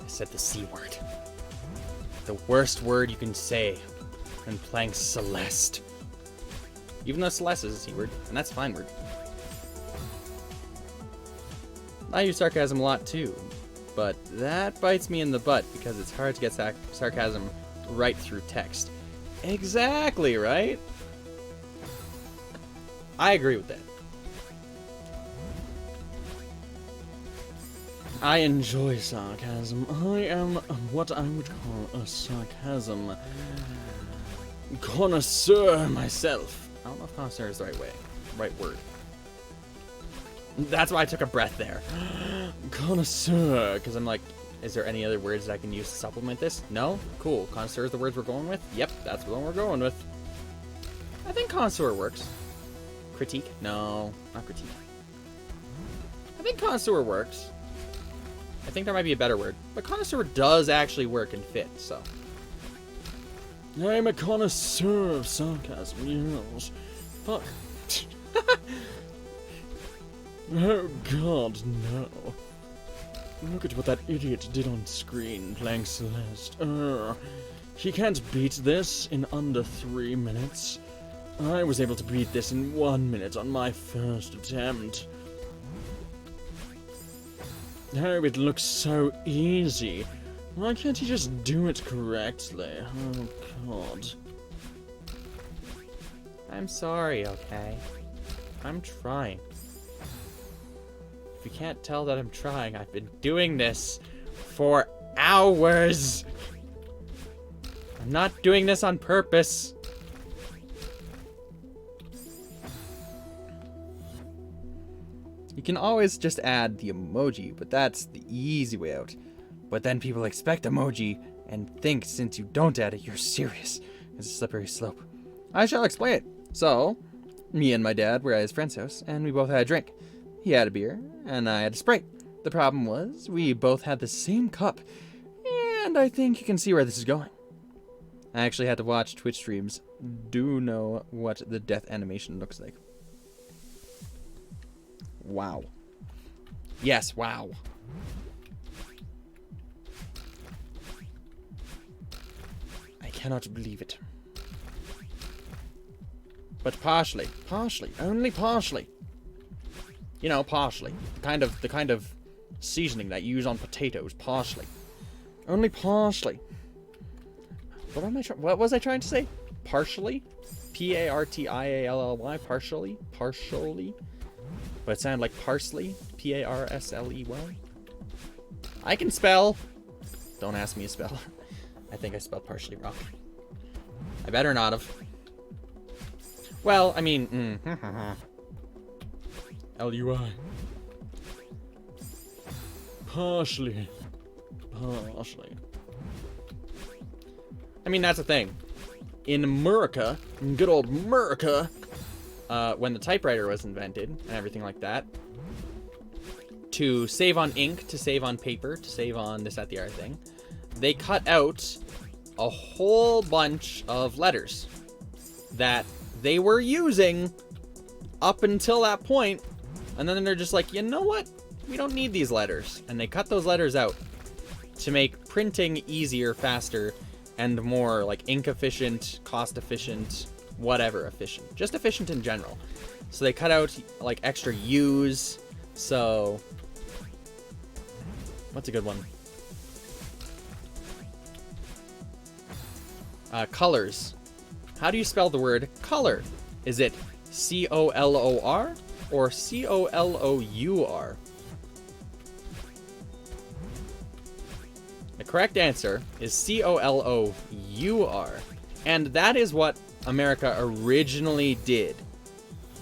I said the C word. The worst word you can say when playing Celeste. Even though Celeste is a C word, and that's a fine word. I use sarcasm a lot too, but that bites me in the butt because it's hard to get sarcasm right through text. Exactly, right? I agree with that. I enjoy sarcasm. I am what I would call a sarcasm connoisseur myself. I don't know if connoisseur is the right word. That's why I took a breath there. Connoisseur, because I'm like, is there any other words that I can use to supplement this? No? Cool. Connoisseur is the words we're going with? Yep, that's the one we're going with. I think connoisseur works. Critique? No, not critique. I think connoisseur works. I think there might be a better word. But connoisseur does actually work and fit, so. I'm a connoisseur of sarcasm, yes. Fuck. Oh god, no. Look at what that idiot did on screen playing Celeste. He can't beat this in under 3 minutes. I was able to beat this in 1 minute on my first attempt. Oh, it looks so easy. Why can't he just do it correctly? Oh, God. I'm sorry, okay? I'm trying. If you can't tell that I'm trying, I've been doing this for hours. I'm not doing this on purpose. You can always just add the emoji, but that's the easy way out. But then people expect emoji and think since you don't add it, you're serious. It's a slippery slope. I shall explain it. So, me and my dad were at his friend's house, and we both had a drink. He had a beer, and I had a Sprite. The problem was, we both had the same cup, and I think you can see where this is going. I actually had to watch Twitch streams. Do know what the death animation looks like. Wow. Yes, wow. I cannot believe it. But partially, only partially. You know, partially. The kind of seasoning that you use on potatoes, partially. Only partially. What was I trying to say? Partially? P-A-R-T-I-A-L-L-Y, partially? Partially? But it sounded like parsley. P-A-R-S-L-E-Y. I can spell. Don't ask me to spell. I think I spelled partially wrong. I better not have. Well, I mean, L-U-I. Partially. Partially. I mean, that's the thing. In America, in good old America, when the typewriter was invented and everything like that, to save on ink, to save on paper, to save on this, that, the other thing, they cut out a whole bunch of letters that they were using up until that point, and then they're just like, you know what? We don't need these letters. And they cut those letters out to make printing easier, faster, and more like ink efficient, cost efficient, whatever efficient. Just efficient in general. So they cut out like extra U's. So what's a good one? Colors. How do you spell the word color? Is it C-O-L-O-R or C-O-L-O-U-R? The correct answer is C-O-L-O-U-R. And that is what America originally did.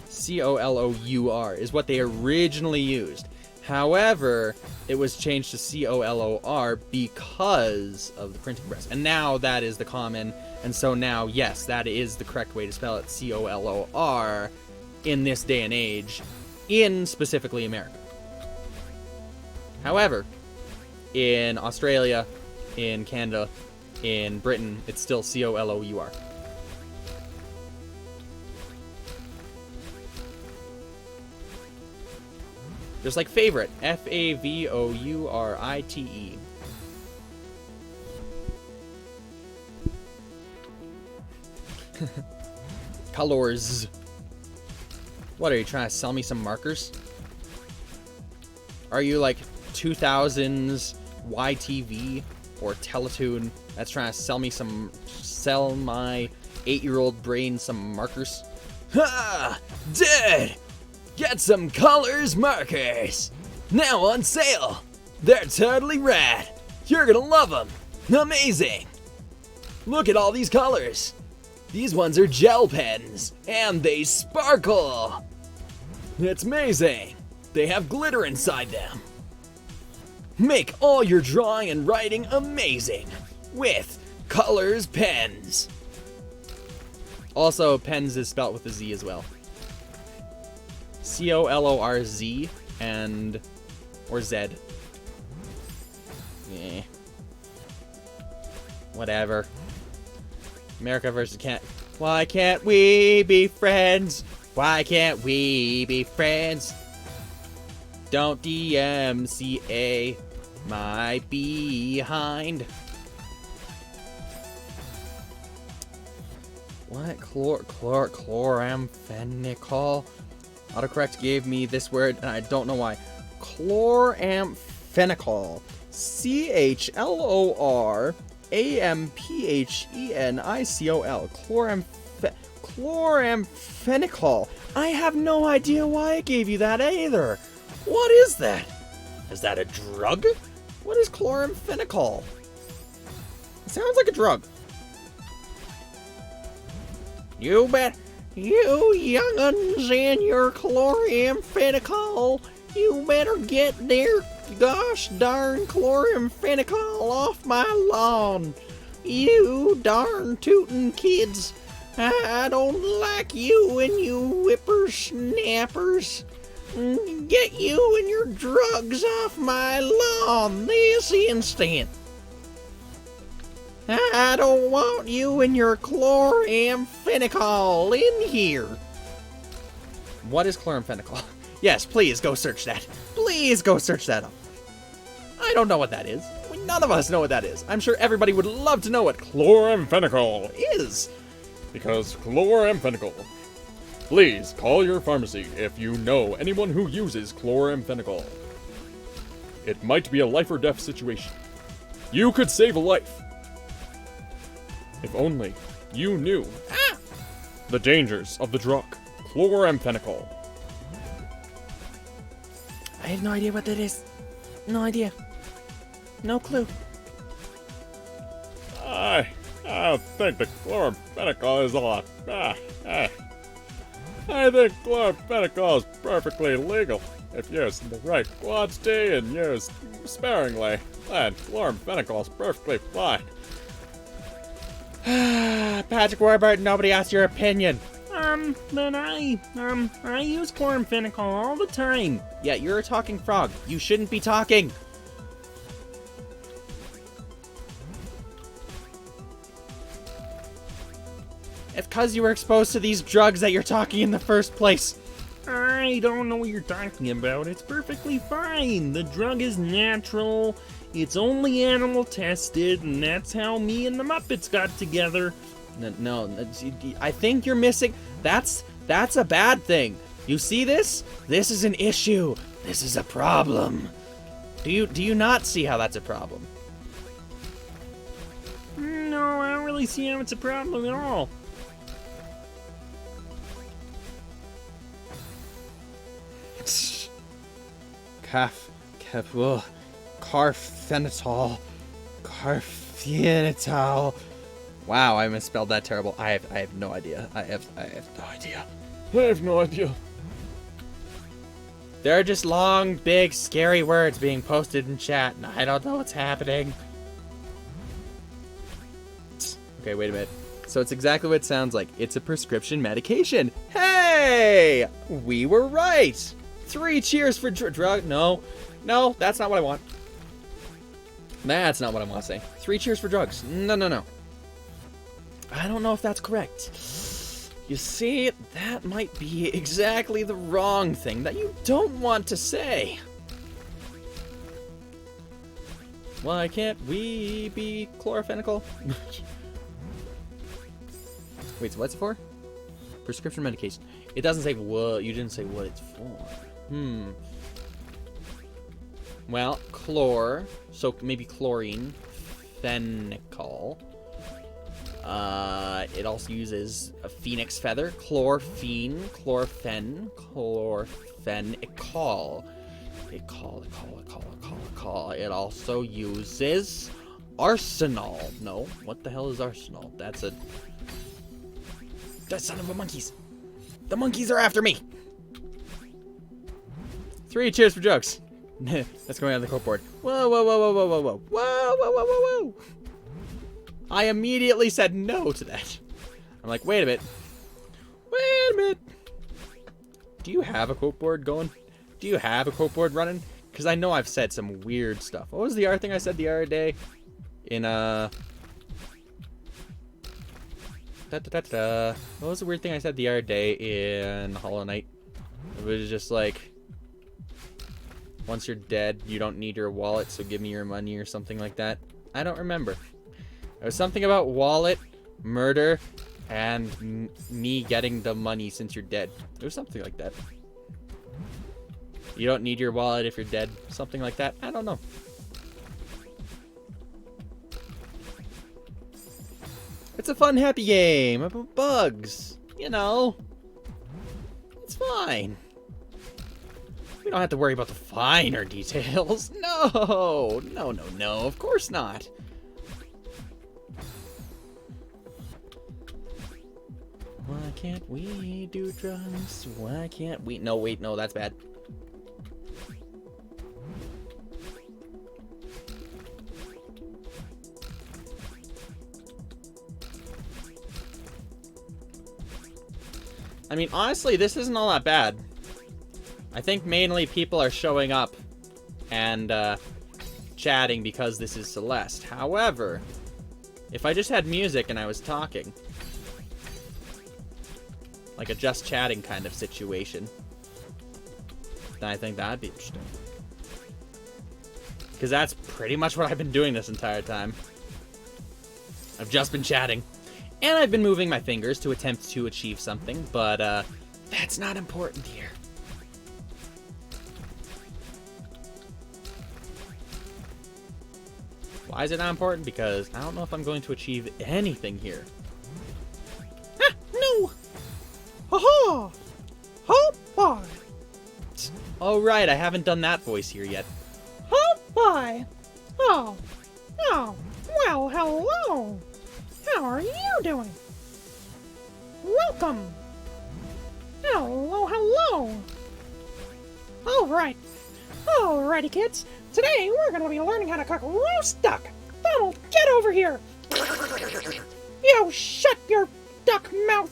C-O-L-O-U-R is what they originally used. However, it was changed to C-O-L-O-R because of the printing press. And now that is the common. And so now, yes, that is the correct way to spell it, C-O-L-O-R, in this day and age, in specifically America. However, in Australia, in Canada, in Britain, it's still C-O-L-O-U-R. Just like favorite, F-A-V-O-U-R-I-T-E. Colors. What, are you trying to sell me some markers? Are you like 2000s YTV or Teletoon that's trying to sell my 8-year-old brain some markers? Ha! Dead! Get some colors markers! Now on sale! They're totally rad! You're gonna love them! Amazing! Look at all these colors! These ones are gel pens, and they sparkle! It's amazing! They have glitter inside them! Make all your drawing and writing amazing with Colors Pens! Also, pens is spelt with a Z as well. C-O-L-O-R-Z and... or Z. Yeah. Whatever. America versus Canada. Why can't we be friends? Why can't we be friends? Don't DMCA my behind. What? Chloramphenicol? Autocorrect gave me this word, and I don't know why. Chloramphenicol. chloramphenicol. chloramphenicol. Chloramphenicol. I have no idea why it gave you that either. What is that? Is that a drug? What is chloramphenicol? It sounds like a drug. You bet. You young'uns and your chloramphenicol. You better get their gosh darn chloramphenicol off my lawn. You darn tootin' kids. I don't like you and you whippersnappers. Get you and your drugs off my lawn this instant. I don't want you and your chloramphenicol in here. What is chloramphenicol? Yes, please go search that. Please go search that up. I don't know what that is. None of us know what that is. I'm sure everybody would love to know what chloramphenicol is. Because chloramphenicol. Please call your pharmacy if you know anyone who uses chloramphenicol. It might be a life or death situation. You could save a life. If only you knew the dangers of the drug, chloramphenicol. I have no idea what that is. No idea. No clue.
I think the chloramphenicol is a lot. I think chloramphenicol is perfectly legal if used in the right quantity and used sparingly. Then chloramphenicol is perfectly fine.
Patrick Warburton, nobody asked your opinion.
But I use chloramphenicol all the time.
Yeah, you're a talking frog. You shouldn't be talking. It's because you were exposed to these drugs that you're talking in the first place.
I don't know what you're talking about. It's perfectly fine. The drug is natural. It's only animal tested, and that's how me and the Muppets got together.
No, I think you're missing. That's a bad thing. You see this? This is an issue. This is a problem. Do you not see how that's a problem?
No, I don't really see how it's a problem at all.
Carfenitol. Wow, I misspelled that terrible. I have no idea. I have no idea.
I have no idea.
There are just long, big, scary words being posted in chat, and I don't know what's happening. Okay, wait a minute. So it's exactly what it sounds like. It's a prescription medication. Hey! We were right! 3 cheers for drug... No, that's not what I want. That's not what I want to say. 3 cheers for drugs. No. I don't know if that's correct. You see, that might be exactly the wrong thing that you don't want to say. Why can't we be chloramphenicol? Wait, so what's it for? Prescription medication. It doesn't say what. You didn't say what it's for. Well, chlor. So maybe chlorine. Phenicol. It also uses a phoenix feather. Chlorphene. Chlorphen. Chlorphenicol. It also uses arsenal. No, what the hell is arsenal? That's son of a monkeys. The monkeys are after me. 3 cheers for jokes. That's going on the quote board. Whoa. I immediately said no to that. I'm like, wait a minute. Do you have a quote board going? Do you have a quote board running? Because I know I've said some weird stuff. What was the other thing I said the other day? In, What was the weird thing I said the other day in Hollow Knight? It was just like, once you're dead, you don't need your wallet, so give me your money or something like that. I don't remember. It was something about wallet, murder, and me getting the money since you're dead. It was something like that. You don't need your wallet if you're dead. Something like that. I don't know. It's a fun, happy game about bugs. You know. It's fine. We don't have to worry about the finer details. No. No, no, no. Of course not. Why can't we do drugs? Why can't we? No, wait, no, that's bad. I mean, honestly, this isn't all that bad. I think mainly people are showing up and chatting because this is Celeste. However, if I just had music and I was talking, like a just chatting kind of situation, then I think that'd be interesting. Because that's pretty much what I've been doing this entire time. I've just been chatting. And I've been moving my fingers to attempt to achieve something, but that's not important here. Why is it not important? Because I don't know if I'm going to achieve anything here. Ah, no! Ha-ha! Oh, boy! Oh, right, I haven't done that voice here yet.
Oh, boy! Oh, well, hello! How are you doing? Welcome! Hello, hello! Alrighty, kids. Today we're gonna be learning how to cook roast duck. Donald, get over here! You shut your duck mouth,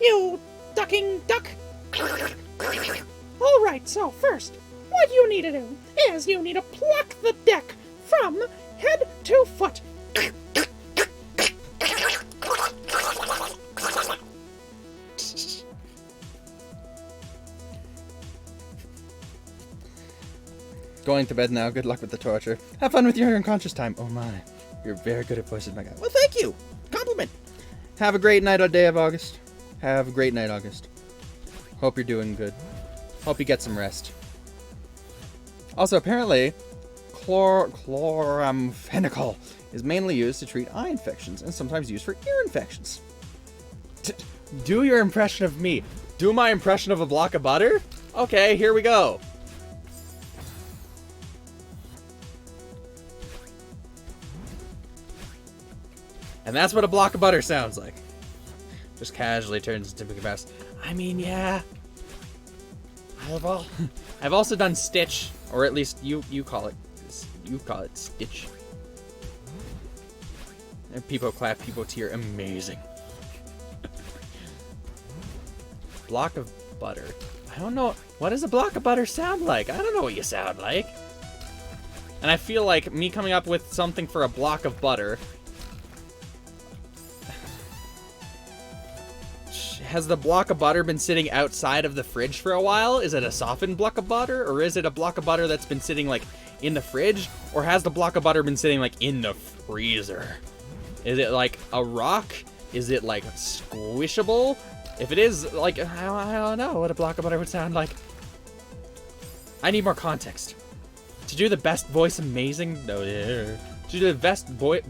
you ducking duck! Alright, so first, what you need to do is you need to pluck the deck from head to foot.
Going to bed now. Good luck with the torture. Have fun with your unconscious time. Oh my. You're very good at voices, my guy. Well, thank you. Compliment. Have a great night or day of August. Have a great night, August. Hope you're doing good. Hope you get some rest. Also, apparently, chloramphenicol is mainly used to treat eye infections and sometimes used for ear infections. Do your impression of me. Do my impression of a block of butter? Okay, here we go. And that's what a block of butter sounds like. Just casually turns into Mickey Mouse. I mean, yeah. I've also done Stitch, or at least you call it Stitch. And people clap, people tear. Amazing. Block of butter. I don't know. What does a block of butter sound like? I don't know what you sound like. And I feel like me coming up with something for a block of butter. Has the block of butter been sitting outside of the fridge for a while? Is it a softened block of butter? Or is it a block of butter that's been sitting, like, in the fridge? Or has the block of butter been sitting, like, in the freezer? Is it, like, a rock? Is it, like, squishable? If it is, like, I don't know what a block of butter would sound like. I need more context. To do the best voice amazing... No, to do the best voice...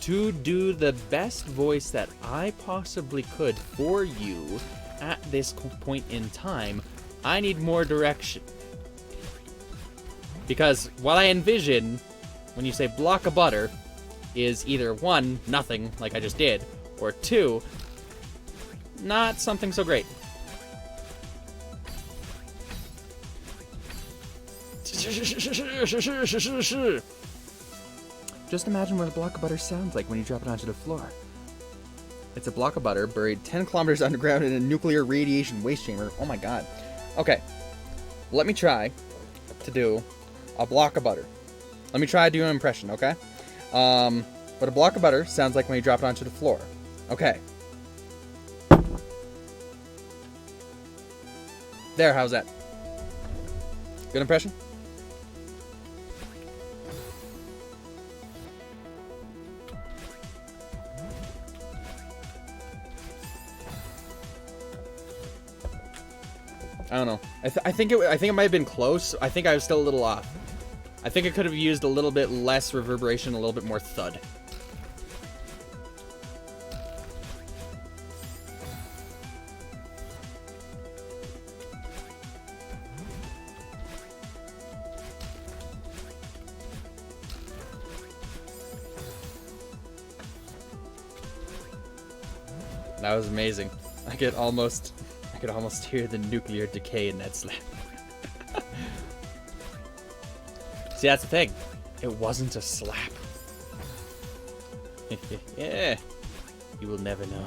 To do the best voice that I possibly could for you at this point in time, I need more direction. Because what I envision when you say block of butter is either 1, nothing, like I just did, or 2, not something so great. Just imagine what a block of butter sounds like when you drop it onto the floor. It's a block of butter buried 10 kilometers underground in a nuclear radiation waste chamber. Oh my god. Okay. Let me try to do a block of butter. Let me try to do an impression, okay? What a block of butter sounds like when you drop it onto the floor. Okay. There, how's that? Good impression? I don't know. I think it might have been close. I think I was still a little off. I think I could have used a little bit less reverberation, a little bit more thud. That was amazing. I could almost hear the nuclear decay in that slap. See, that's the thing. It wasn't a slap. Yeah. You will never know.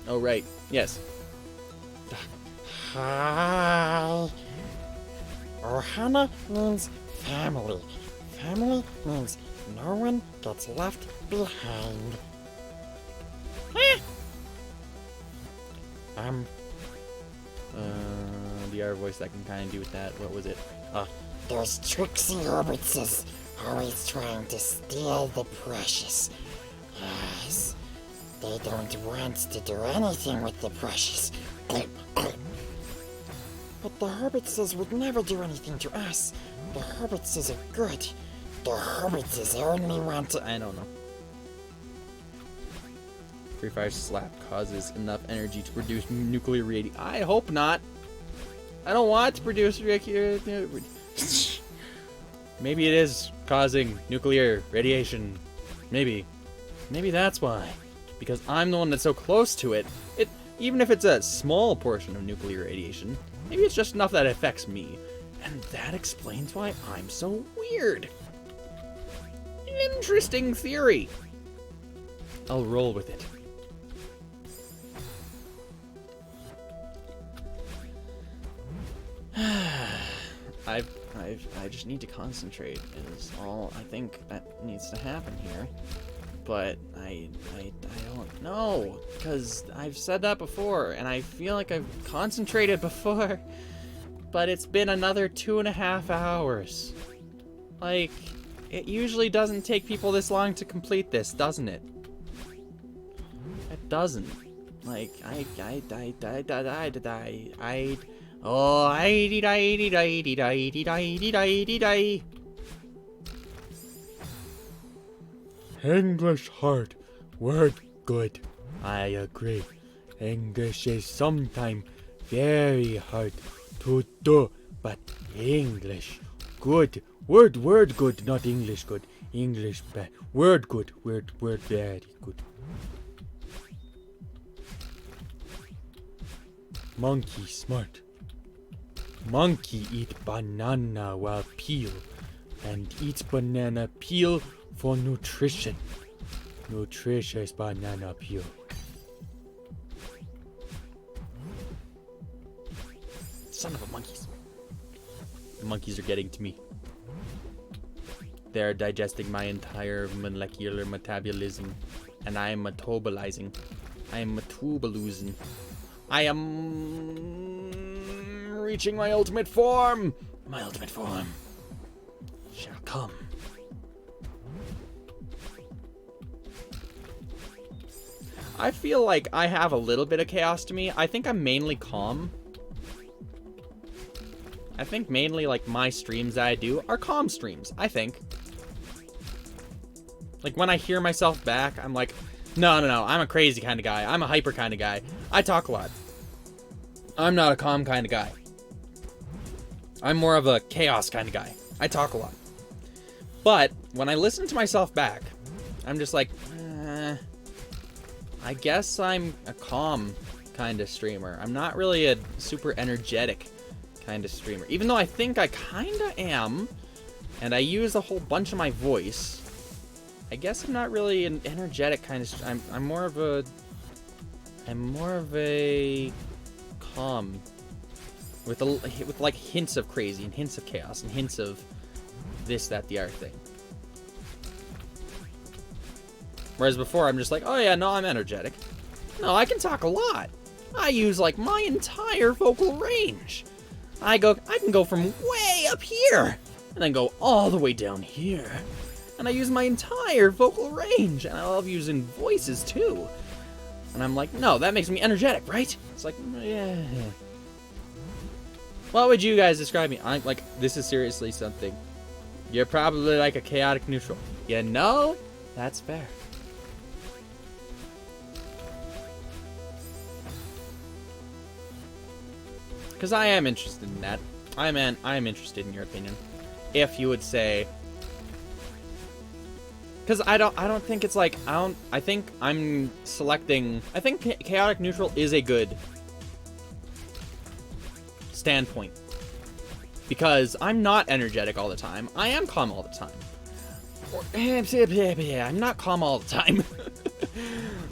Oh, right. Yes.
Hi. Ohana means family. Family means no one gets left behind.
The other voice I can kind of do with that. What was it?
Those tricksy hobbitses always trying to steal the precious. Yes. They don't want to do anything with the precious. But the hobbitses would never do anything to us. The hobbitses are good. The hobbitses only want to...
I don't know. FreyFire slap causes enough energy to produce nuclear radiation. I hope not. I don't want to produce Maybe it is causing nuclear radiation. Maybe. Maybe that's why. Because I'm the one that's so close to it. Even if it's a small portion of nuclear radiation, maybe it's just enough that it affects me. And that explains why I'm so weird. Interesting theory. I'll roll with it. I just need to concentrate is all I think that needs to happen here. But I don't know, because I've said that before, and I feel like I've concentrated before, but it's been another 2.5 hours. Like, it usually doesn't take people this long to complete this, doesn't it? It doesn't. Like,
English hard, word good. I agree. English is sometimes very hard to do, but English good. Word good, not English good. English bad. Word good, word very good. Monkey smart. Monkey eat banana while peel, and eats banana peel for nutrition. Nutritious banana peel.
Son of a monkeys. The monkeys are getting to me. They're digesting my entire molecular metabolism, and I am metabolizing. I am metabolizing. I am reaching my ultimate form. My ultimate form shall come. I feel like I have a little bit of chaos to me. I think I'm mainly calm. I think mainly, like, my streams that I do are calm streams, I think. Like, when I hear myself back, I'm like, no, I'm a crazy kind of guy. I'm a hyper kind of guy. I talk a lot. I'm not a calm kind of guy. I'm more of a chaos kind of guy. I talk a lot. But when I listen to myself back, I'm just like, I guess I'm a calm kind of streamer. I'm not really a super energetic kind of streamer. Even though I think I kind of am, and I use a whole bunch of my voice, I guess I'm not really an energetic kind of I'm more of a calm with like hints of crazy and hints of chaos and hints of this, that, the other thing. Whereas before I'm just like, oh yeah, no, I'm energetic. No, I can talk a lot. I use like my entire vocal range. I can go from way up here and then go all the way down here. And I use my entire vocal range, and I love using voices too. And I'm like, no, that makes me energetic, right? It's like, yeah. What would you guys describe me? I'm like, this is seriously something. You're probably like a chaotic neutral. You know? That's fair. Because I am interested in that. I am interested in your opinion. If you would say, because I don't think it's like, I think I'm selecting, I think chaotic neutral is a good standpoint. Because I'm not energetic all the time. I am calm all the time. I'm not calm all the time.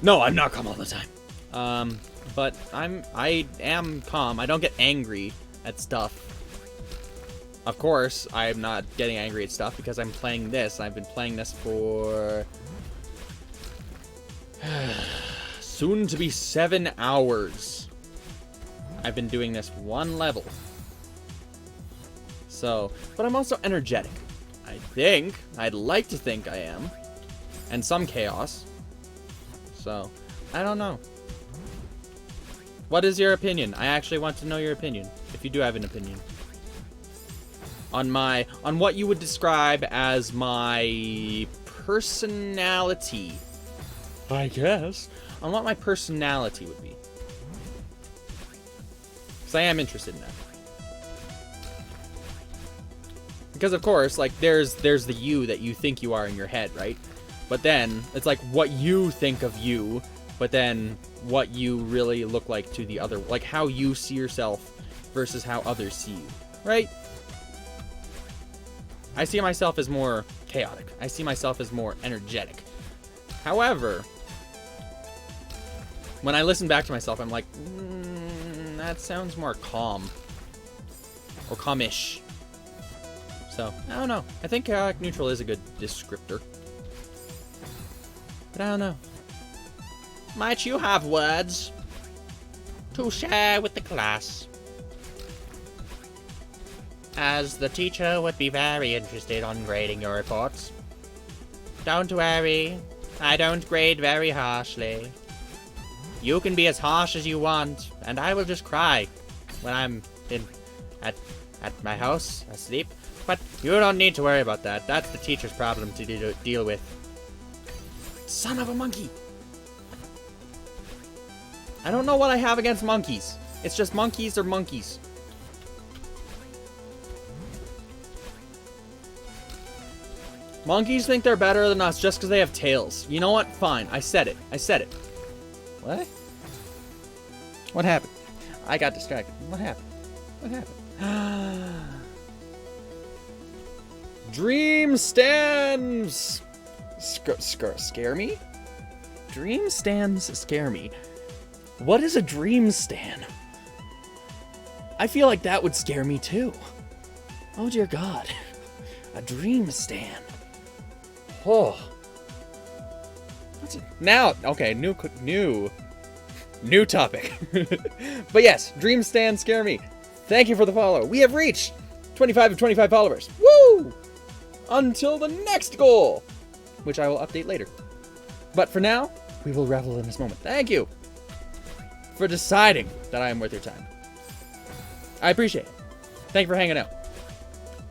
No, I'm not calm all the time. But I am calm. I don't get angry at stuff. Of course, I'm not getting angry at stuff because I'm playing this. I've been playing this for soon to be 7 hours. I've been doing this one level. So, but I'm also energetic. I'd like to think I am. And some chaos. So, I don't know. What is your opinion? I actually want to know your opinion, if you do have an opinion. On what you would describe as my personality.
I guess.
On what my personality would be. Because I am interested in that. Because of course, like, there's the you that you think you are in your head, right? But then, it's like what you think of you, but then what you really look like to the other, like how you see yourself versus how others see you, right? I see myself as more chaotic. I see myself as more energetic. However, when I listen back to myself, I'm like, that sounds more calm. Or calmish. So, I don't know. I think chaotic neutral is a good descriptor. But I don't know. Might you have words to share with the class? As the teacher would be very interested on grading your reports. Don't worry, I don't grade very harshly. You can be as harsh as you want, and I will just cry when I'm at my house asleep. But you don't need to worry about that. That's the teacher's problem to deal with. Son of a monkey! I don't know what I have against monkeys. It's just monkeys are monkeys. Monkeys think they're better than us just because they have tails. You know what? Fine. I said it. I said it. What? What happened? I got distracted. What happened? What happened? Dream stands scare me? Dream stands scare me. What is a dream stand? I feel like that would scare me too. Oh dear God. A dream stand. Oh. What's it? Now, okay, new topic. But yes, dream stands scare me. Thank you for the follow. We have reached 25 of 25 followers. Woo! Until the next goal, which I will update later. But for now, we will revel in this moment. Thank you for deciding that I am worth your time. I appreciate it. Thank you for hanging out.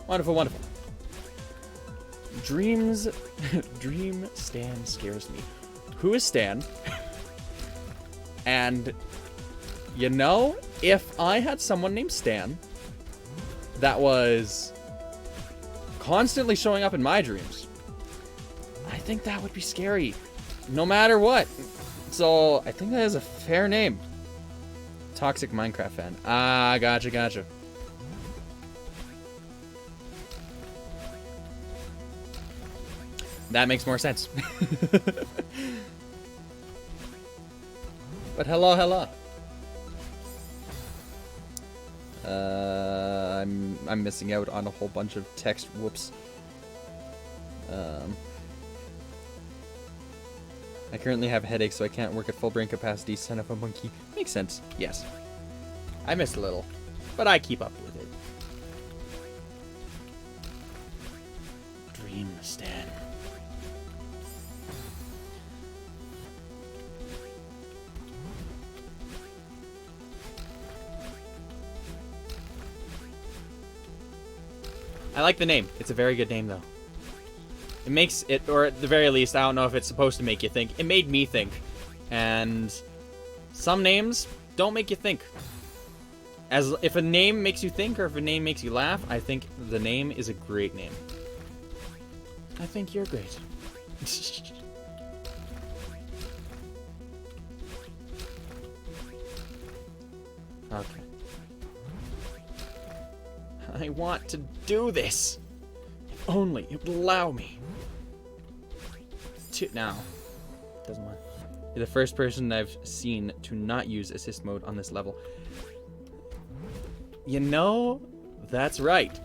Wonderful, wonderful. Dream Stan scares me. Who is Stan? And, you know, if I had someone named Stan that was constantly showing up in my dreams, I think that would be scary. No matter what. So, I think that is a fair name. Toxic Minecraft fan. Ah, gotcha. That makes more sense. But hello. I'm missing out on a whole bunch of text. Whoops. I currently have headaches, so I can't work at full brain capacity. Son of a monkey. Makes sense. Yes. I miss a little, but I keep up with it. Dream Stan. I like the name. It's a very good name, though. It makes it, or at the very least, I don't know if it's supposed to make you think. It made me think. And some names don't make you think. As if a name makes you think, or if a name makes you laugh, I think the name is a great name. I think you're great. Okay. I want to do this. If only it would allow me. Now. Doesn't matter. You're the first person I've seen to not use assist mode on this level. You know, that's right.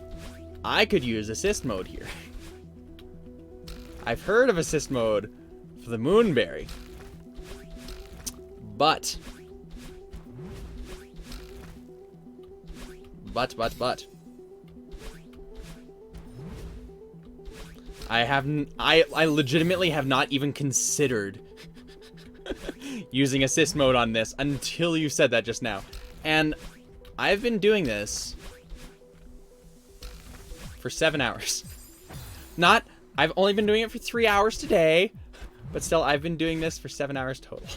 I could use assist mode here. I've heard of assist mode for the Moonberry. But. I legitimately have not even considered using assist mode on this until you said that just now. And I've been doing this for 7 hours. I've only been doing it for 3 hours today, but still I've been doing this for 7 hours total.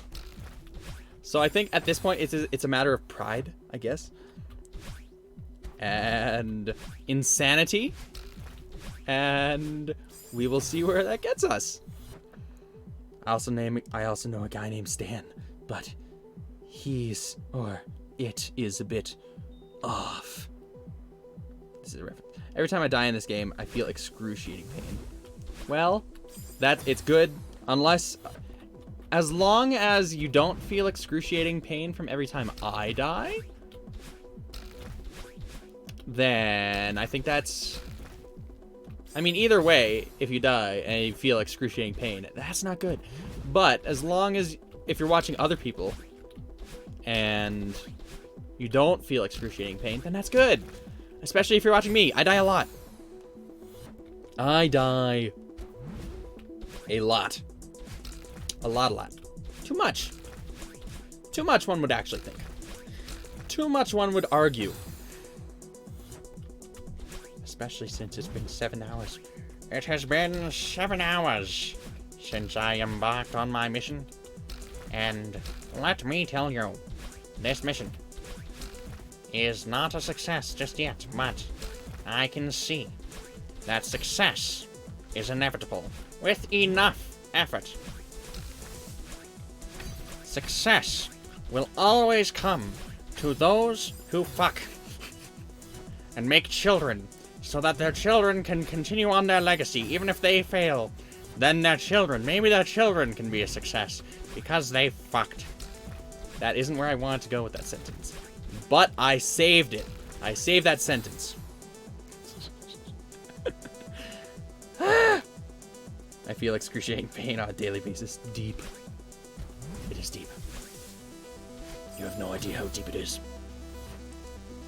So I think at this point it's a matter of pride, I guess. And insanity. And we will see where that gets us. I also know a guy named Stan, but he's, or it is a bit off. This is a reference. Every time I die in this game, I feel excruciating pain. Well, it's good, unless, as long as you don't feel excruciating pain from every time I die, then I think that's, I mean, either way, if you die and you feel excruciating pain, that's not good. But as long as, if you're watching other people and you don't feel excruciating pain, then that's good. Especially if you're watching me. I die a lot. I die a lot. A lot. Too much. Too much, one would actually think. Too much, one would argue. Especially since it's been 7 hours. It has been 7 hours since I embarked on my mission. And let me tell you, this mission is not a success just yet, but I can see that success is inevitable with enough effort. Success will always come to those who fuck and make children, so that their children can continue on their legacy. Even if they fail, then maybe their children can be a success because they fucked. That isn't where I wanted to go with that sentence, but I saved it. I saved that sentence. I feel excruciating pain on a daily basis. Deep. It is deep. You have no idea how deep it is.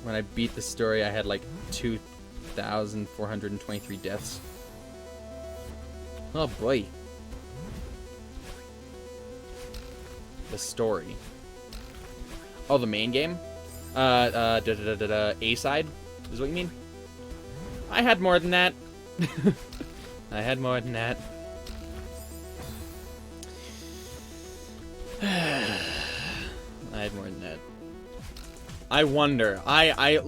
When I beat the story, I had like 2,423 deaths. Oh boy. The story. Oh, the main game? A-side is what you mean? I had more than that. I had more than that. I had more than that. I wonder. I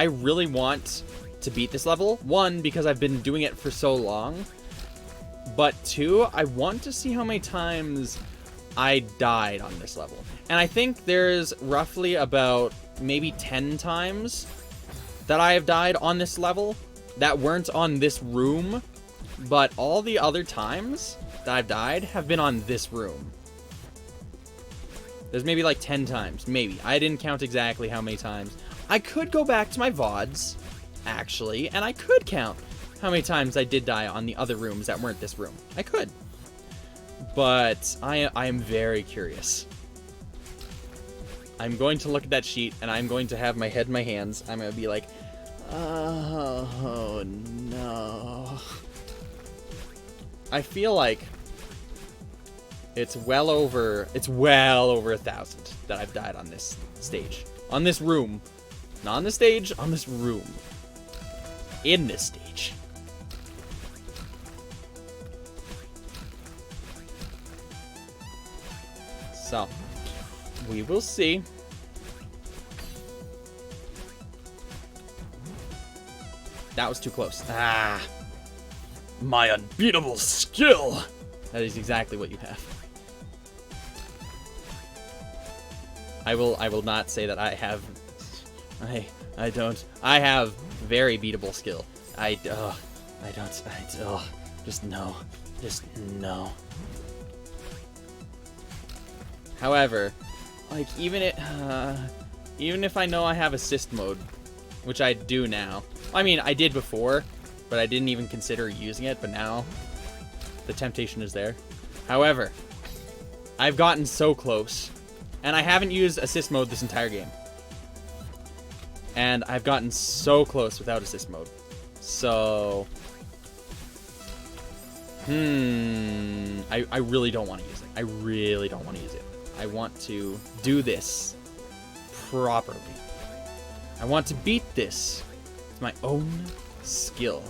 really want to beat this level. One, because I've been doing it for so long. But two, I want to see how many times I died on this level. And I think there's roughly about maybe 10 times that I have died on this level that weren't on this room. But all the other times that I've died have been on this room. There's maybe like 10 times. Maybe. I didn't count exactly how many times. I could go back to my VODs, actually, and I could count how many times I did die on the other rooms that weren't this room. I could. But I am very curious. I'm going to look at that sheet, and I'm going to have my head in my hands. I'm going to be like, oh, no. I feel like it's well over 1,000 that I've died on this stage. On this room. Not on the stage, on this room. In this stage. So, we will see. That was too close. Ah. My unbeatable skill. That is exactly what you have. I will not say that I have. I don't. I have very beatable skill. Just no. Just no. However, like even if I know I have assist mode, which I do now. I mean, I did before, but I didn't even consider using it, but now the temptation is there. However, I've gotten so close, and I haven't used assist mode this entire game. And I've gotten so close without assist mode. So, I really don't want to use it. I really don't want to use it. I want to do this properly. I want to beat this with my own skill.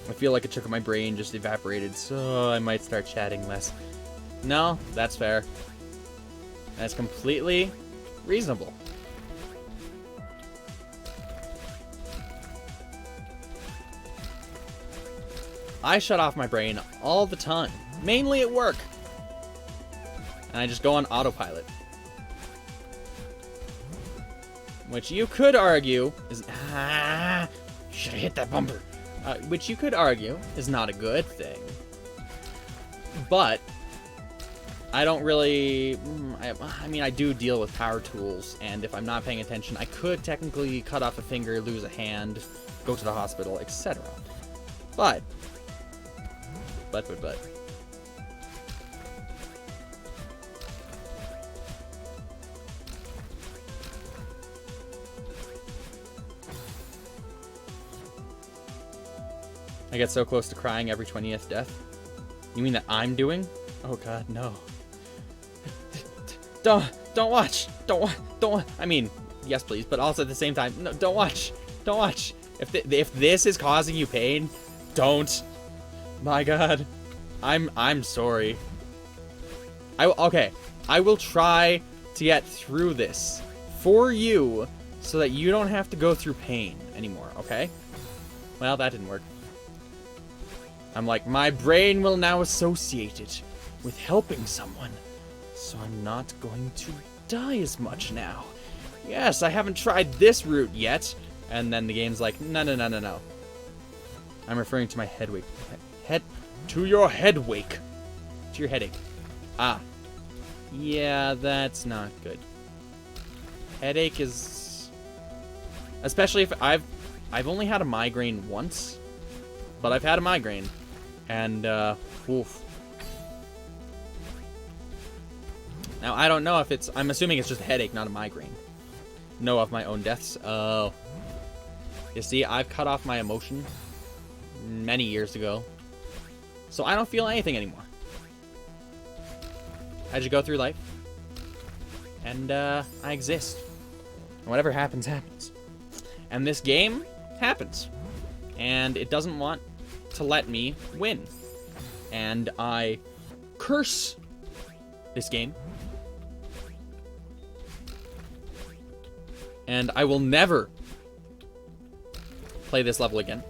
I feel like a chunk of my brain just evaporated, so I might start chatting less. No, that's fair. That's completely reasonable. I shut off my brain all the time, mainly at work. And I just go on autopilot. Which you could argue is... should have hit that bumper. Which you could argue is not a good thing. But I don't really... I mean, I do deal with power tools, and if I'm not paying attention, I could technically cut off a finger, lose a hand, go to the hospital, etc. But... I get so close to crying every 20th death. You mean that I'm doing? Oh god, no. Don't watch. Don't. I mean, yes please, but also at the same time, no, don't watch. Don't watch. If this is causing you pain, don't. My god. I'm sorry. Okay. I will try to get through this for you so that you don't have to go through pain anymore, okay? Well, that didn't work. I'm like, my brain will now associate it with helping someone, so I'm not going to die as much now. Yes, I haven't tried this route yet. And then the game's like, no. I'm referring to my headache. To your headache. To your headache. Ah. Yeah, that's not good. Headache is... Especially if I've only had a migraine once. But I've had a migraine. And, oof. Now, I don't know if it's... I'm assuming it's just a headache, not a migraine. Know of my own deaths. Oh. You see, I've cut off my emotion many years ago. So I don't feel anything anymore. I just go through life. And, I exist. And whatever happens, happens. And this game happens. And it doesn't want to let me win. And I curse this game. And I will never play this level again.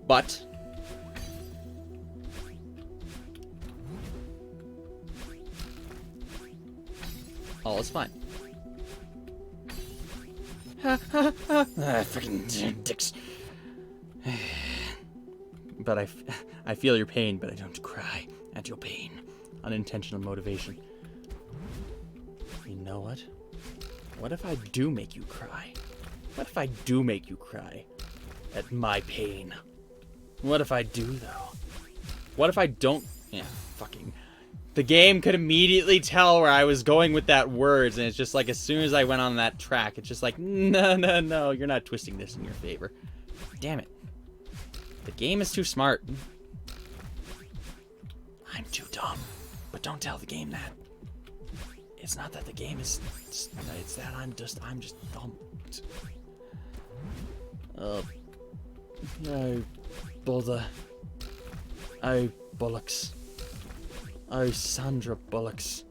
But all is fine. Freaking dicks. But I feel your pain, but I don't cry at your pain. unintentional motivation. You know what? What if I do make you cry? What if I do make you cry at my pain? What if I do, though? What if I don't? Yeah, fucking. The game could immediately tell where I was going with that words, and it's just like as soon as I went on that track, it's just like, no, you're not twisting this in your favor. Damn it. The game is too smart. I'm too dumb. But don't tell the game that. It's not that the game is... It's that I'm just dumb. Oh, bother. Oh, bollocks. Oh, Sandra bollocks.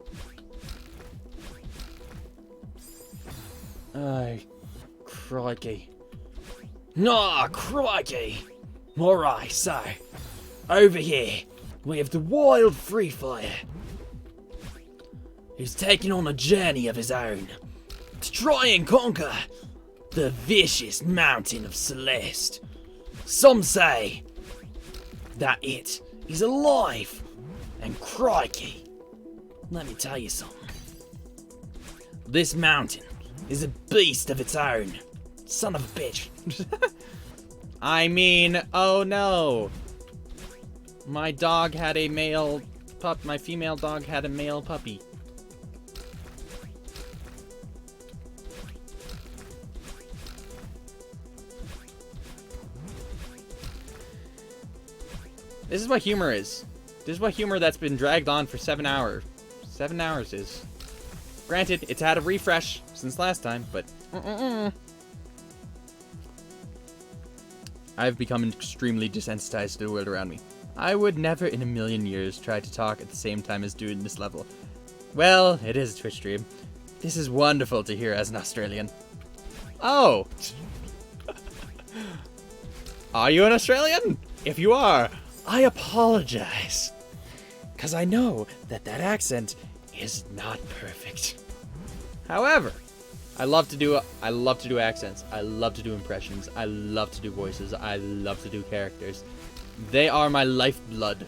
Oh, crikey.
Nah, crikey! Alright, so, over here, we have the wild FreyFire, who's taking on a journey of his own to try and conquer the vicious mountain of Celeste. Some say that it is alive, and crikey, let me tell you something. This mountain is a beast of its own. Son of a bitch.
I mean, oh no. My dog had a male pup. My female dog had a male puppy. This is what humor is. This is what humor that's been dragged on for 7 hours. 7 hours is. Granted, it's had a refresh since last time, but I've become extremely desensitized to the world around me. I would never in a million years try to talk at the same time as doing this level. Well, it is a Twitch stream. This is wonderful to hear as an Australian. Oh! Are you an Australian? If you are, I apologize. Because I know that that accent is not perfect. However, I love to do accents. I love to do impressions. I love to do voices. I love to do characters. They are my lifeblood.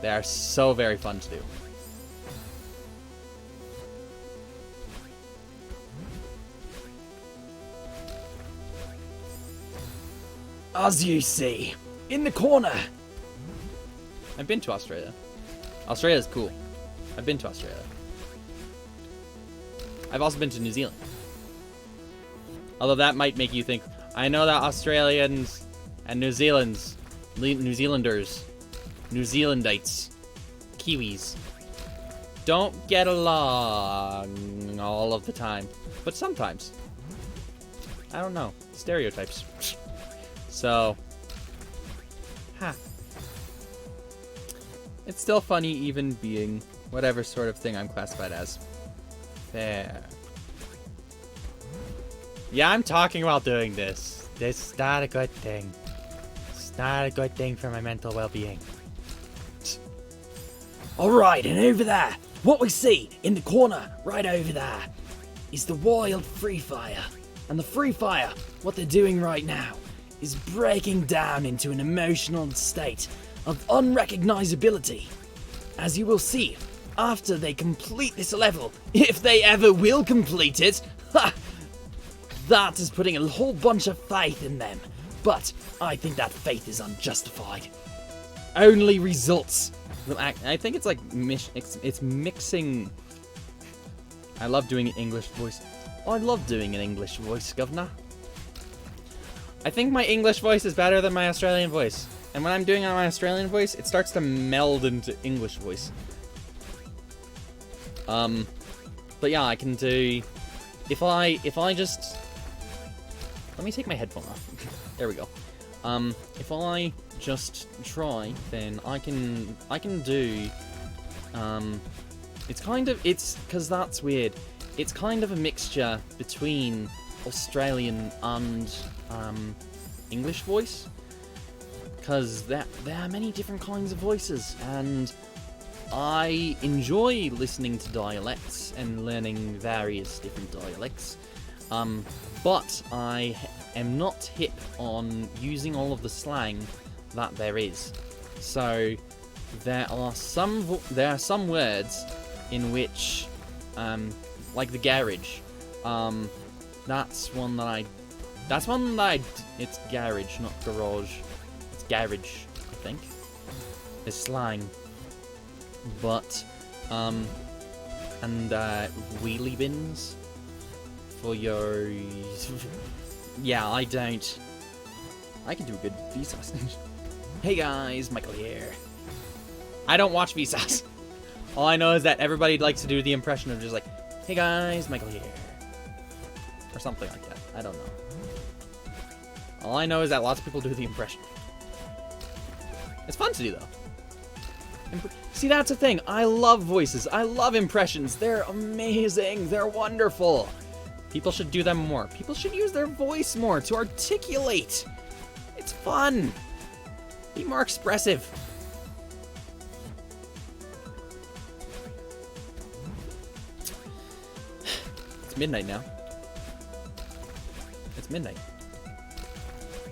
They are so very fun to do.
As you see, in the corner.
I've been to Australia. Australia's cool. I've been to Australia. I've also been to New Zealand. Although that might make you think, I know that Australians and New Zealanders, New Zealandites, Kiwis, don't get along all of the time. But sometimes. I don't know. Stereotypes. So, it's still funny even being whatever sort of thing I'm classified as. There. Yeah, I'm talking about doing this. This is not a good thing. It's not a good thing for my mental well-being.
Alright, and over there, what we see in the corner, right over there, is the wild FreyFire. And the FreyFire, what they're doing right now, is breaking down into an emotional state of unrecognizability. As you will see, after they complete this level, if they ever will complete it, that is putting a whole bunch of faith in them. But I think that faith is unjustified. Only results will act. I think it's like it's mixing. I love doing an English voice. I love doing an English voice, governor. I think my English voice is better than my Australian voice. And when I'm doing my Australian voice, it starts to meld into English voice. But yeah, I can do... If I just... Let me take my headphone off. There we go. If I just try, then I can do... because that's weird. It's kind of a mixture between Australian and English voice, because there are many different kinds of voices, and I enjoy listening to dialects and learning various different dialects, but I am not hip on using all of the slang that there is. So
there are some words in which, like the garage, that's one that it's garage, not garage. It's garage, I think. It's slang. But, and, wheelie bins for your... Yeah, I can do a good Vsauce. Hey guys, Michael here. I don't watch Vsauce. All I know is that everybody likes to do the impression of just like, hey guys, Michael here. Or something like that. I don't know. All I know is that lots of people do the impression. It's fun to do, though. See, that's the thing. I love voices. I love impressions. They're amazing. They're wonderful. People should do them more. People should use their voice more to articulate. It's fun. Be more expressive. It's midnight now. It's midnight.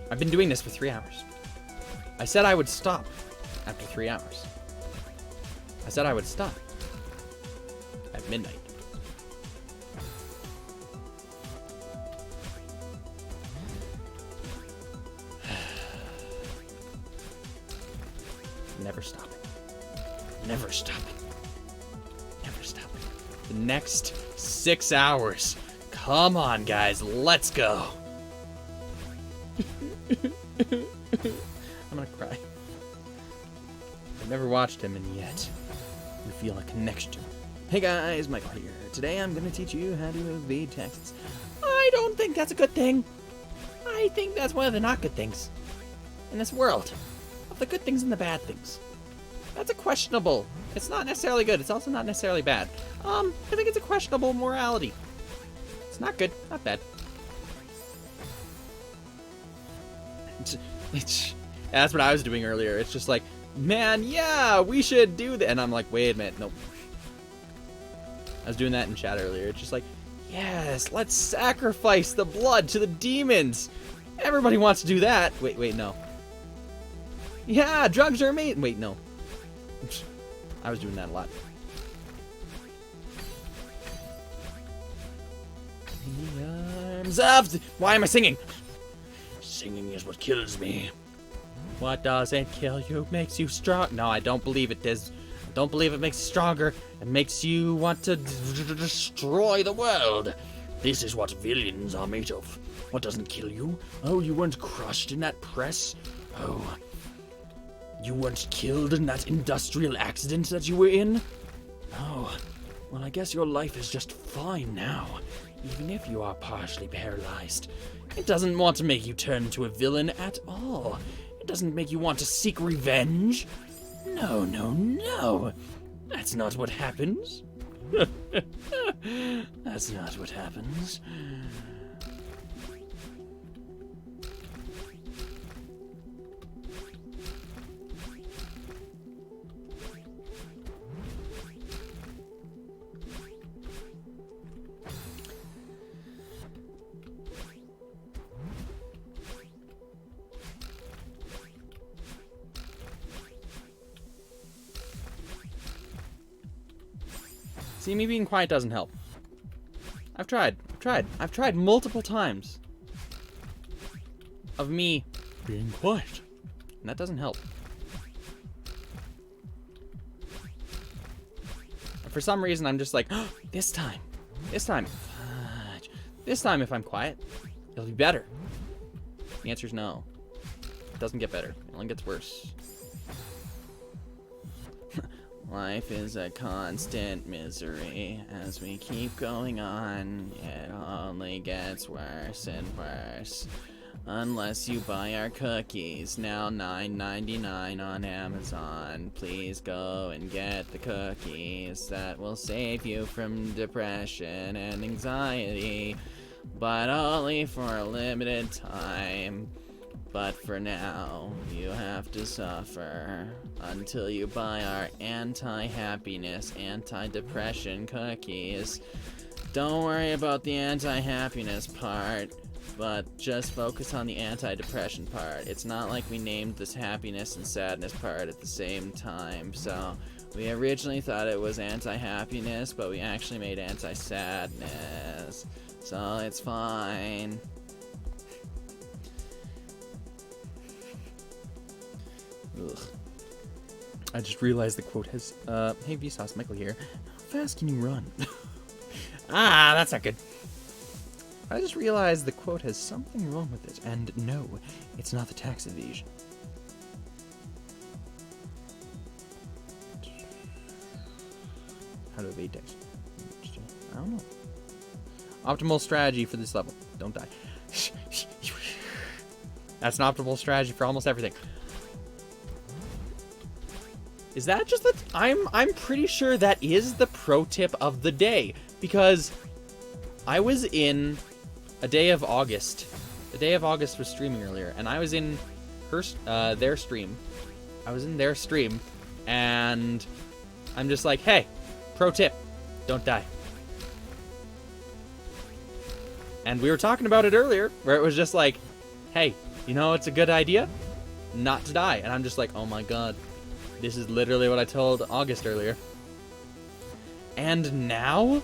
I've been doing this for 3 hours. I said I would stop after 3 hours. I said I would stop at midnight. Never stopping. Never stopping. Never stopping. The next 6 hours. Come on, guys. Let's go. I'm gonna cry. I've never watched him, and yet you feel a connection. Hey guys, Michael here. Today I'm gonna teach you how to evade taxes. I don't think that's a good thing. I think that's one of the not good things in this world. Of the good things and the bad things. That's a questionable. It's not necessarily good. It's also not necessarily bad. I think it's a questionable morality. It's not good, not bad. That's what I was doing earlier. It's just like, man, yeah, we should do that. And I'm like, wait a minute, nope. I was doing that in chat earlier. It's just like, yes, let's sacrifice the blood to the demons. Everybody wants to do that. Wait, no. Yeah, drugs are amazing. Wait, no. I was doing that a lot. In the arms of the... Why am I singing? Singing is what kills me. What doesn't kill you makes you strong. No, I don't believe it does. I don't believe it makes you stronger. It makes you want to destroy the world. This is what villains are made of. What doesn't kill you? Oh, you weren't crushed in that press? Oh, you weren't killed in that industrial accident that you were in? Oh, well, I guess your life is just fine now, even if you are partially paralyzed. It doesn't want to make you turn into a villain at all. It doesn't make you want to seek revenge. No, no, no. That's not what happens. That's not what happens. See, me being quiet doesn't help. I've tried multiple times of me being quiet, and that doesn't help. And for some reason, I'm just like, oh, this time, if I'm quiet, it'll be better. The answer is no. It doesn't get better. It only gets worse. Life is a constant misery. As we keep going on, it only gets worse and worse. Unless you buy our cookies, now $9.99 on Amazon. Please go and get the cookies that will save you from depression and anxiety, but only for a limited time. But for now, you have to suffer until you buy our anti-happiness, anti-depression cookies. Don't worry about the anti-happiness part. but just focus on the anti-depression part. It's not like we named this happiness and sadness part at the same time, so we originally thought it was anti-happiness, but we actually made anti-sadness, so it's fine. Ugh. I just realized the quote has, hey Vsauce, Michael here. How fast can you run? Ah, that's not good. I just realized the quote has something wrong with it, and no, it's not the tax evasion. How to evade tax? I don't know. Optimal strategy for this level. Don't die. That's an optimal strategy for almost everything. Is that just the... I'm pretty sure that is the pro tip of the day. Because I was in a day of August. The day of August was streaming earlier. And I was in their stream. I was in their stream. And I'm just like, hey, pro tip. Don't die. And we were talking about it earlier. Where it was just like, hey, you know it's a good idea? Not to die. And I'm just like, oh my god. This is literally what I told August earlier. And now?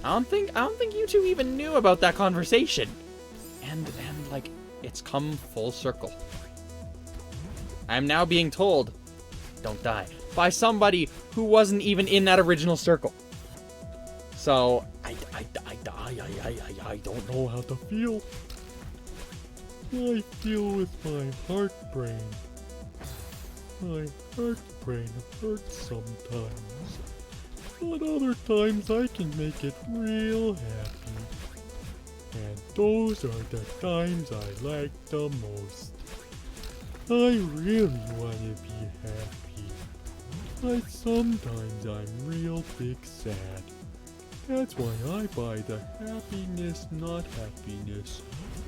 I don't think you two even knew about that conversation. And like, it's come full circle. I'm now being told, don't die, by somebody who wasn't even in that original circle. So, I
don't know how to feel. I feel with my heart brain. My heart brain hurts sometimes, but other times I can make it real happy. And those are the times I like the most. I really want to be happy, but sometimes I'm real big sad. That's why I buy the happiness not happiness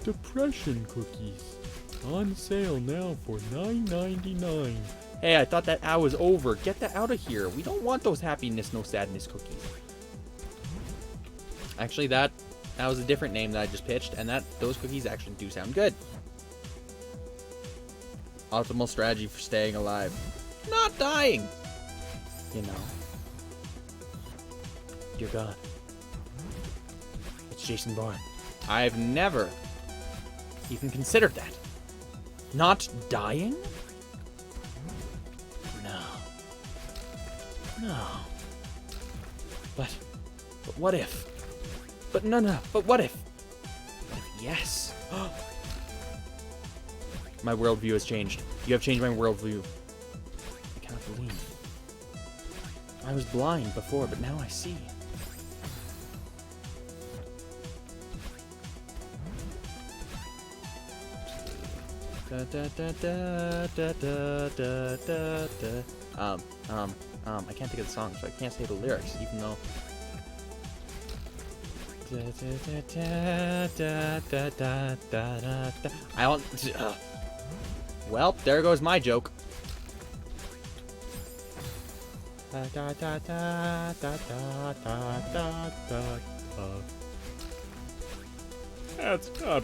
depression cookies. On sale now for $9.99.
Hey, I thought that hour was over. Get that out of here. We don't want those happiness, no sadness cookies. Actually, that was a different name that I just pitched, and those cookies actually do sound good. Optimal strategy for staying alive. Not dying. You know. Dear God. It's Jason Bourne. I've never even considered that. Not dying? No. No. But what if? But no. But what if? What if yes? My worldview has changed. You have changed my worldview. I cannot believe. I was blind before, but now I see. I can't think of the song, so I can't say the lyrics, even though. I don't. Well, there goes my joke.
That's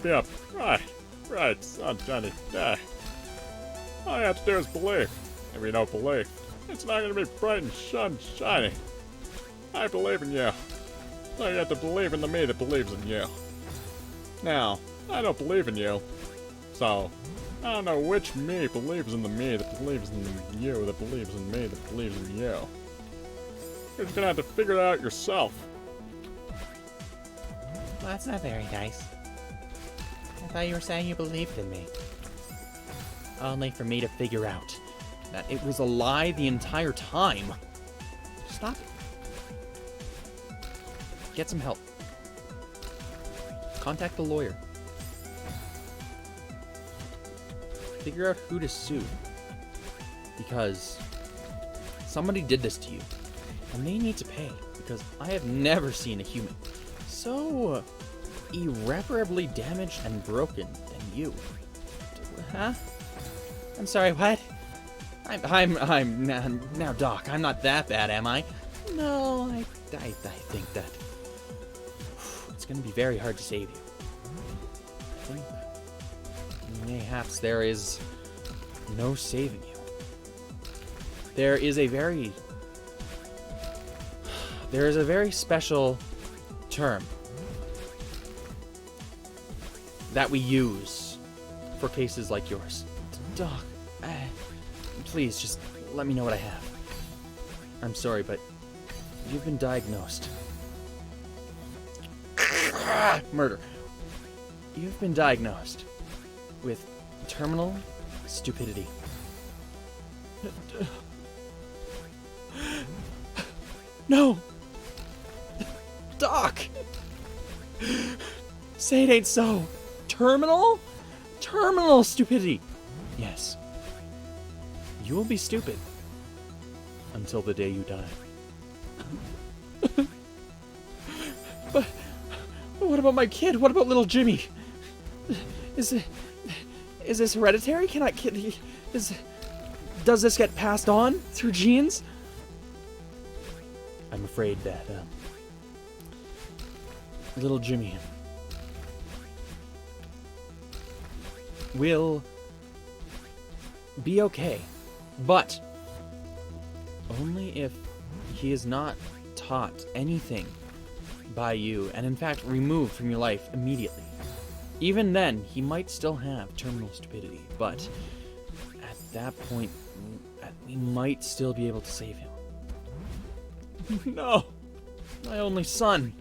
yeah, right, son, Johnny. All you have to do is believe. If you don't believe, it's not gonna be bright and shiny. I believe in you. So you have to believe in the me that believes in you. Now, I don't believe in you, so I don't know which me believes in the me that believes in you that believes in me that believes in you. You're just gonna have to figure it out yourself.
Well, that's not very nice. I thought you were saying you believed in me. Only for me to figure out that it was a lie the entire time. Stop it. Get some help. Contact the lawyer. Figure out who to sue. Because somebody did this to you. And they need to pay. Because I have never seen a human so irreparably damaged and broken than you. Huh? I'm sorry, what? I'm now Doc. I'm not that bad, am I? No, I think that it's gonna be very hard to save you. I think mayhaps there is no saving you. There is a very special term that we use for cases like yours. Doc, please just let me know what I have. I'm sorry, but you've been diagnosed. Murder. You've been diagnosed with terminal stupidity. No! Doc! Say it ain't so. Terminal? Terminal stupidity. Yes. You will be stupid until the day you die. But what about my kid? What about little Jimmy? Is this hereditary? Does this get passed on through genes? I'm afraid that little Jimmy will be okay, but only if he is not taught anything by you and in fact removed from your life immediately. Even then, he might still have terminal stupidity, but at that point, we might still be able to save him. No! My only son!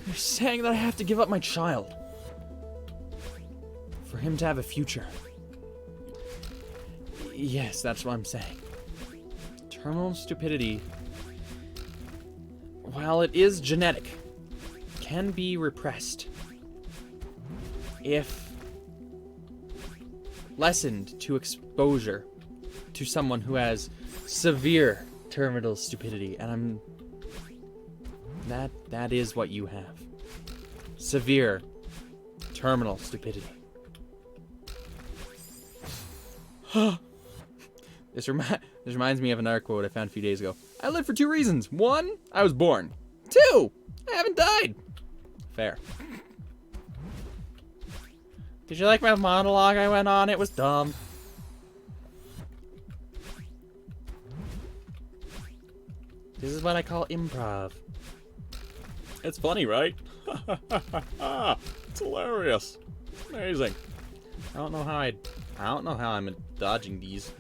You're saying that I have to give up my child for him to have a future. Yes, that's what I'm saying. Terminal stupidity, while it is genetic, can be repressed if lessened to exposure to someone who has severe terminal stupidity, and that is what you have. Severe terminal stupidity. This reminds me of another quote I found a few days ago. I live for 2 reasons. 1, I was born. 2, I haven't died. Fair. Did you like my monologue I went on? It was dumb. This is what I call improv.
It's funny, right? It's hilarious. Amazing.
I don't know how I'm dodging these.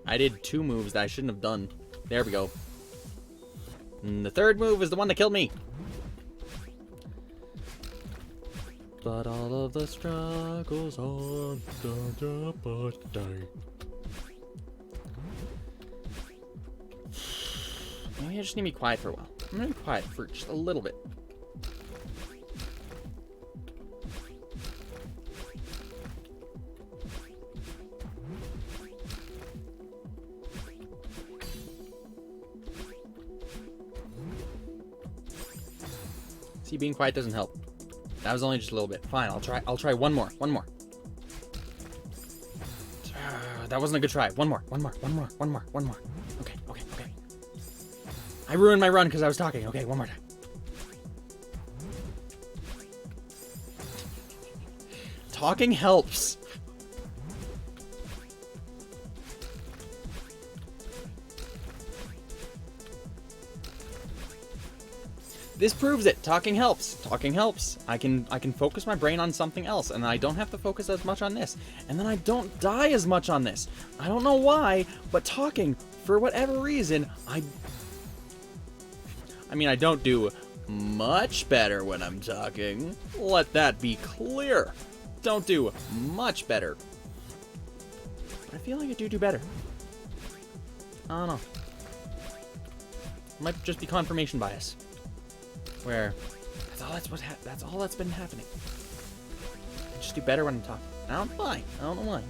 I did 2 moves that I shouldn't have done. There we go. And the 3rd move is the one that killed me. But all of the struggles on the birthday. Maybe I just need to be quiet for a while. I'm gonna be quiet for just a little bit. See, being quiet doesn't help. That was only just a little bit. Fine, I'll try one more. That wasn't a good try. One more. Okay. I ruined my run because I was talking. Okay, one more time. Talking helps. This proves it. Talking helps. Talking helps. I can focus my brain on something else, and I don't have to focus as much on this. And then I don't die as much on this. I don't know why, but talking, for whatever reason, I mean, I don't do much better when I'm talking. Let that be clear. Don't do much better. But I feel like I do better. I don't know. It might just be confirmation bias. Where that's all that's been happening. I just do better when I'm talking. I don't know why.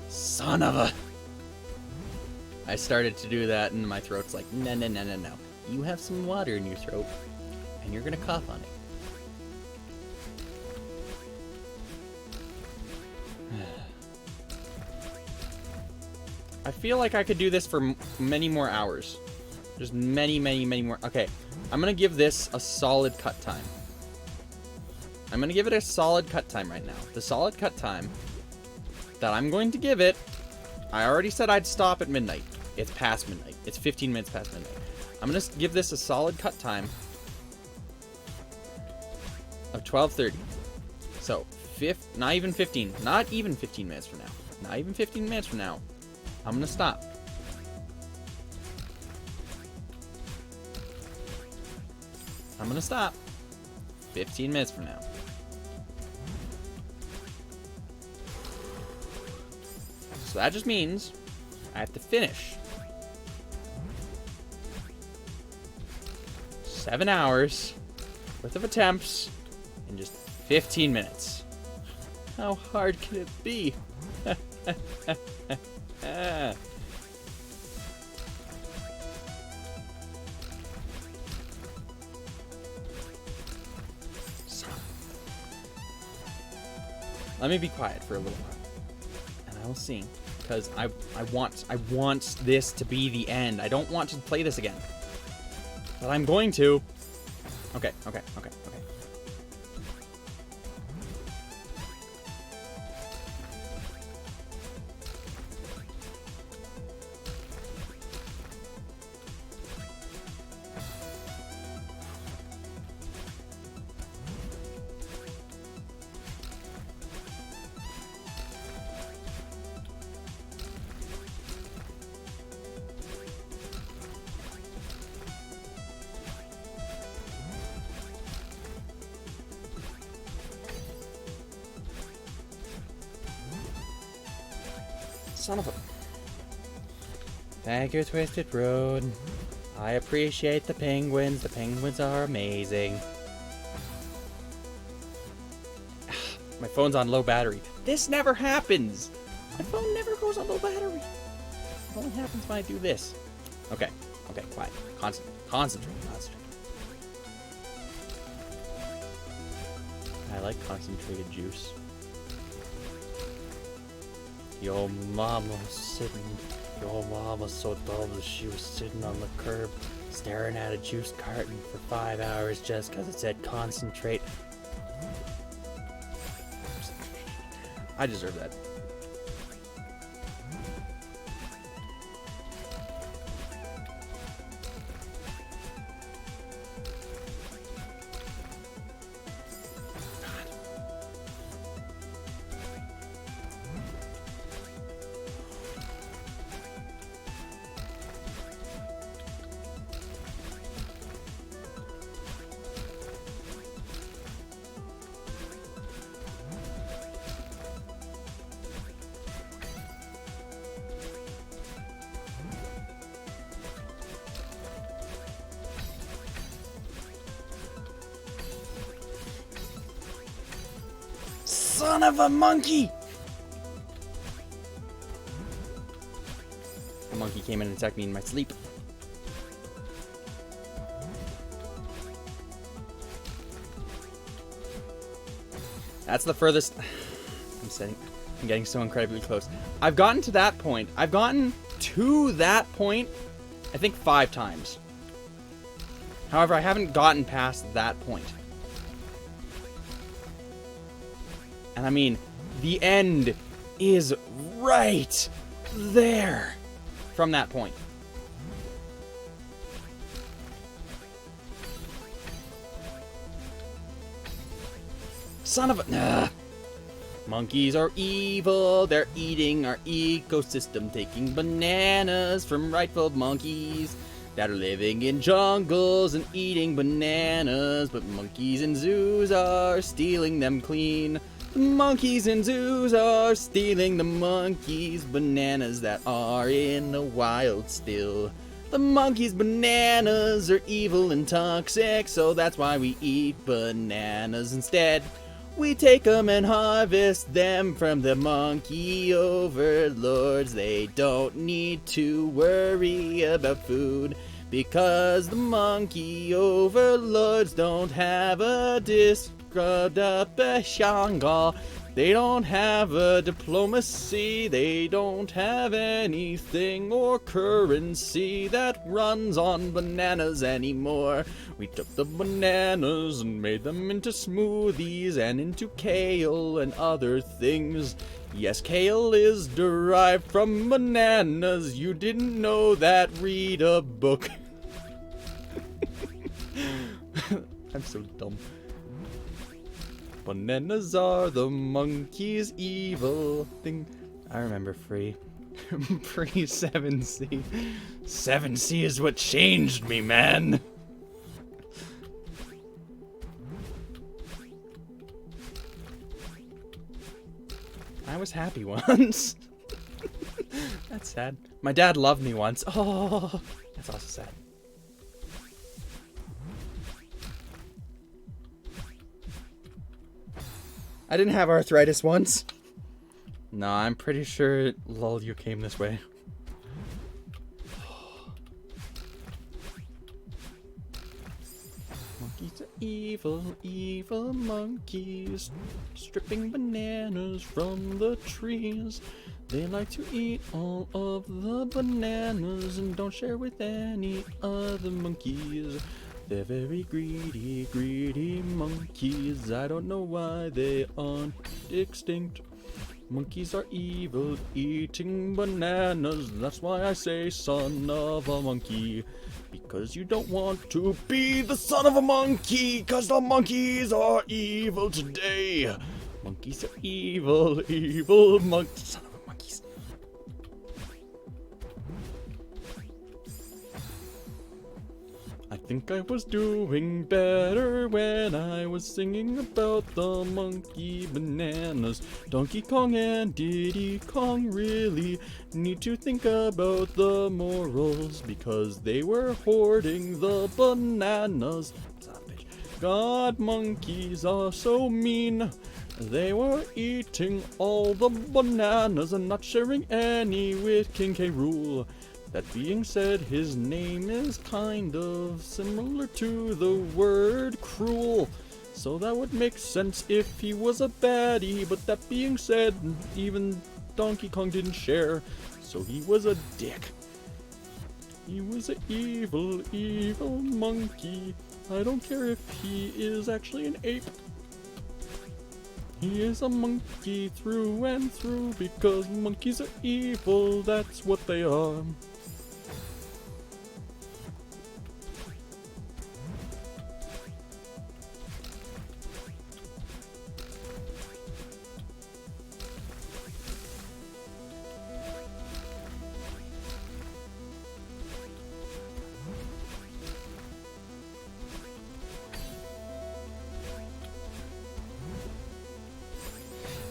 Son of a... I started to do that and my throat's like, no. You have some water in your throat and you're gonna cough on it. I feel like I could do this for many more hours. Just many, many, many more. Okay, I'm gonna give this a solid cut time. I'm gonna give it a solid cut time right now. The solid cut time that I'm going to give it, I already said I'd stop at midnight. It's past midnight. It's 15 minutes past midnight. I'm gonna give this a solid cut time of 12:30. So, not even 15 minutes from now. Not even 15 minutes from now. I'm gonna stop. I'm gonna stop 15 minutes from now. So that just means I have to finish 7 hours worth of attempts in just 15 minutes. How hard can it be? Let me be quiet for a little while, and I will sing, because I want this to be the end. I don't want to play this again, but I'm going to. Okay. Son of a... Thank you, Twisted Road. I appreciate the penguins. The penguins are amazing. My phone's on low battery. This never happens. My phone never goes on low battery. It only happens when I do this. Okay, quiet. Concentrate. I like concentrated juice. Your mama so dumb that she was sitting on the curb staring at a juice carton for 5 hours just because it said concentrate. I deserve that. Son of a monkey! The monkey came in and attacked me in my sleep. That's the furthest... I'm getting so incredibly close. I've gotten to that point. I've gotten to that point, I think 5 times. However, I haven't gotten past that point. And I mean, the end is right there from that point. Son of a... Nah. Monkeys are evil. They're eating our ecosystem, taking bananas from rightful monkeys that are living in jungles and eating bananas. But monkeys in zoos are stealing them clean. The monkeys in zoos are stealing the monkeys' bananas that are in the wild still. The monkeys' bananas are evil and toxic, so that's why we eat bananas instead. We take them and harvest them from the monkey overlords. They don't need to worry about food because the monkey overlords don't have a scrubbed up a shangle. They don't have a diplomacy, they don't have anything or currency that runs on bananas anymore. We took the bananas and made them into smoothies and into kale and other things. Yes, kale is derived from bananas. You didn't know that? Read a book. I'm so dumb. Bananas are the monkey's evil thing. I remember Free. Free 7C. 7C is what changed me, man. I was happy once. That's sad. My dad loved me once. Oh, that's also sad. I didn't have arthritis once. No, I'm pretty sure lol you came this way. Monkeys are evil, evil monkeys, stripping bananas from the trees. They like to eat all of the bananas and don't share with any other monkeys. They're very greedy, greedy monkeys. I don't know why they aren't extinct. Monkeys are evil, eating bananas. That's why I say son of a monkey. Because you don't want to be the son of a monkey. Cause the monkeys are evil today. Monkeys are evil, evil monkeys. Son of a monkeys. I think I was doing better when I was singing about the monkey bananas. Donkey Kong and Diddy Kong really need to think about the morals because they were hoarding the bananas. God, monkeys are so mean. They were eating all the bananas and not sharing any with King K. Rool. That being said, his name is kind of similar to the word cruel. So that would make sense if he was a baddie. But that being said, even Donkey Kong didn't share. So he was a dick. He was an evil, evil monkey. I don't care if he is actually an ape. He is a monkey through and through because monkeys are evil, that's what they are.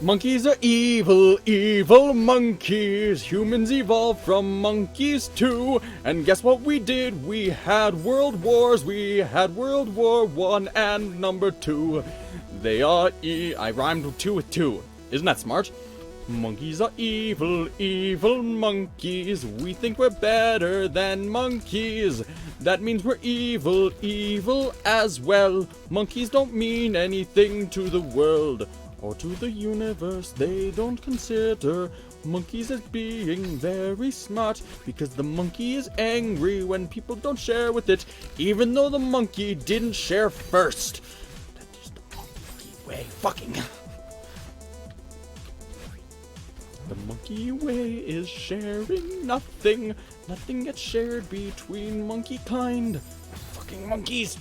Monkeys are evil, evil monkeys. Humans evolved from monkeys too. And guess what we did? We had world wars. We had World War I and number 2. They are I rhymed 2 with 2. Isn't that smart? Monkeys are evil, evil monkeys. We think we're better than monkeys. That means we're evil, evil as well. Monkeys don't mean anything to the world or to the universe. They don't consider monkeys as being very smart because the monkey is angry when people don't share with it, even though the monkey didn't share first. That is the monkey way. Fucking. The monkey way is sharing nothing. Nothing gets shared between monkey kind. Fucking monkeys.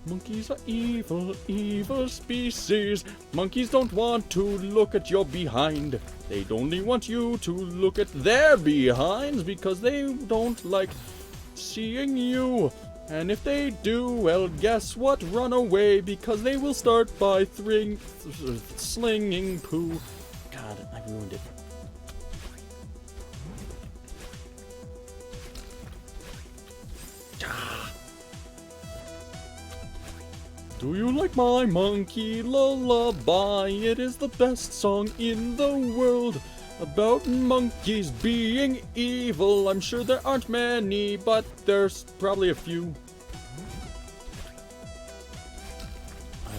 Monkeys are evil, evil species. Monkeys don't want to look at your behind. They only want you to look at their behinds because they don't like seeing you. And if they do, well, guess what? Run away because they will start by slinging poo. God, I ruined it. Do you like my monkey lullaby? It is the best song in the world about monkeys being evil. I'm sure there aren't many, but there's probably a few. I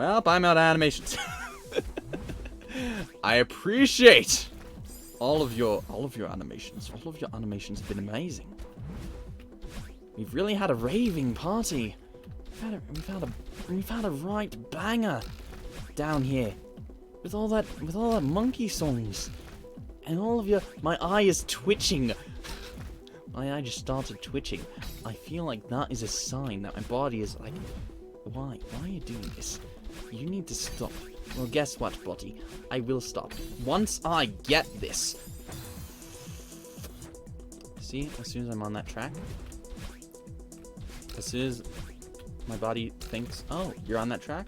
Well, I'm out of animations. I appreciate all of your animations. All of your animations have been amazing. We've really had a raving party. We've had a right banger down here with all that monkey songs and all of your. My eye is twitching. My eye just started twitching. I feel like that is a sign that my body is like, why are you doing this? You need to stop. Well, guess what, buddy? I will stop once I get this. See, as soon as I'm on that track, as soon as my body thinks, oh, you're on that track,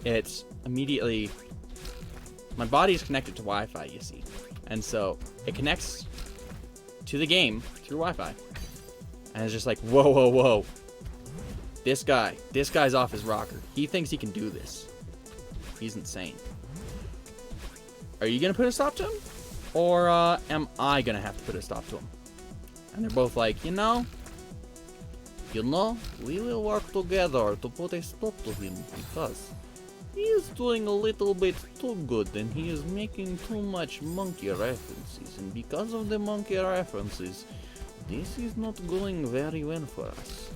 it's immediately, my body is connected to Wi-Fi, you see, and so it connects to the game through Wi-Fi, and it's just like, whoa, this guy's off his rocker. He thinks he can do this. He's insane. Are you gonna put a stop to him, or am I gonna have to put a stop to him? And they're both like, you know, we will work together to put a stop to him because he is doing a little bit too good and he is making too much monkey references, and because of the monkey references, this is not going very well for us.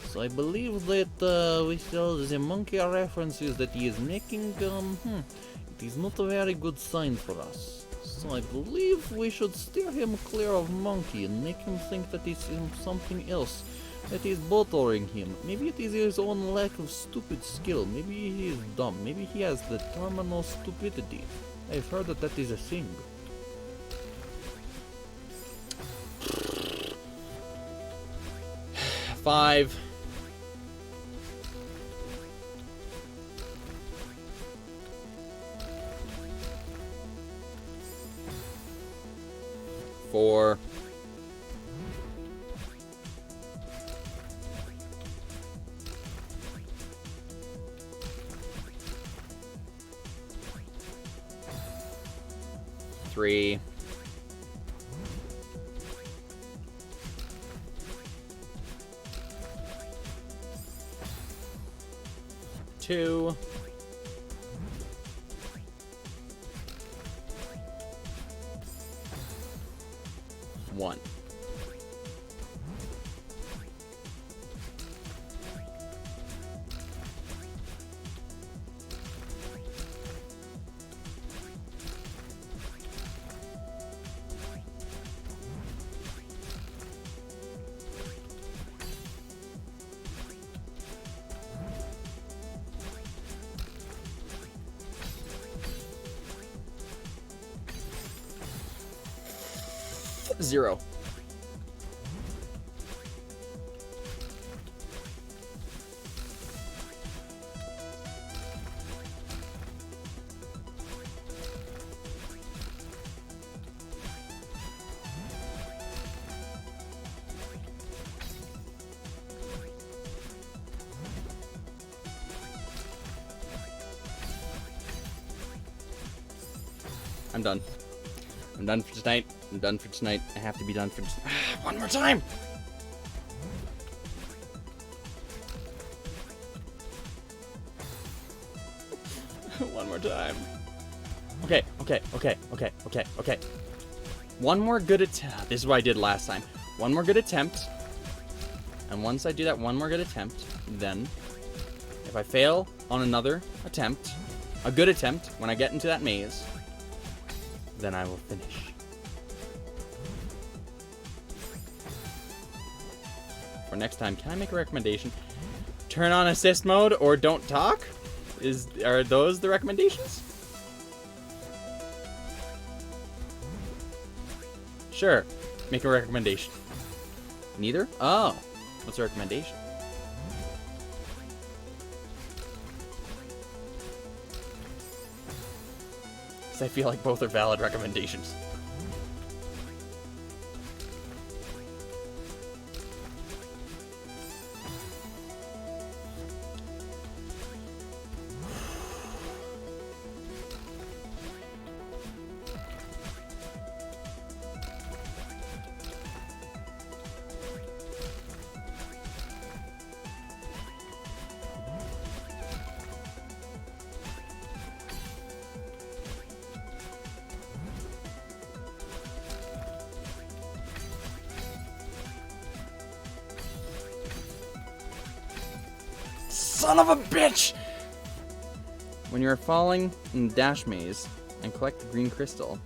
So I believe that with all the monkey references that he is making, it is not a very good sign for us. So I believe we should steer him clear of monkey and make him think that it's something else that is bothering him. Maybe it is his own lack of stupid skill. Maybe he is dumb. Maybe he has the terminal stupidity. I've heard that is a thing. Five. 4. 3. 2. 1. Zero. I'm done. I'm done for tonight. I'm done for tonight. I have to be done for one more time. One more time. Okay. One more good attempt. This is what I did last time. One more good attempt. And once I do that one more good attempt, then if I fail on another attempt, a good attempt, when I get into that maze, then I will finish. For next time, can I make a recommendation? Turn on assist mode or don't talk? Are those the recommendations? Sure, make a recommendation. Neither? Oh, what's the recommendation? I feel like both are valid recommendations.
Son of a bitch!
When you are falling in the dash maze and collect the green crystal,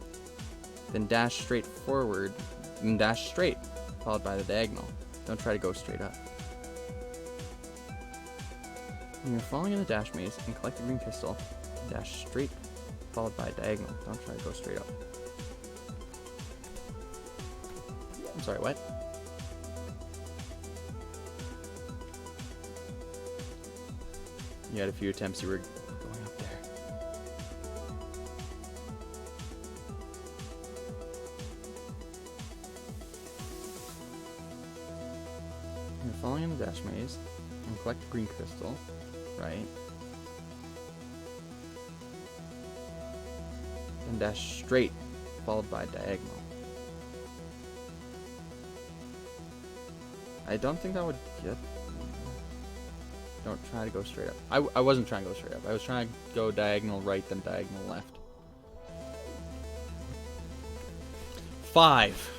then dash straight forward, and dash straight, followed by the diagonal. Don't try to go straight up. When you're falling in the dash maze and collect the green crystal, dash straight, followed by a diagonal. Don't try to go straight up. I'm sorry, what? You had a few attempts, you were going up there. You're falling in the dash maze and collect the green crystal, right? And dash straight, followed by diagonal. I don't think that would get... Don't try to go straight up. I wasn't trying to go straight up. I was trying to go diagonal right, then diagonal left. 5.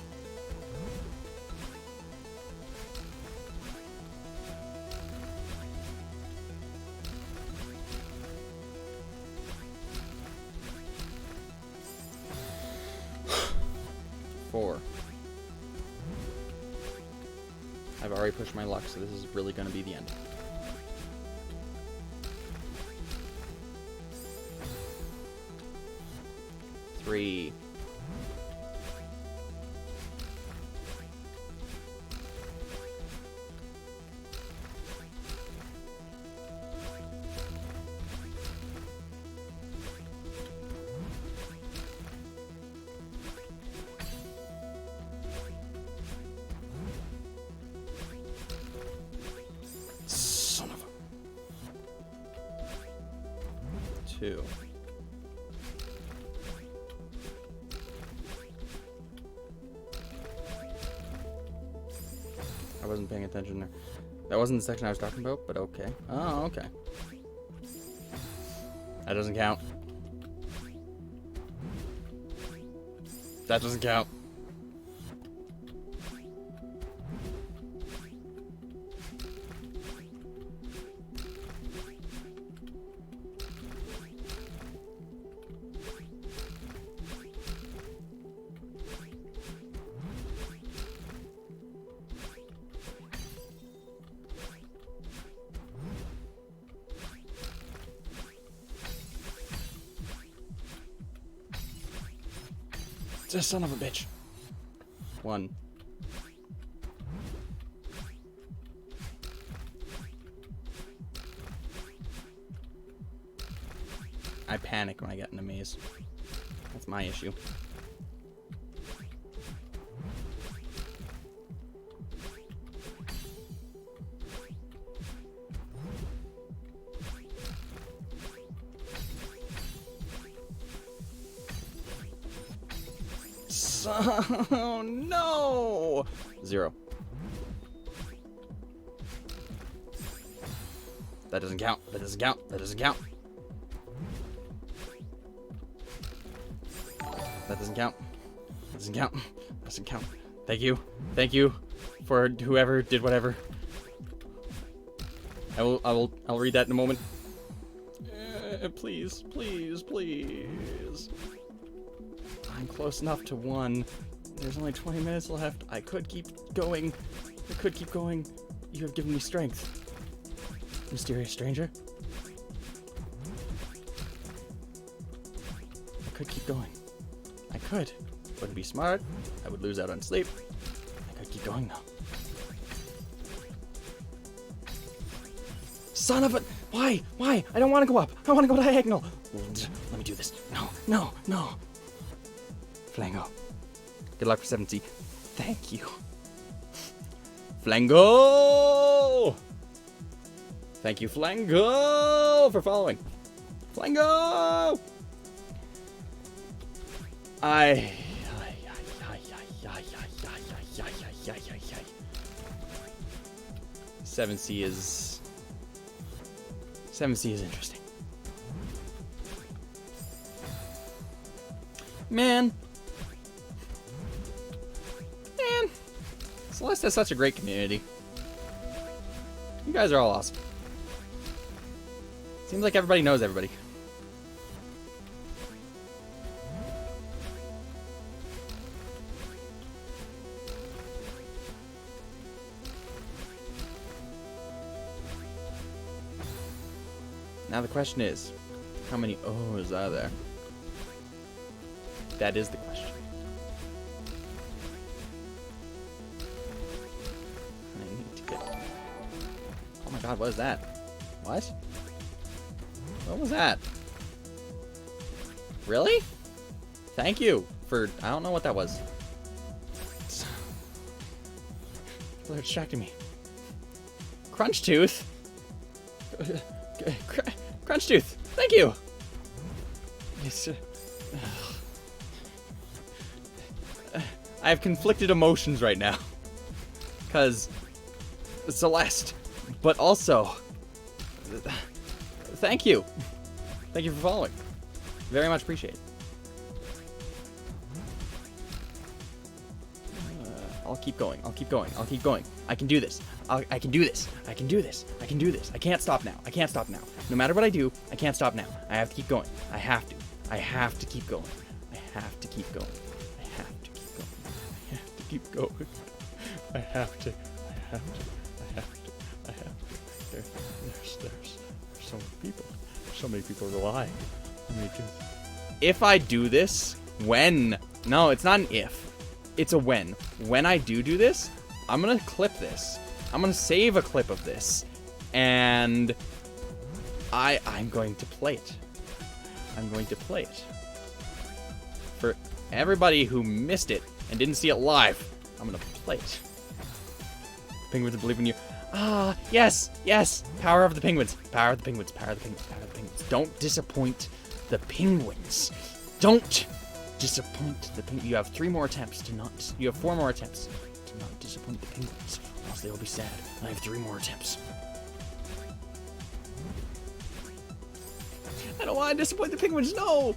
Four. I've already pushed my luck, so this is really going to be the end. 3. Son of a... 2. I wasn't paying attention there. That wasn't the section I was talking about, but okay. Oh, okay. That doesn't count. That doesn't count. This son of a bitch. 1. I panic when I get in a maze. That's my issue. Oh no! 0. That doesn't count. That doesn't count. That doesn't count. That doesn't count. That doesn't count. That doesn't count. Thank you. Thank you for whoever did whatever. I'll read that in a moment. Please, please, please. I'm close enough to 1. There's only 20 minutes left. I could keep going. I could keep going. You have given me strength. Mysterious stranger. I could keep going. I could. Wouldn't be smart. I would lose out on sleep. I could keep going though. Son of a... Why? Why? I don't want to go up. I want to go diagonal. Let me do this. No, no, no. Flango. Good luck for 7C. Thank you. Flango! Thank you, Flango, for following. Flango! I 7C is... 7C is interesting. Man, Celeste has such a great community. You guys are all awesome. Seems like everybody knows everybody. Now the question is, how many O's are there? That is the question. I need to get... Oh my god, what is that? What? What was that? Really? Thank you for... I don't know what that was. They're distracting me. Crunch Tooth? Crunch Tooth, thank you! Yes, I have conflicted emotions right now. Because... Celeste. But also... Thank you. Thank you for following. Very much appreciate it. I'll keep going. I'll keep going. I'll keep going. I can do this. I can do this. I can do this. I can do this. I can't stop now. I can't stop now. No matter what I do, I can't stop now. I have to keep going. I have to. I have to keep going. I have to keep going. I have to keep going. I have to keep going. I have to. I have to. I have to. I have to. There's so many people. So many people relying on me to. If I do this, when? No, it's not an if. It's a when. When I do this, I'm gonna clip this. I'm gonna save a clip of this, and I'm going to play it. I'm going to play it. For everybody who missed it and didn't see it live, I'm gonna play it. Penguins believe in you. Ah, yes, yes. Power of the penguins. Power of the penguins. Power of the penguins. Power of the penguins. Don't disappoint the penguins. Don't disappoint the penguins. You have 3 more attempts to not. You have 4 more attempts to not disappoint the penguins, or else they will be sad. I have 3 more attempts. I don't want to disappoint the penguins. No.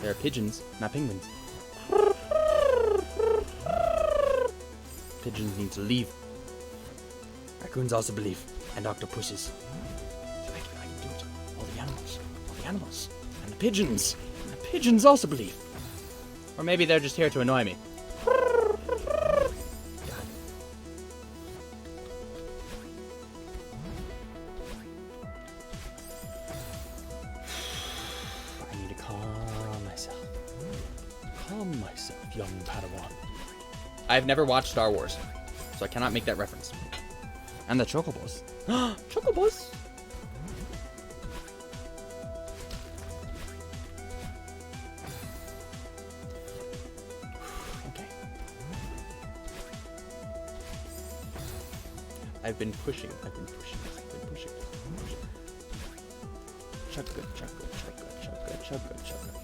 There are pigeons, not penguins. Pigeons need to leave. Raccoons also believe, and octopuses. I can do it. All the animals, and the pigeons. And the pigeons also believe. Or maybe they're just here to annoy me. Young Padawan. I've never watched Star Wars, so I cannot make that reference. And the Chocobos. Chocobos! Okay. I've been pushing. Chugga.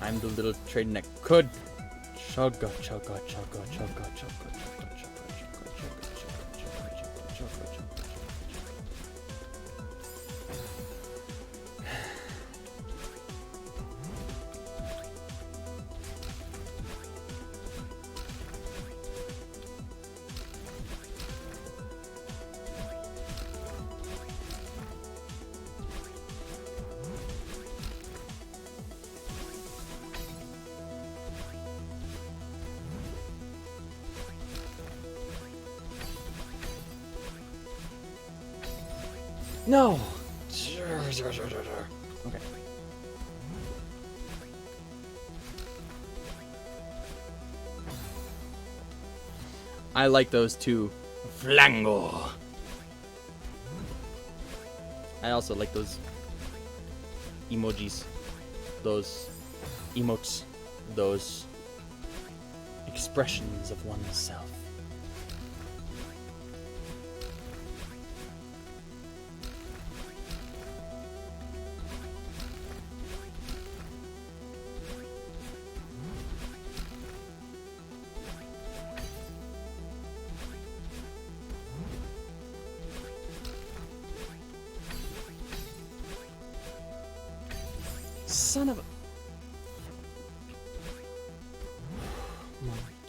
I'm the little train that could. Chugga. No! Okay. I like those two. Flango! I also like those emojis. Those emotes. Those expressions of oneself. Son of a...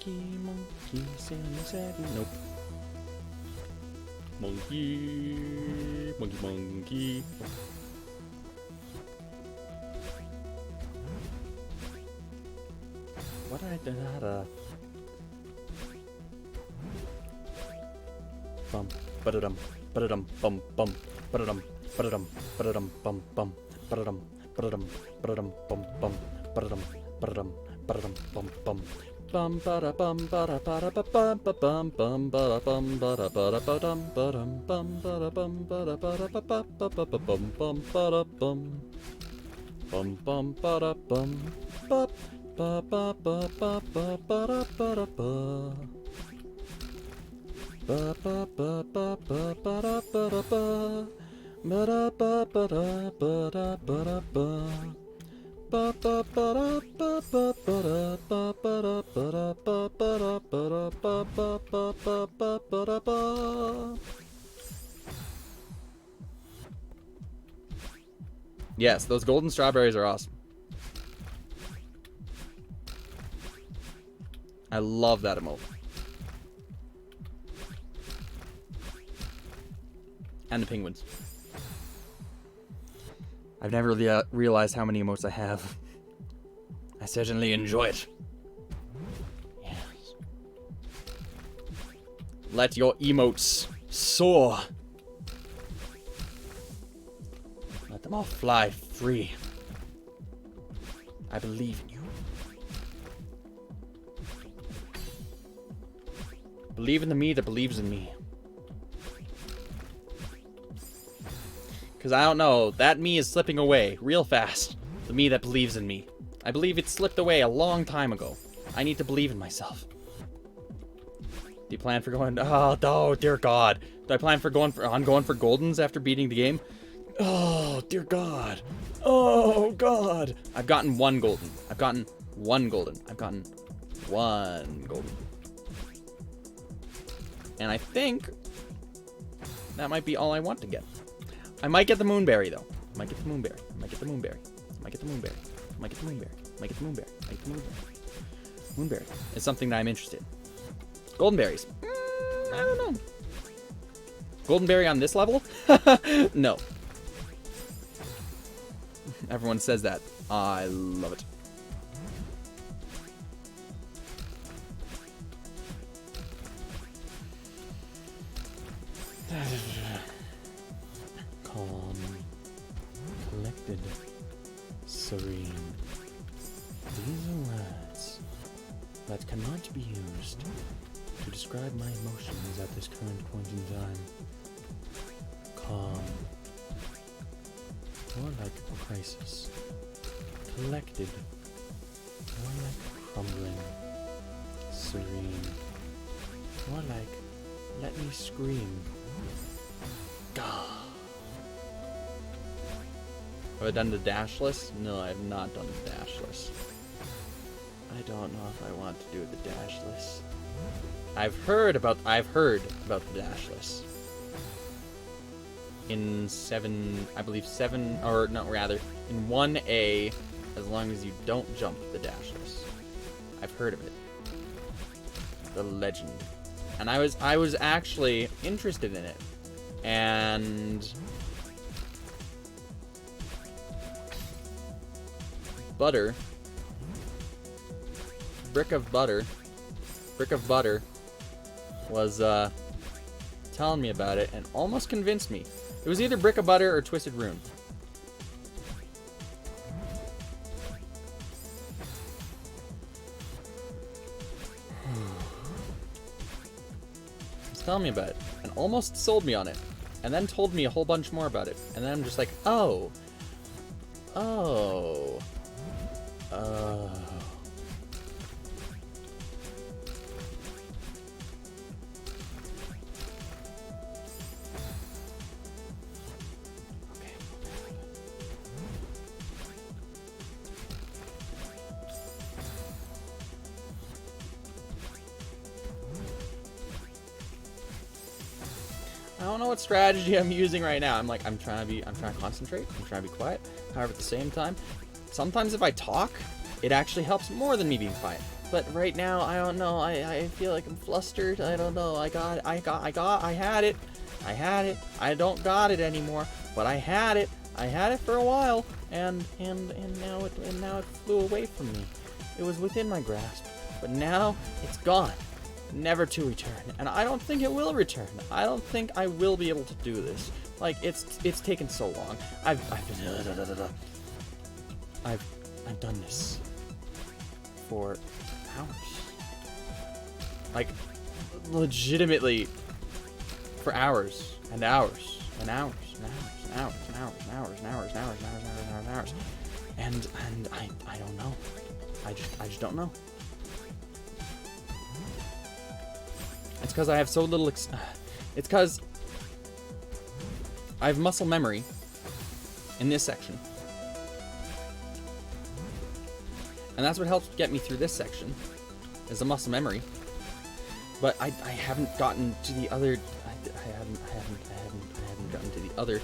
Monkey, Sammy. Nope. Monkey. What did I do? Bum, ba-da-dum, ba-da-dum, bum, bum, ba-da-dum, ba-da-dum, ba-da-dum, bum, bum, ba-da-dum, ba-da-dum, ba-da-dum, bum, bum, ba-da-dum, ba-da-dum, ba-da-dum, bum, bum. Bum ba da bum ba da ba da ba bum ba bum bum ba da bum ba da ba da ba dum ba dum bum ba da bum ba da ba da ba ba ba ba ba bum bum ba da bum ba da bum ba ba ba ba ba ba ba da ba da ba ba ba ba ba ba ba da ba da ba ba da ba ba da ba da ba da ba. Yes, those golden strawberries are awesome. I love that emote. And the penguins. I've never realized how many emotes I have. I certainly enjoy it. Yes. Let your emotes soar. Let them all fly free. I believe in you. Believe in the me that believes in me. Because I don't know, that me is slipping away real fast. The me that believes in me. I believe it slipped away a long time ago. I need to believe in myself. Do you plan for going... Oh, dear God. Do I plan for going for Goldens after beating the game? Oh, dear God. Oh, God. I've gotten one Golden. I've gotten one Golden. And I think that might be all I want to get. I might get the Moonberry, though. I might get the Moonberry. Moonberry is something that I'm interested in. Golden berries. I don't know. Golden berry on this level? No. Everyone says that. I love it. Calm, collected, serene. These are words that cannot be used to describe my emotions at this current point in time. Calm, more like a crisis. Collected, more like crumbling. Serene, more like let me scream. Gah. Have I done the dashless? No, I have not done the dashless. I don't know if I want to do the dashless. I've heard about the dashless. In 7, I believe 7, or no, rather, in 1A, as long as you don't jump the dashless. I've heard of it. The legend. And I was actually interested in it. And Brick of Butter was telling me about it and almost convinced me. It was either Brick of Butter or Twisted Rune. He was telling me about it and almost sold me on it. And then told me a whole bunch more about it. And then I'm just like, oh. I don't know what strategy I'm using right now. I'm trying to concentrate. I'm trying to be quiet. However, at the same time, sometimes if I talk, it actually helps more than me being quiet. But right now, I don't know. I feel like I'm flustered. I don't know. I had it. I don't got it anymore. But I had it. I had it for a while, and now it flew away from me. It was within my grasp, but now it's gone, never to return. And I don't think it will return. I don't think I will be able to do this. Like it's taken so long. I've done this for hours. Like legitimately for hours and hours and hours and hours and hours and hours and hours and hours and hours and hours and hours and hours. And I don't know. I just don't know. It's because I have so little it's because I have muscle memory in this section. And that's what helps get me through this section, is the muscle memory. But I haven't gotten to the other I haven't gotten to the other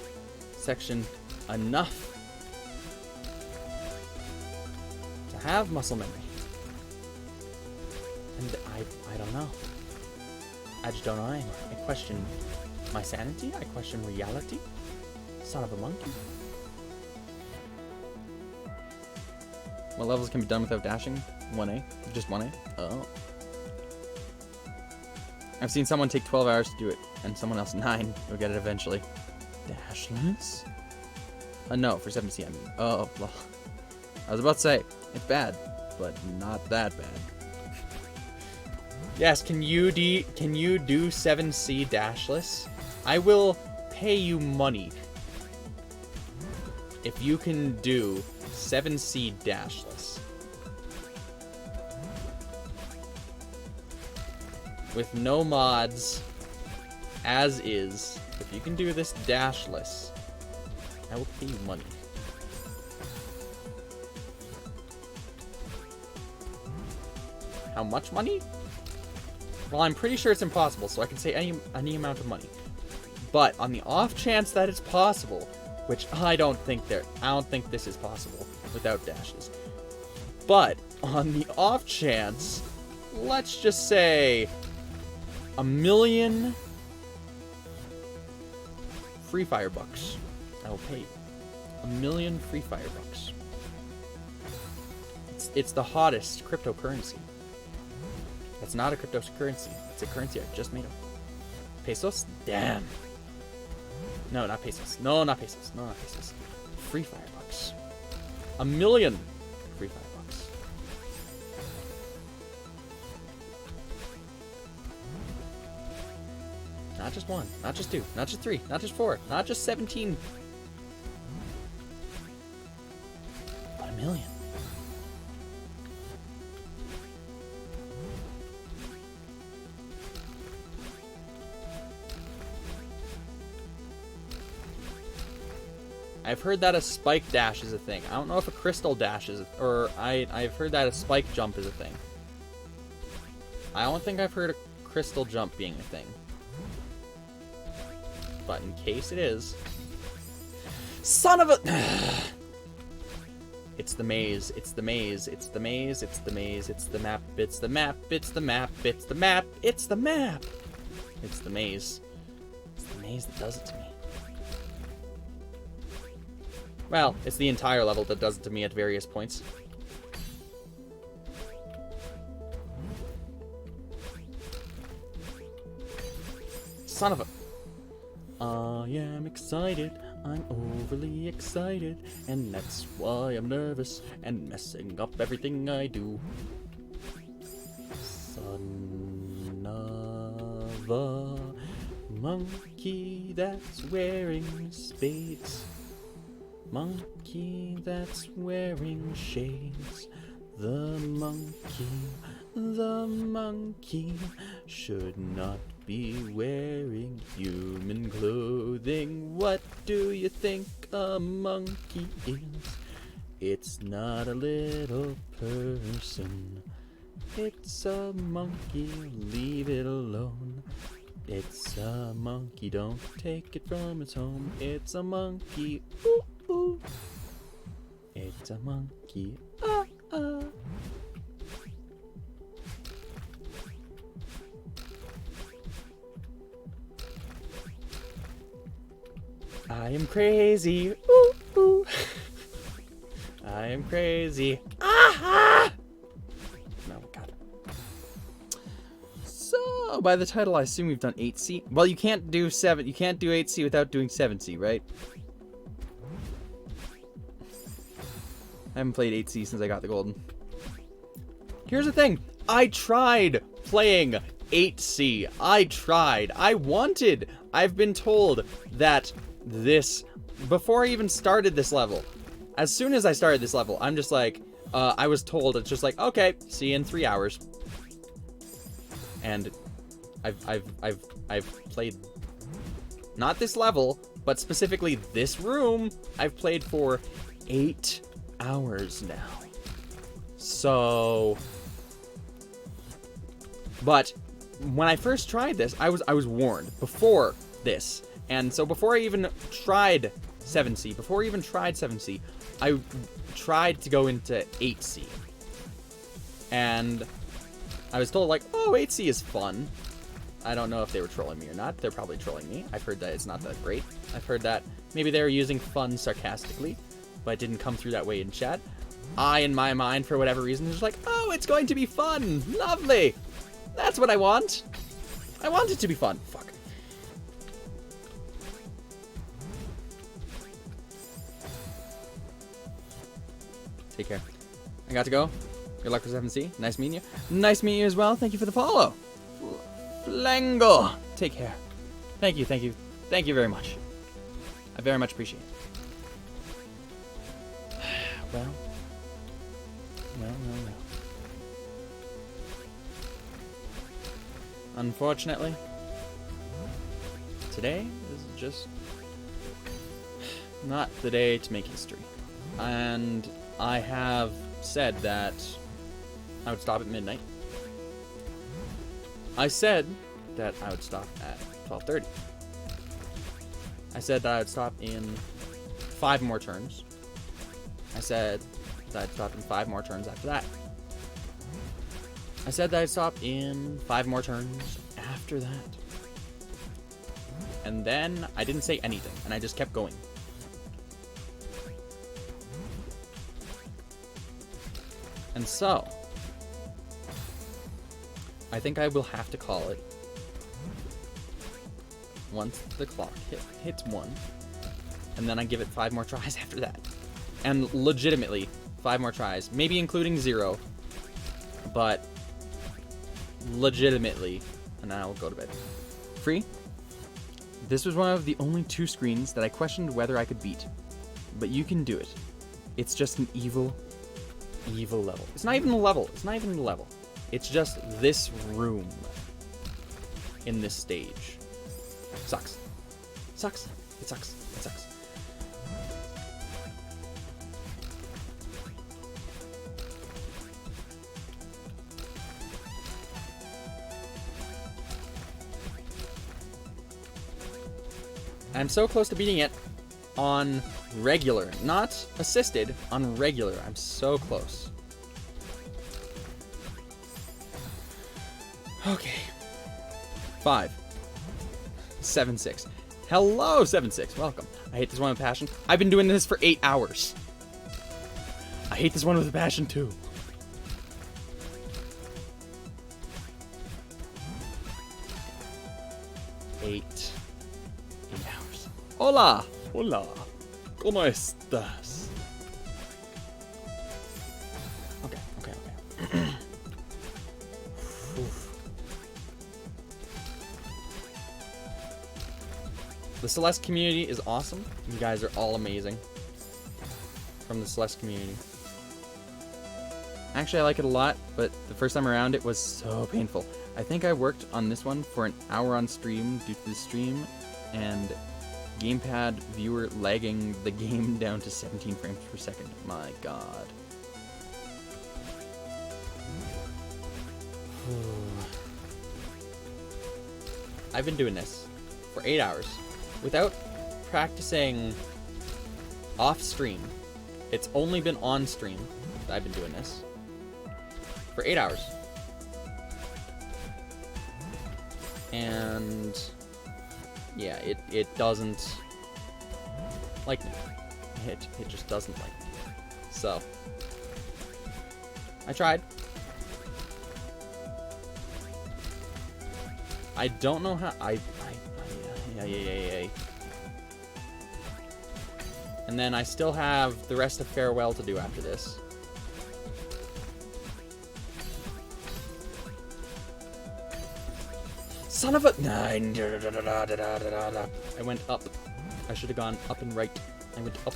section enough to have muscle memory. And I don't know. I just don't know anymore. I question my sanity. I question reality. Son of a monkey. What levels can be done without dashing? 1A? Just 1A? Oh. I've seen someone take 12 hours to do it, and someone else 9 will get it eventually. Dashless? No, for 7C I mean. Oh, well. I was about to say, it's bad, but not that bad. Yes, can you do 7C dashless? I will pay you money if you can do 7C dashless. With no mods, as is, if you can do this dashless, I will pay you money. How much money? Well, I'm pretty sure it's impossible, so I can say any amount of money. But on the off chance that it's possible, which I don't think this is possible without dashes. But on the off chance, let's just say 1 million FreyFire bucks. I will pay you 1 million FreyFire bucks. It's the hottest cryptocurrency. It's not a cryptocurrency. It's a currency I just made up. Pesos? Damn. No, not pesos. No, not pesos. No, not pesos. FreyFire bucks. 1 million FreyFire bucks. Not just 1, not just 2, not just 3, not just 4, not just 17. But 1 million. I've heard that a spike dash is a thing. I don't know if a crystal dash is, I've heard that a spike jump is a thing. I don't think I've heard a crystal jump being a thing. But in case it is, son of a! It's the maze. It's the maze. It's the maze. It's the maze. It's the map. It's the map. It's the map. It's the map. It's the map. It's the maze. It's the maze that does it to me. Well, it's the entire level that does it to me at various points. Son of a... I am excited, I'm overly excited, and that's why I'm nervous and messing up everything I do. Son of a monkey that's wearing spades. Monkey that's wearing shades. The monkey should not be wearing human clothing. What do you think a monkey is? It's not a little person. It's a monkey, leave it alone. It's a monkey, don't take it from its home. It's a monkey, ooh, ooh. It's It's a monkey. I am crazy. Ooh, ooh. I am crazy. Ah! No, God. So, by the title, I assume we've done 8C. Well, you can't do 7. You can't do 8C without doing 7C, right? I haven't played 8C since I got the golden. Here's the thing. I tried playing 8C. I tried. I wanted. I've been told that this, before I even started this level, as soon as I started this level, I'm just like, I was told, it's just like, okay, see you in 3 hours. And I've played, not this level, but specifically this room, I've played for 8 hours now. So, but when I first tried this, I was warned before this. And so before I even tried 7C, I tried to go into 8C. And I was told, like, oh, 8C is fun. I don't know if they were trolling me or not. They're probably trolling me. I've heard that it's not that great. I've heard that maybe they were using fun sarcastically, but it didn't come through that way in chat. I, in my mind, for whatever reason, was like, oh, it's going to be fun. Lovely. That's what I want. I want it to be fun. Fuck. Take care. I got to go. Good luck for 7C. Nice meeting you. Nice meeting you as well. Thank you for the follow. Flango. Take care. Thank you, thank you. Thank you very much. I very much appreciate it. Well. Unfortunately, today is just not the day to make history. And I have said that I would stop at midnight. I said that I would stop at 12:30. I said that I would stop in 5 more turns. I said that I'd stop in 5 more turns after that. I said that I'd stop in 5 more turns after that. And then I didn't say anything, and I just kept going. And so, I think I will have to call it once the clock hits 1, and then I give it 5 more tries after that. And legitimately, 5 more tries, maybe including 0, but legitimately, and then I'll go to bed. Free? This was one of the only 2 screens that I questioned whether I could beat, but you can do it. It's just an evil level. It's not even a level. It's not even a level. It's just this room in this stage. Sucks. Sucks. It sucks. It sucks. I'm so close to beating it on regular, not assisted, on regular. I'm so close. Okay. 5. 7-6. Hello, 7-6. Welcome. I hate this one with passion. I've been doing this for 8 hours. I hate this one with a passion too. Eight hours. Hola.
Hola. ¿Cómo estás?
Okay. The Celeste community is awesome. You guys are all amazing. From the Celeste community. Actually, I like it a lot, but the first time around it was so painful. I think I worked on this one for an hour on stream due to the stream and gamepad viewer lagging the game down to 17 frames per second. My god. I've been doing this for 8 hours without practicing off stream It's only been on stream that I've been doing this for 8 hours. And yeah, it doesn't like me. It just doesn't like me. So I tried. I don't know how yeah. And then I still have the rest of Farewell to do after this. Son of a... I went up. I should have gone up and right. I went up.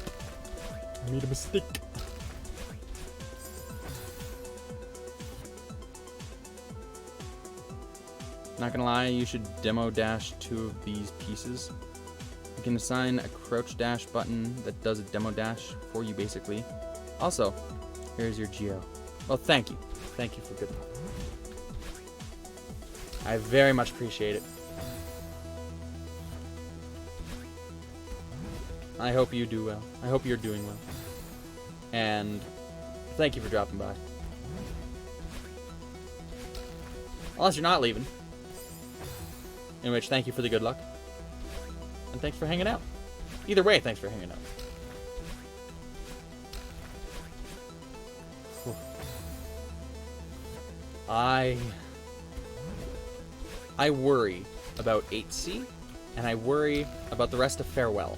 I made a mistake. Not gonna lie, you should demo dash 2 of these pieces. You can assign a crouch dash button that does a demo dash for you, basically. Also, here's your geo. Well, thank you. Thank you for good luck. I very much appreciate it. I hope you do well. I hope you're doing well. And thank you for dropping by. Unless you're not leaving. In which, thank you for the good luck. And thanks for hanging out. Either way, thanks for hanging out. Whew. I worry about 8C, and I worry about the rest of Farewell.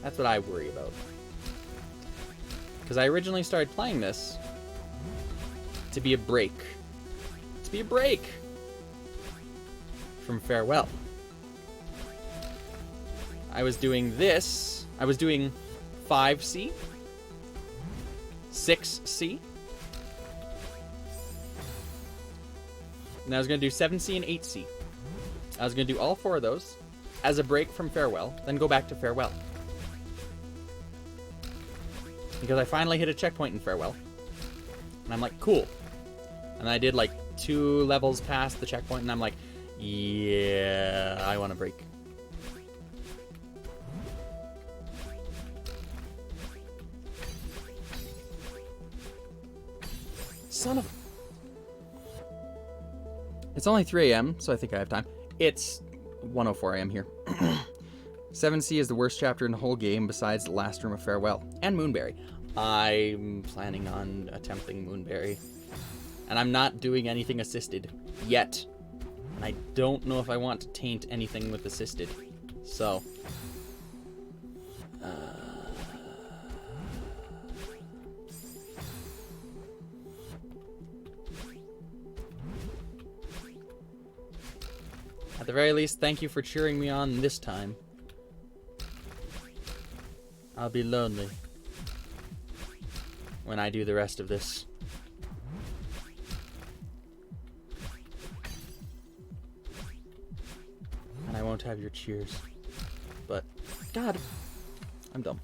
That's what I worry about. Because I originally started playing this to be a break. To be a break from Farewell. I was doing this. I was doing 5C, 6C, and I was going to do 7C and 8C. I was going to do all 4 of those as a break from Farewell, then go back to Farewell. Because I finally hit a checkpoint in Farewell. And I'm like, cool. And I did like 2 levels past the checkpoint, and I'm like, yeah, I want a break. Son of... It's only 3 a.m., so I think I have time. It's 1:04 a.m. here. 7C is the worst chapter in the whole game besides the last room of Farewell. And Moonberry. I'm planning on attempting Moonberry. And I'm not doing anything assisted. Yet. And I don't know if I want to taint anything with assisted. So... At the very least, thank you for cheering me on this time. I'll be lonely when I do the rest of this. And I won't have your cheers. But, God, I'm dumb.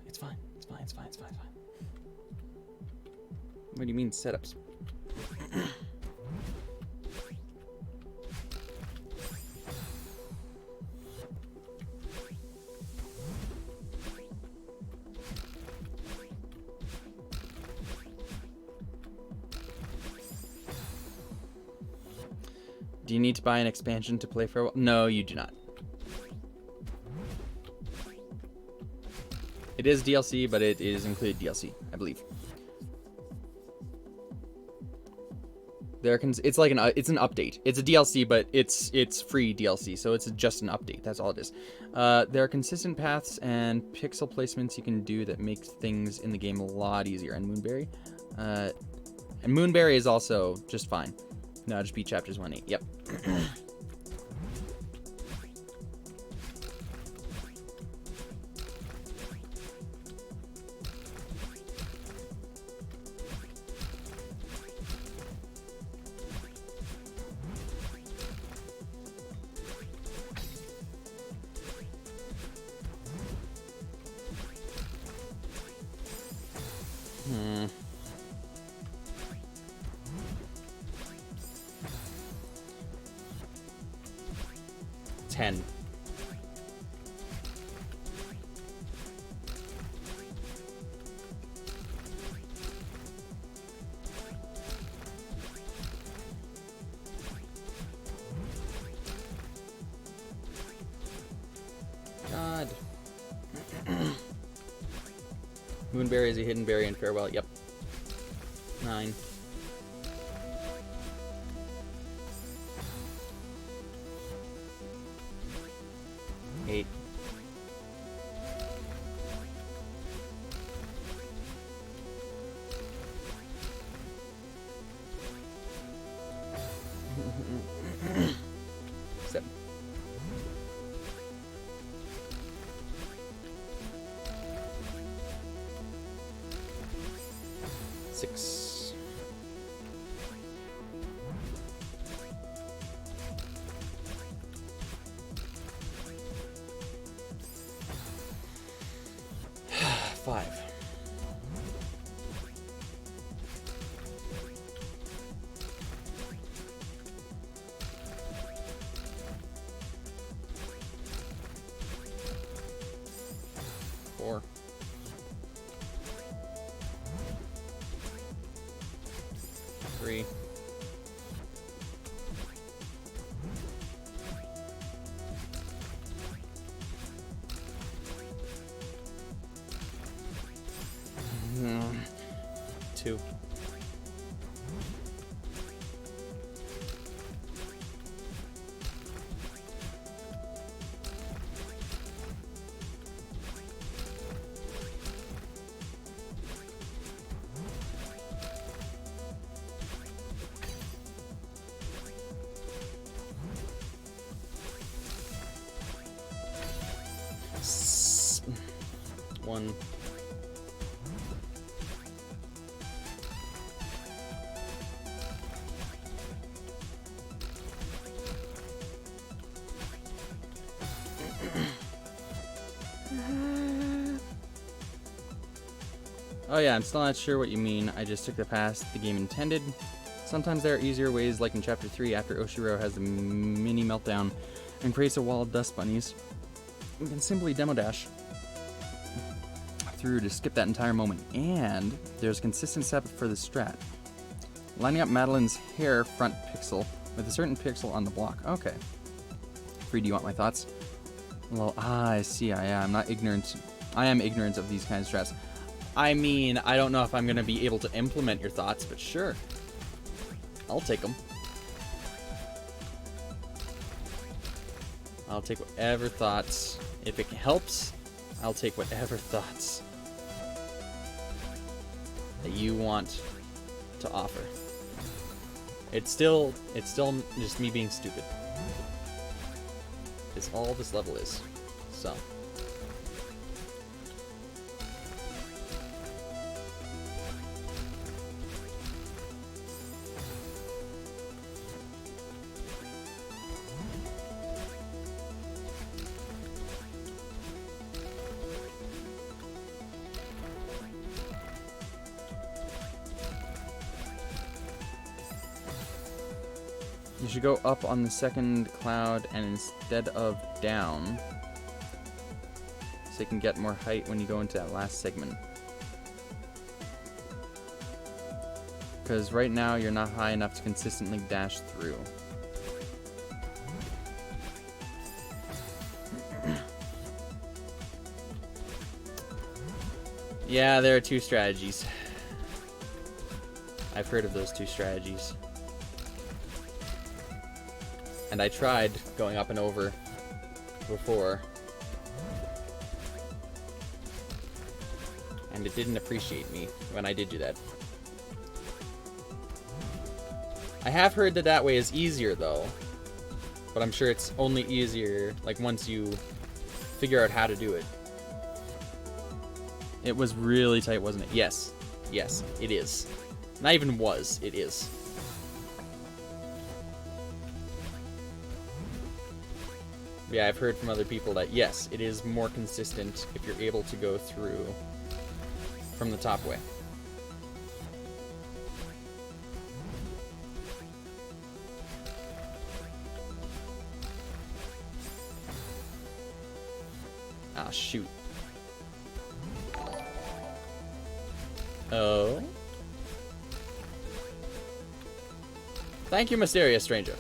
It's fine. It's fine. It's fine. It's fine. It's fine. What do you mean, setups? Do you need to buy an expansion to play Farewell? No, you do not. It is DLC, but it is included DLC, I believe. It's like it's an update. It's a DLC, but it's free DLC, so it's just an update. That's all it is. There are consistent paths and pixel placements you can do that make things in the game a lot easier. And Moonberry, is also just fine. No, just beat chapters 1-8. Yep. Hmm. 10. Moonberry is a hidden berry in Farewell. Yep. 9. Eight. Seven. Six. Five. Four. Three. Two. One. Oh yeah, I'm still not sure what you mean. I just took the path the game intended. Sometimes there are easier ways, like in Chapter 3, after Oshiro has a mini meltdown and creates a wall of dust bunnies. You can simply demo dash through to skip that entire moment. And there's a consistent step for the strat. Lining up Madeline's hair front pixel with a certain pixel on the block. Okay. Free, do you want my thoughts? Well, I see. I am ignorant of these kinds of strats. I mean, I don't know if I'm going to be able to implement your thoughts, but sure. I'll take them. I'll take whatever thoughts. If it helps, I'll take whatever thoughts that you want to offer. It's still just me being stupid. It's all this level is. So. You should go up on the second cloud and instead of down, so you can get more height when you go into that last segment. Because right now you're not high enough to consistently dash through. Yeah, there are two strategies. I've heard of those two strategies. And I tried going up and over before. And it didn't appreciate me when I did do that. I have heard that that way is easier though. But I'm sure it's only easier like once you figure out how to do it. It was really tight, wasn't it? Yes. Yes, it is. Not even was, it is. Yeah, I've heard from other people that yes, it is more consistent if you're able to go through from the top way. Ah, shoot. Oh. Thank you, mysterious stranger.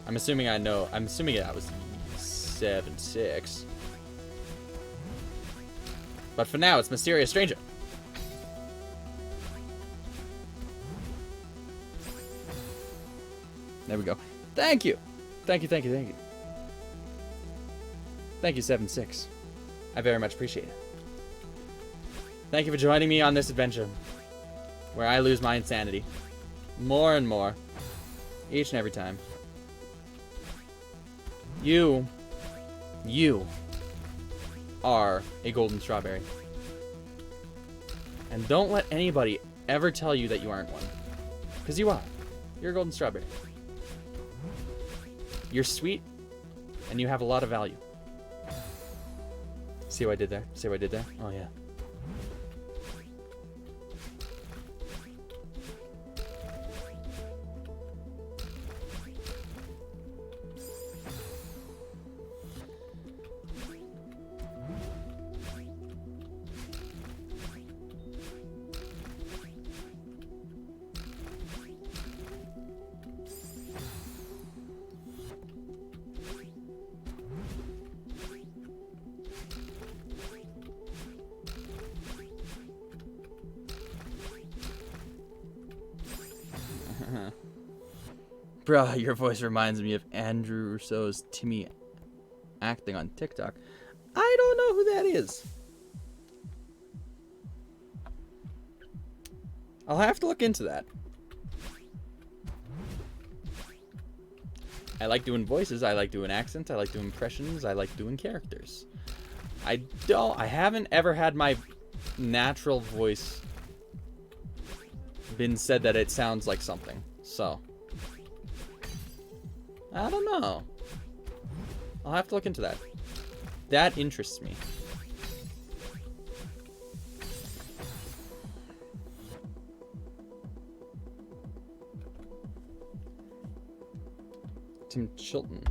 I'm assuming I know. I'm assuming that was 7-6. But for now, it's mysterious stranger. There we go. Thank you. Thank you, thank you, thank you. Thank you, 7-6. I very much appreciate it. Thank you for joining me on this adventure, where I lose my insanity. More and more. Each and every time. You are a golden strawberry. And don't let anybody ever tell you that you aren't one. Because you are. You're a golden strawberry. You're sweet, and you have a lot of value. See what I did there? See what I did there? Oh, yeah. Bruh, your voice reminds me of Andrew Rousseau's Timmy acting on TikTok. I don't know who that is. I'll have to look into that. I like doing voices, I like doing accents, I like doing impressions, I like doing characters. I haven't ever had my natural voice been said that it sounds like something, so I don't know. I'll have to look into that. That interests me. Tim Chilton.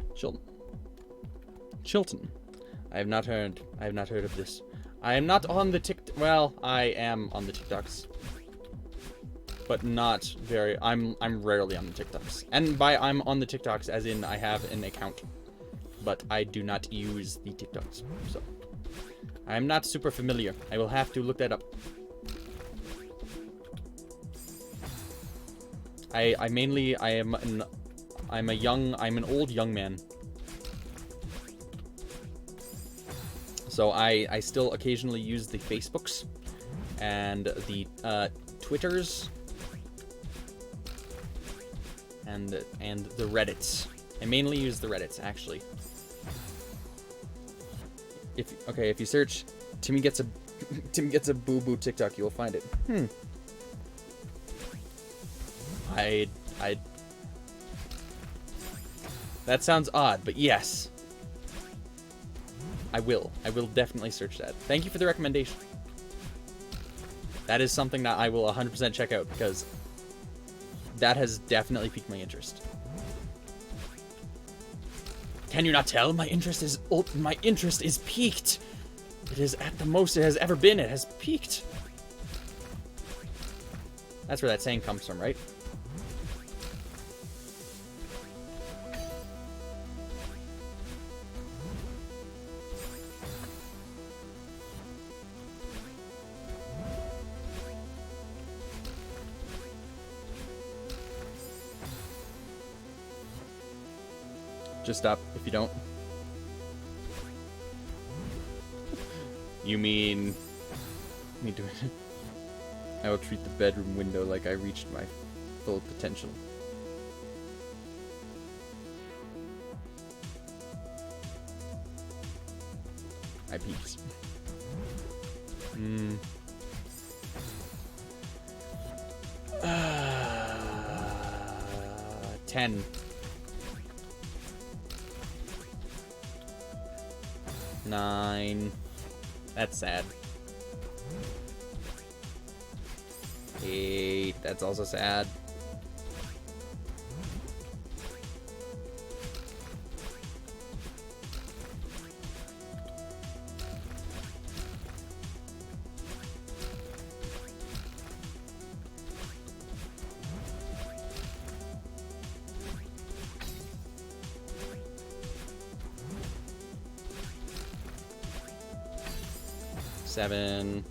I have not heard of this. I am not on the well, I am on the TikToks. But not very. I'm rarely on the TikToks. And by I'm on the TikToks as in I have an account. But I do not use the TikToks. So I am not super familiar. I will have to look that up. I'm an old young man. So I still occasionally use the Facebooks and the Twitters and the Reddits. I mainly use the Reddits, actually. If you search Timmy gets a boo boo TikTok, you will find it. That sounds odd, but yes. I will definitely search that. Thank you for the recommendation. That is something that I will 100% check out because that has definitely piqued my interest. Can you not tell? My interest is peaked. It is at the most it has ever been. It has peaked. That's where that saying comes from, right? Just stop if you don't. You mean me doing it? I will treat the bedroom window like I reached my full potential. I peaked. 10. 9. That's sad. 8. That's also sad. 7.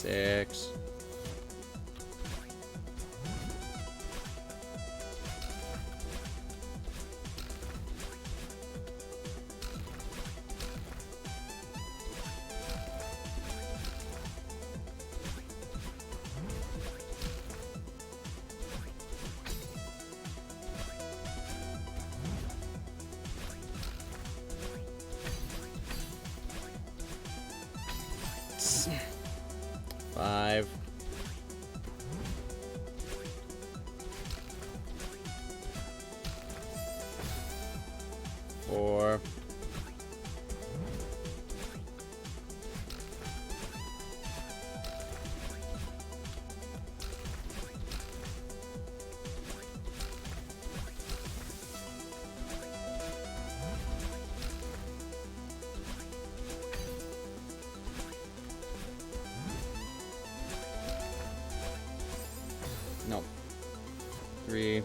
6. Five. 4. 3. You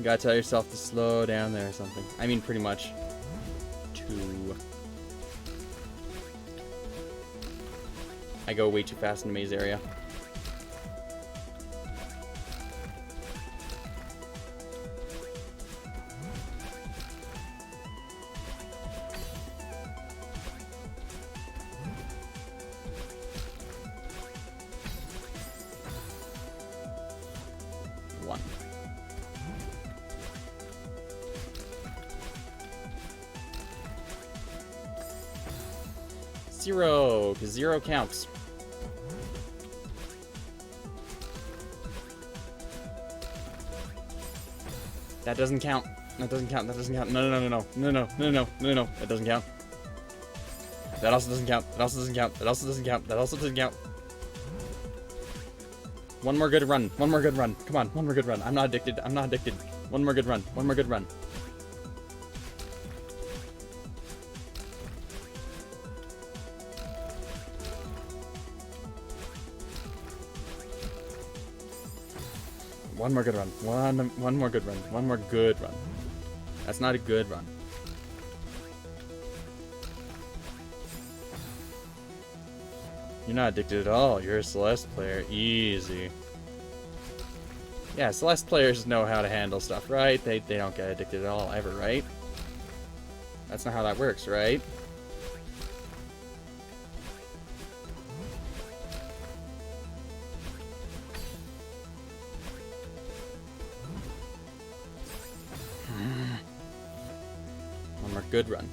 gotta tell yourself to slow down there or something. I mean, pretty much. 2. I go way too fast in the maze area. One. Zero, because 0 counts. That doesn't count. That doesn't count. That doesn't count. No, no, no, no, no, no, no, no, no, no. That doesn't count. That also doesn't count. That also doesn't count. That also doesn't count. That also doesn't count. One more good run. One more good run. Come on. One more good run. I'm not addicted. I'm not addicted. One more good run. One more good run. One more good run. One more good run. One more good run. That's not a good run. You're not addicted at all. You're a Celeste player. Easy. Yeah, Celeste players know how to handle stuff, right? They don't get addicted at all, ever, right? That's not how that works, right? One more good run.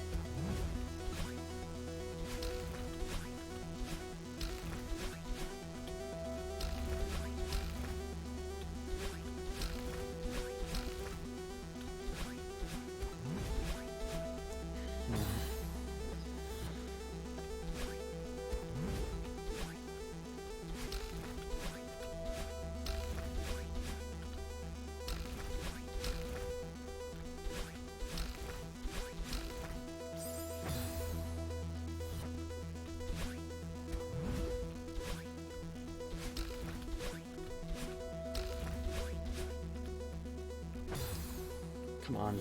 Come on.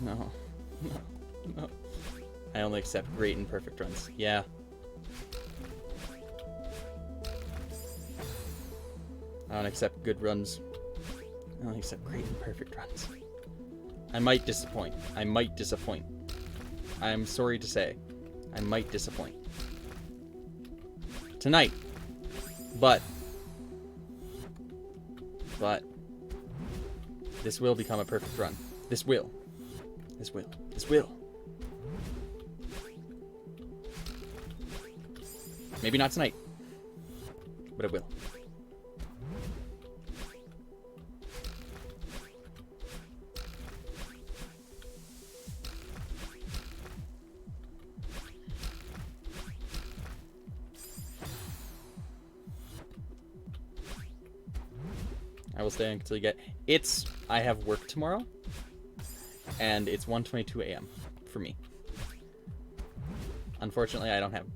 No. No. No. I only accept great and perfect runs. Yeah. I don't accept good runs. I only accept great and perfect runs. I might disappoint. I might disappoint. I'm sorry to say. I might disappoint. Tonight. But this will become a perfect run. This will. This will. This will. Maybe not tonight, but it will. I will stay until you get... I have work tomorrow, and it's 1:22 a.m. for me. Unfortunately, I don't have...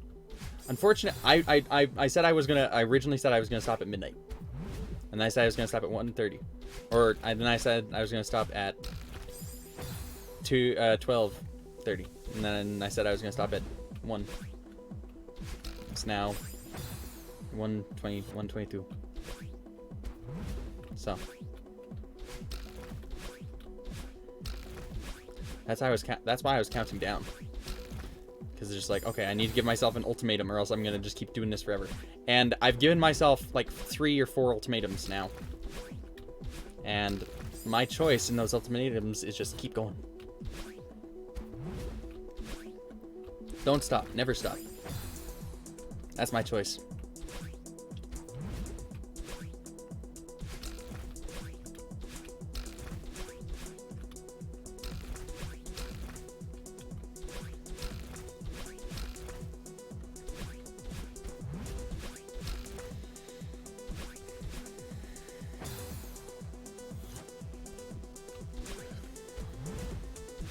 I originally said I was gonna stop at midnight. And then I said I was going to stop at 1:30. Or then I said I was going to stop at 12:30. And then I said I was going to stop at 1. It's now 1:20, 1:22. So that's why I was counting down. Because it's just like, okay, I need to give myself an ultimatum or else I'm going to just keep doing this forever. And I've given myself like 3 or 4 ultimatums now. And my choice in those ultimatums is just keep going. Don't stop. Never stop. That's my choice.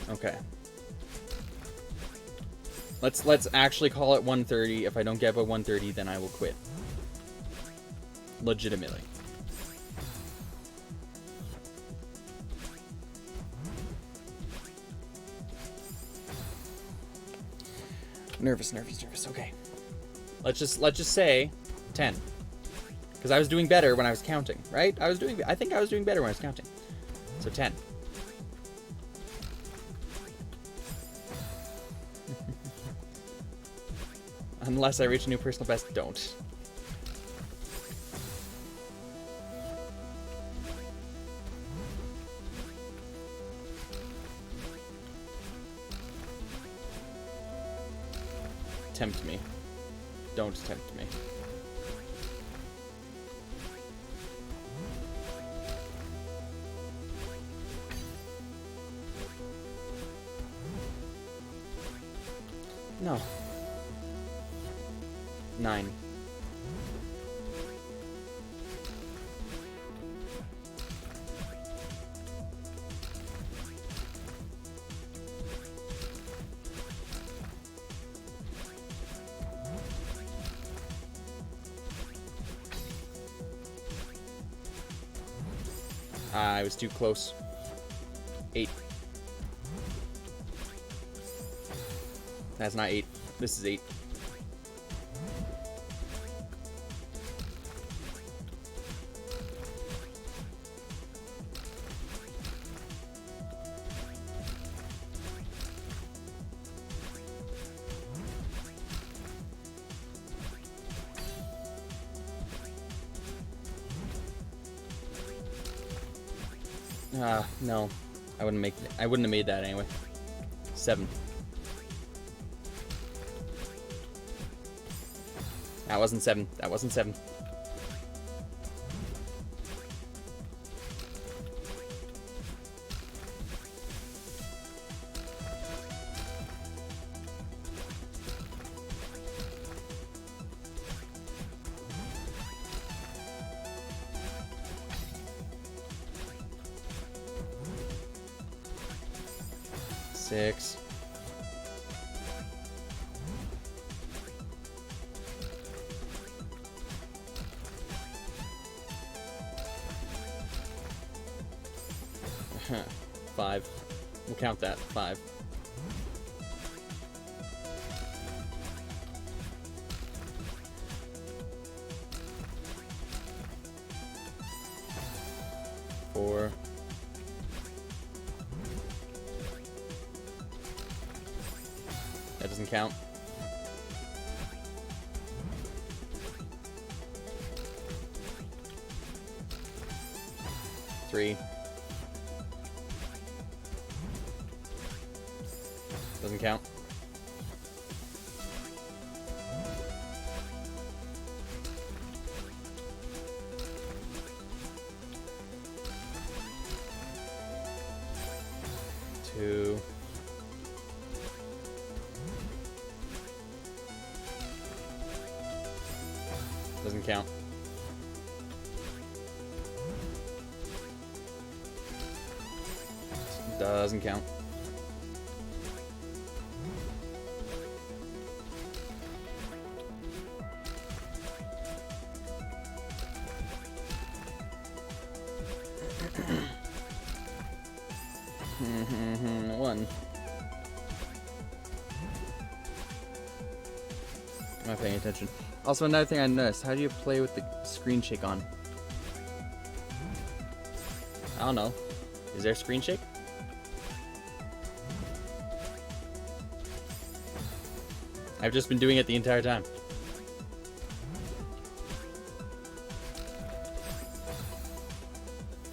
Okay. Let's actually call it 1:30. If I don't get by 1:30, then I will quit. Legitimately. Nervous. Okay. Let's just say 10. Because I was doing better when I was counting, right? I think I was doing better when I was counting. So 10. Unless I reach a new personal best, don't. Tempt me. Don't tempt me. No. 9. I was too close. 8. That's not 8. This is 8. No. I wouldn't have made that anyway. 7. That wasn't 7. That wasn't 7. Six. Five. We'll count that. 5. Four. That doesn't count. 3. Doesn't count. 2. Doesn't count. 'Doesn't count. One. I'm not paying attention. Also, another thing I noticed, how do you play with the screen shake on? I don't know. Is there screen shake? I've just been doing it the entire time.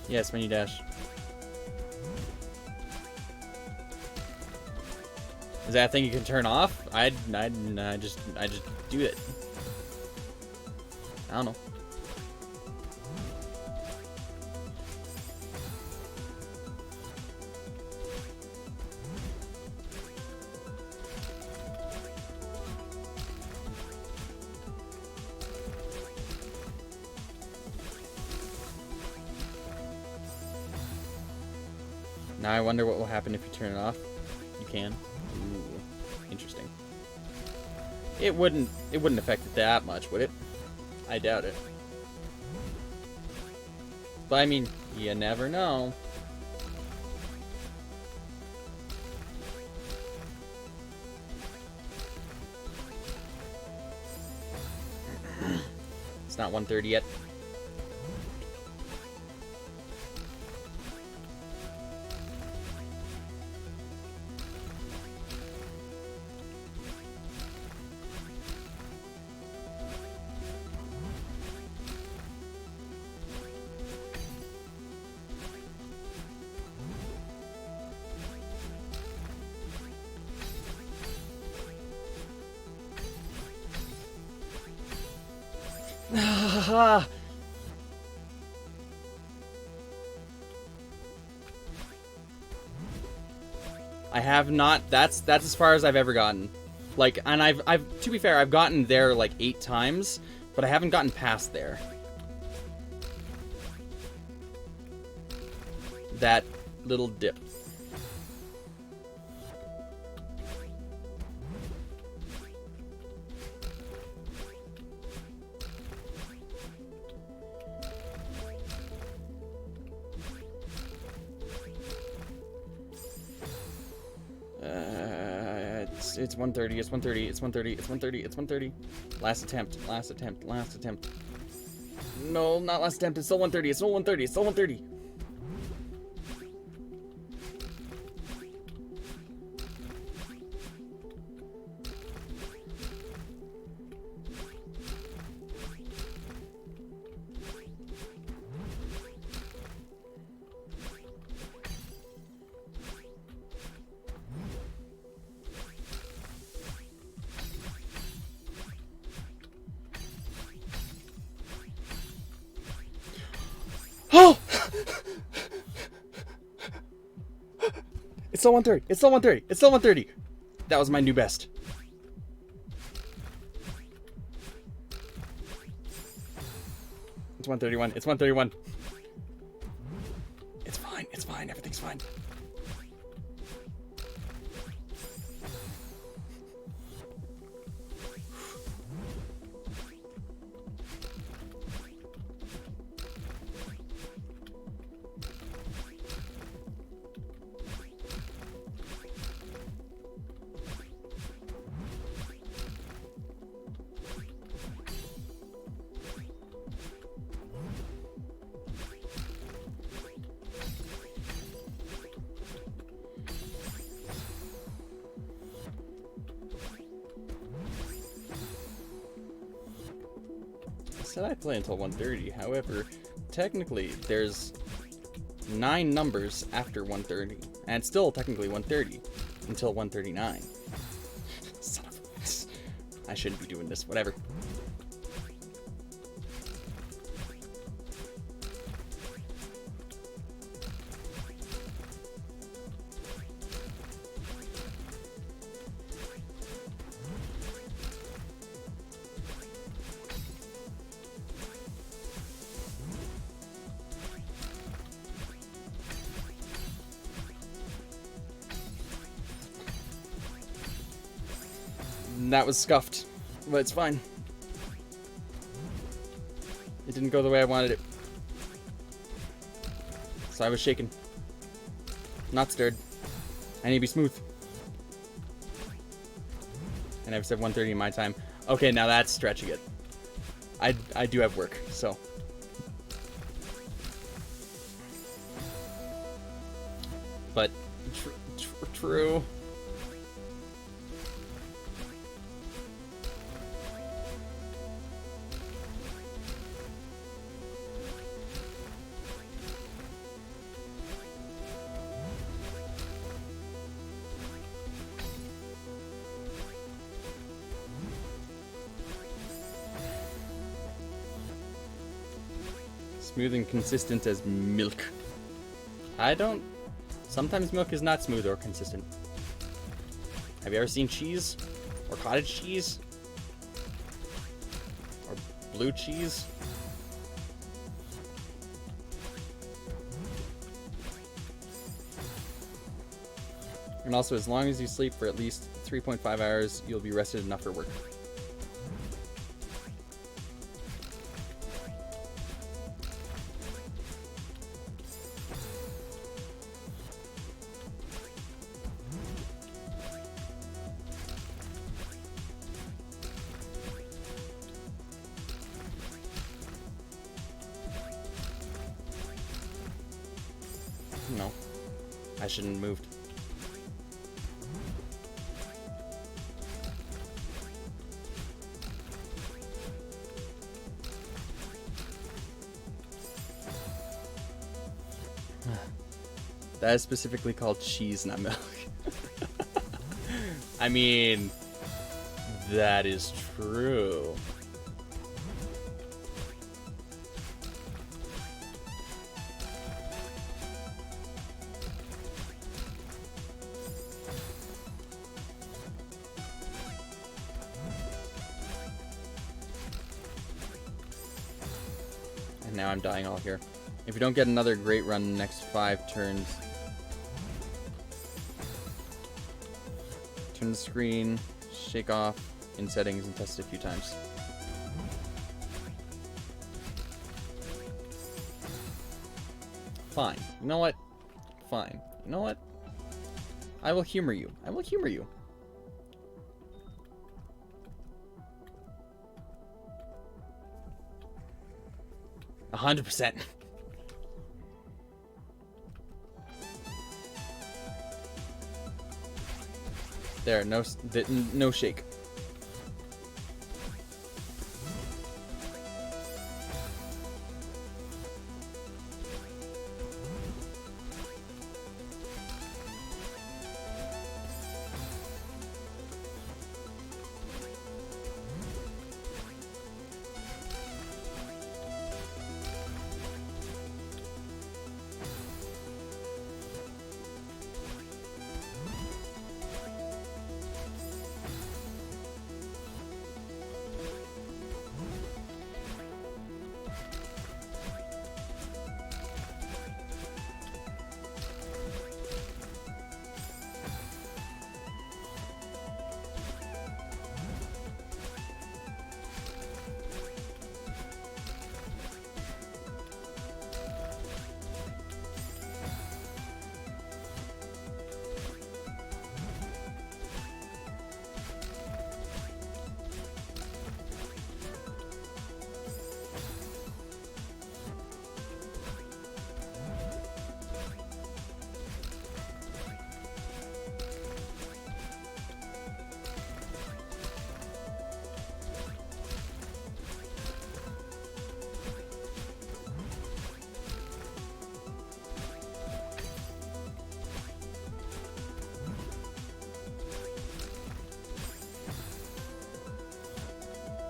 Yes, menu dash. Is that a thing you can turn off? I just do it. I don't know. Now I wonder what will happen if you turn it off. You can. Ooh, interesting. It wouldn't affect it that much, would it? I doubt it. But I mean, you never know. It's not 1:30 yet. I have not. That's as far as I've ever gotten. Like, and I've to be fair, I've gotten there like 8 times, but I haven't gotten past there. That little dip. It's 1:30, it's 1:30, it's 1:30, it's 1:30, it's 1:30. Last attempt, last attempt, last attempt. No, not last attempt, it's still 1:30, it's still 1:30, it's still 1:30. Oh! It's still 1:30. It's still 1:30. It's still 1:30. That was my new best. It's 1:31. It's 1:31. It's fine. It's fine. Everything's fine. Said I play until 1:30. However, technically there's 9 numbers after 1:30, and it's still technically 1:30 until 1:39. Son of a... I shouldn't be doing this. Whatever. That was scuffed, but it's fine. It didn't go the way I wanted it. So I was shaken. Not stirred. I need to be smooth. I never said 1:30 in my time. Okay, now that's stretching it. I do have work, so. But true. Smooth and consistent as milk. Sometimes milk is not smooth or consistent. Have you ever seen cheese? Or cottage cheese? Or blue cheese? And also, as long as you sleep for at least 3.5 hours, you'll be rested enough for work. No, I shouldn't have moved. That is specifically called cheese, not milk. I mean, that is true. And now I'm dying all here. If you don't get another great run in the next 5 turns, turn the screen, shake off in settings, and test it a few times. Fine. You know what? Fine. You know what? I will humor you. I will humor you. $100%. There, no shake.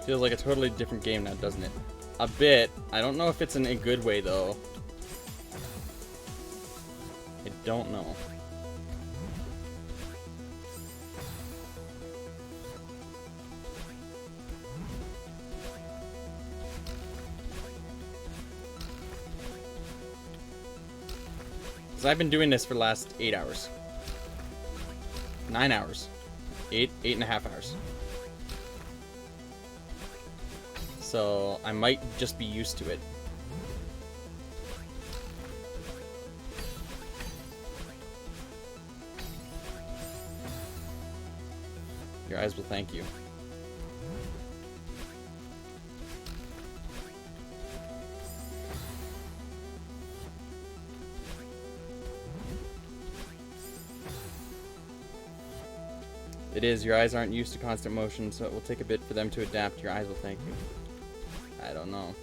Feels like a totally different game now, doesn't it? A bit. I don't know if it's in a good way, though. I don't know. Because I've been doing this for the last 8 hours. 9 hours. 8.5 hours. So I might just be used to it. Your eyes will thank you. It is. Your eyes aren't used to constant motion, so it will take a bit for them to adapt. Your eyes will thank you. I don't know.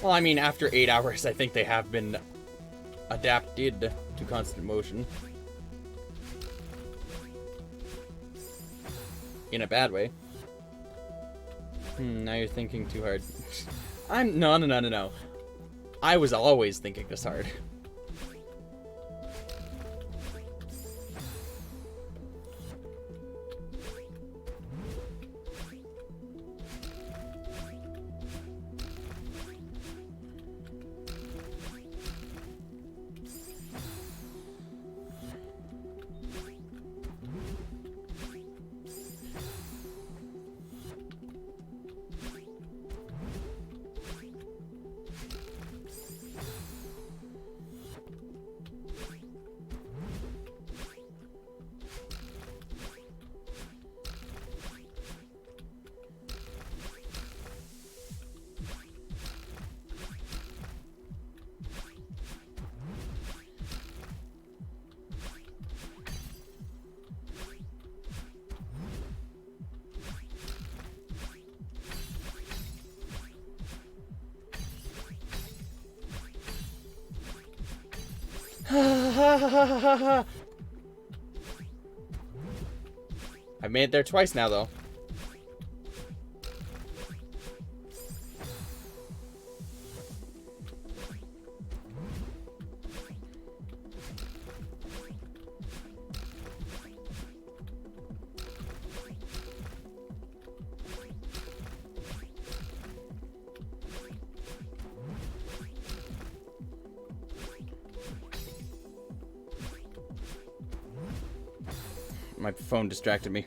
Well, I mean, after 8 hours, I think they have been adapted to constant motion. In a bad way. Now you're thinking too hard. No. I was always thinking this hard. I made it there twice now, though. My phone distracted me.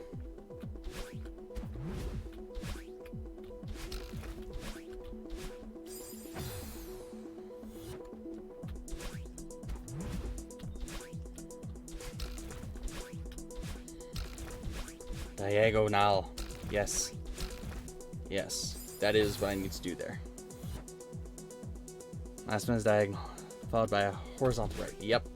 Diagonal. Yes. Yes. That is what I need to do there. Last one is diagonal, followed by a horizontal right. Yep.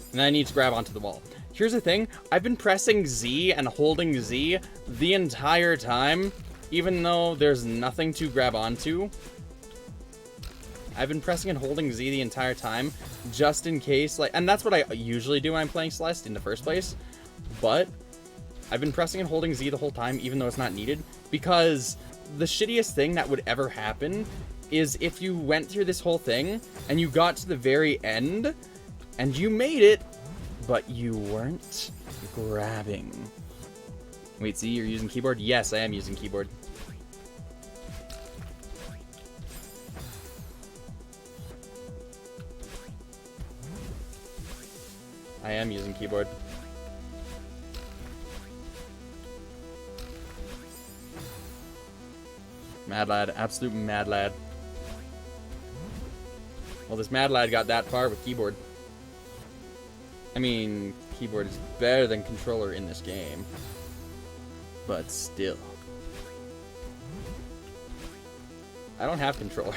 And then I need to grab onto the wall. Here's the thing. I've been pressing Z and holding Z the entire time, even though there's nothing to grab onto. I've been pressing and holding Z the entire time, just in case, like, and that's what I usually do when I'm playing Celeste in the first place. But I've been pressing and holding Z the whole time, even though it's not needed, because the shittiest thing that would ever happen is if you went through this whole thing and you got to the very end and you made it, but you weren't grabbing. Wait, Z, you're using keyboard? Yes, I am using keyboard. I am using keyboard. Mad lad, absolute mad lad. Well, this mad lad got that far with keyboard. I mean, keyboard is better than controller in this game. But still. I don't have controller.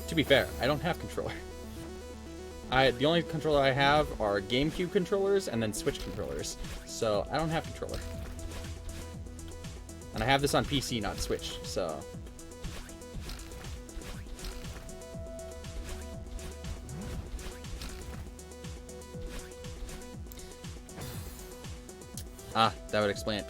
To be fair, I don't have controller. The only controller I have are GameCube controllers and then Switch controllers. So, I don't have controller. And I have this on PC, not Switch, so... Ah, that would explain it.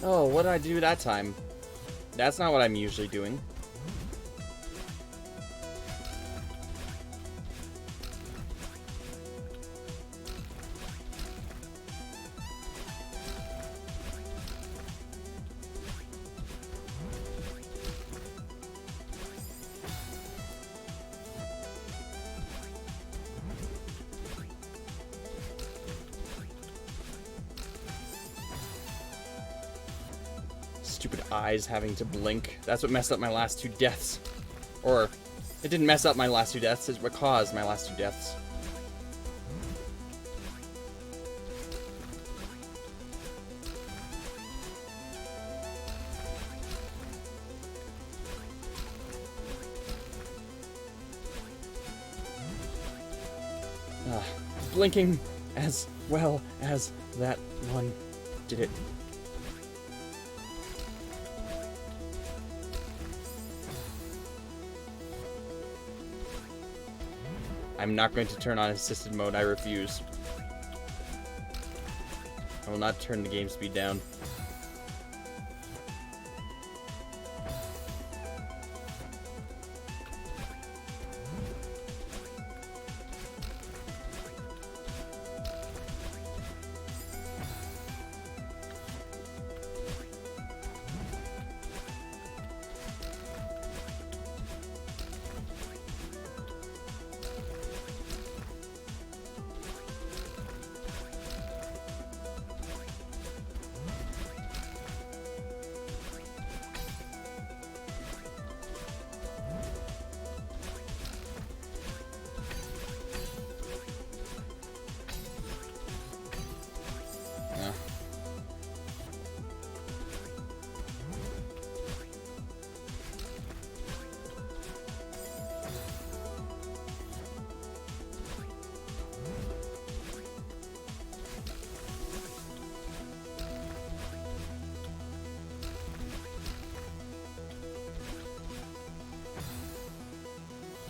Oh, what did I do that time? That's not what I'm usually doing. Stupid eyes having to blink. That's what messed up my last 2 deaths. Or, it didn't mess up my last 2 deaths, it's what caused my last 2 deaths. Blinking as well as that one did it. I'm not going to turn on assisted mode. I refuse. I will not turn the game speed down.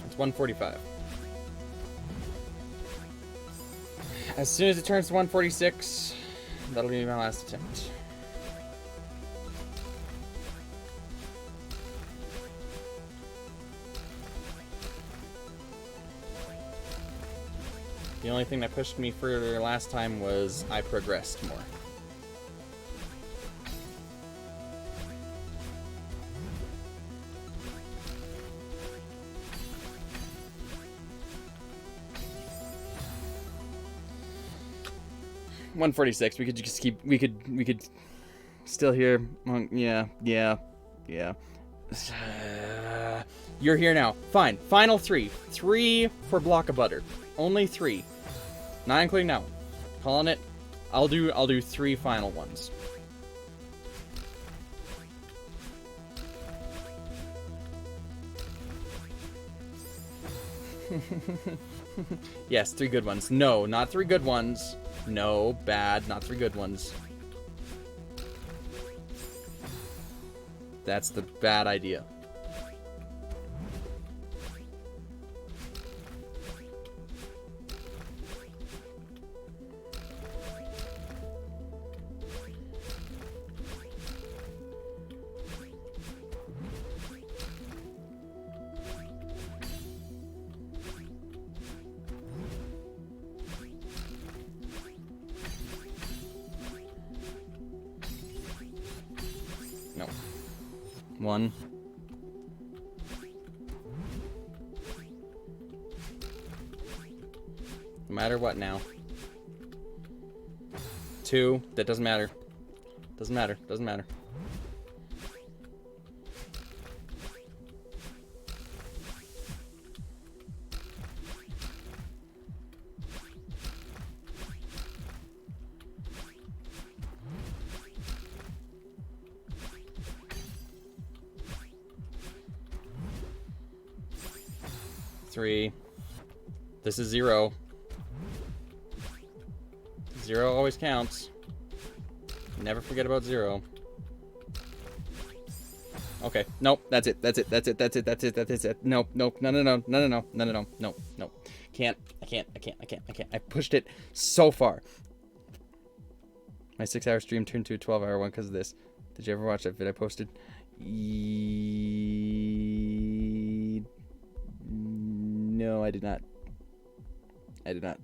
It's 145. As soon as it turns to 146, that'll be my last attempt. The only thing that pushed me further last time was I progressed more. $146. We could just keep. We could still hear. Yeah. You're here now. Fine. Final 3. 3 for block of butter. Only 3. Not including that one. Calling it. I'll do 3 final ones. Yes, 3 good ones. No, not 3 good ones. No, bad, not 3 good ones. That's the bad idea. No. 1. No matter what now. 2. That doesn't matter. Doesn't matter. Doesn't matter. Three. This is 0. 0 always counts. Never forget about 0. Okay. Nope. That's it. That's it. That's it. That's it. That's it. That's it. Nope. Nope. No. No. No. No. No. No. No. No. No. No. Can't. I can't. I can't. I can't. I can't. I pushed it so far. My 6-hour stream turned to a 12-hour one because of this. Did you ever watch that vid I posted? No, I did not. I did not.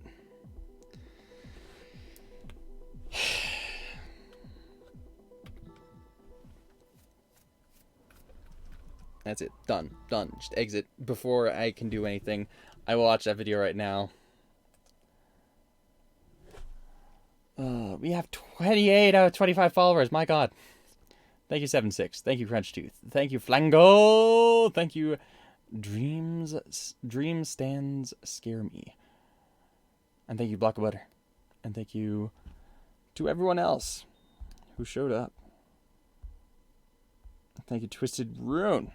That's it. Done. Done. Just exit. Before I can do anything, I will watch that video right now. We have 28 out of 25 followers. My God. Thank you, 76. Thank you, Crunch Tooth. Thank you, Flango. Thank you, Dream Stands Scare Me. And thank you, Block of Butter. And thank you to everyone else who showed up. Thank you, Twisted Rune.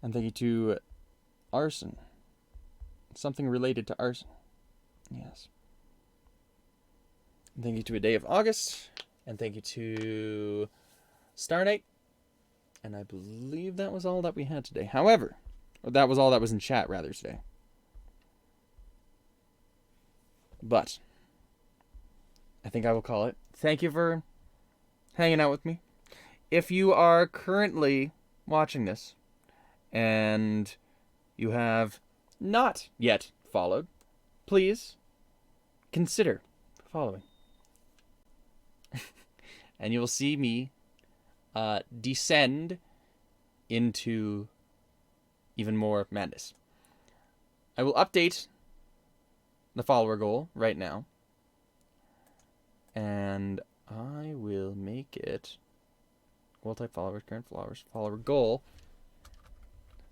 And thank you to Arson. Something related to arson. Yes. And thank you to A Day of August. And thank you to Star Knight. And I believe that was all that we had today. However, or that was all that was in chat, rather, today. But I think I will call it. Thank you for hanging out with me. If you are currently watching this and you have not yet followed, please consider following. And you will see me descend into even more madness. I will update the follower goal right now. And I will make it goal type followers, current followers, follower goal.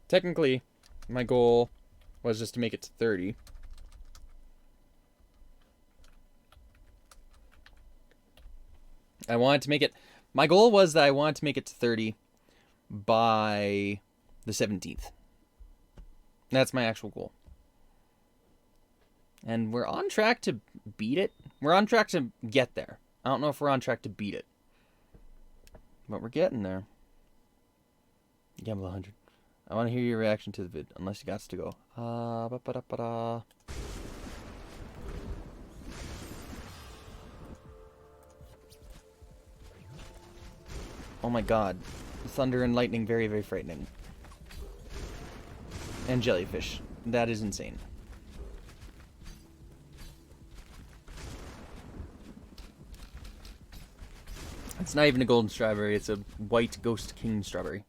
Technically, my goal was just to make it to 30. I wanted to make it, my goal was that I wanted to make it to 30 by the 17th. That's my actual goal. And we're on track to beat it. We're on track to get there. I don't know if we're on track to beat it. But we're getting there. Gamble 100. I want to hear your reaction to the vid, unless you got to go. Oh my God. Thunder and lightning, very, very frightening. And jellyfish. That is insane. It's not even a golden strawberry, it's a white ghost king strawberry.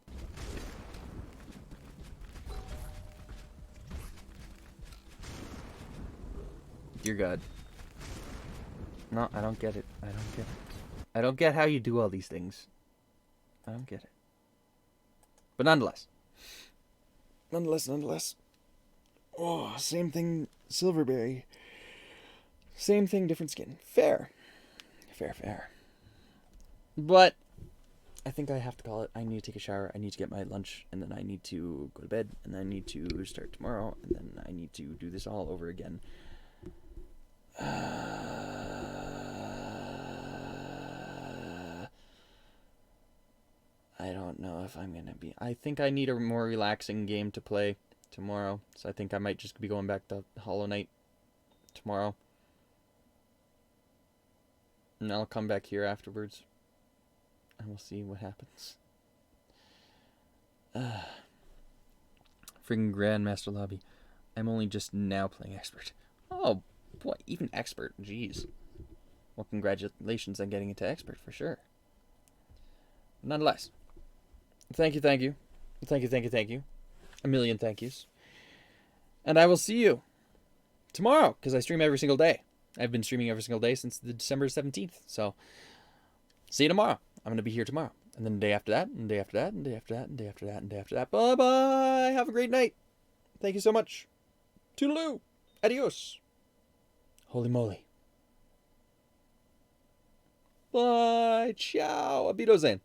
Dear God. No, I don't get it. I don't get it. I don't get how you do all these things. I don't get it. But nonetheless. Nonetheless. Oh, same thing, Silverberry. Same thing, different skin. Fair. Fair. But I think I have to call it. I need to take a shower. I need to get my lunch. And then I need to go to bed. And then I need to start tomorrow. And then I need to do this all over again. I don't know if I'm going to be... I think I need a more relaxing game to play tomorrow. So I think I might just be going back to Hollow Knight tomorrow. And I'll come back here afterwards. And we'll see what happens. Friggin' Grandmaster Lobby. I'm only just now playing Expert. Oh, boy, even Expert. Jeez. Well, congratulations on getting into Expert, for sure. Nonetheless. Thank you. Thank you. A million thank yous. And I will see you tomorrow, because I stream every single day. I've been streaming every single day since the December 17th. So, see you tomorrow. I'm going to be here tomorrow. And then the day after that, and the day after that, and the day after that, and the day after that, and the day after that. Bye-bye. Have a great night. Thank you so much. Toodaloo. Adios. Holy moly. Bye. Ciao. Abido Zen.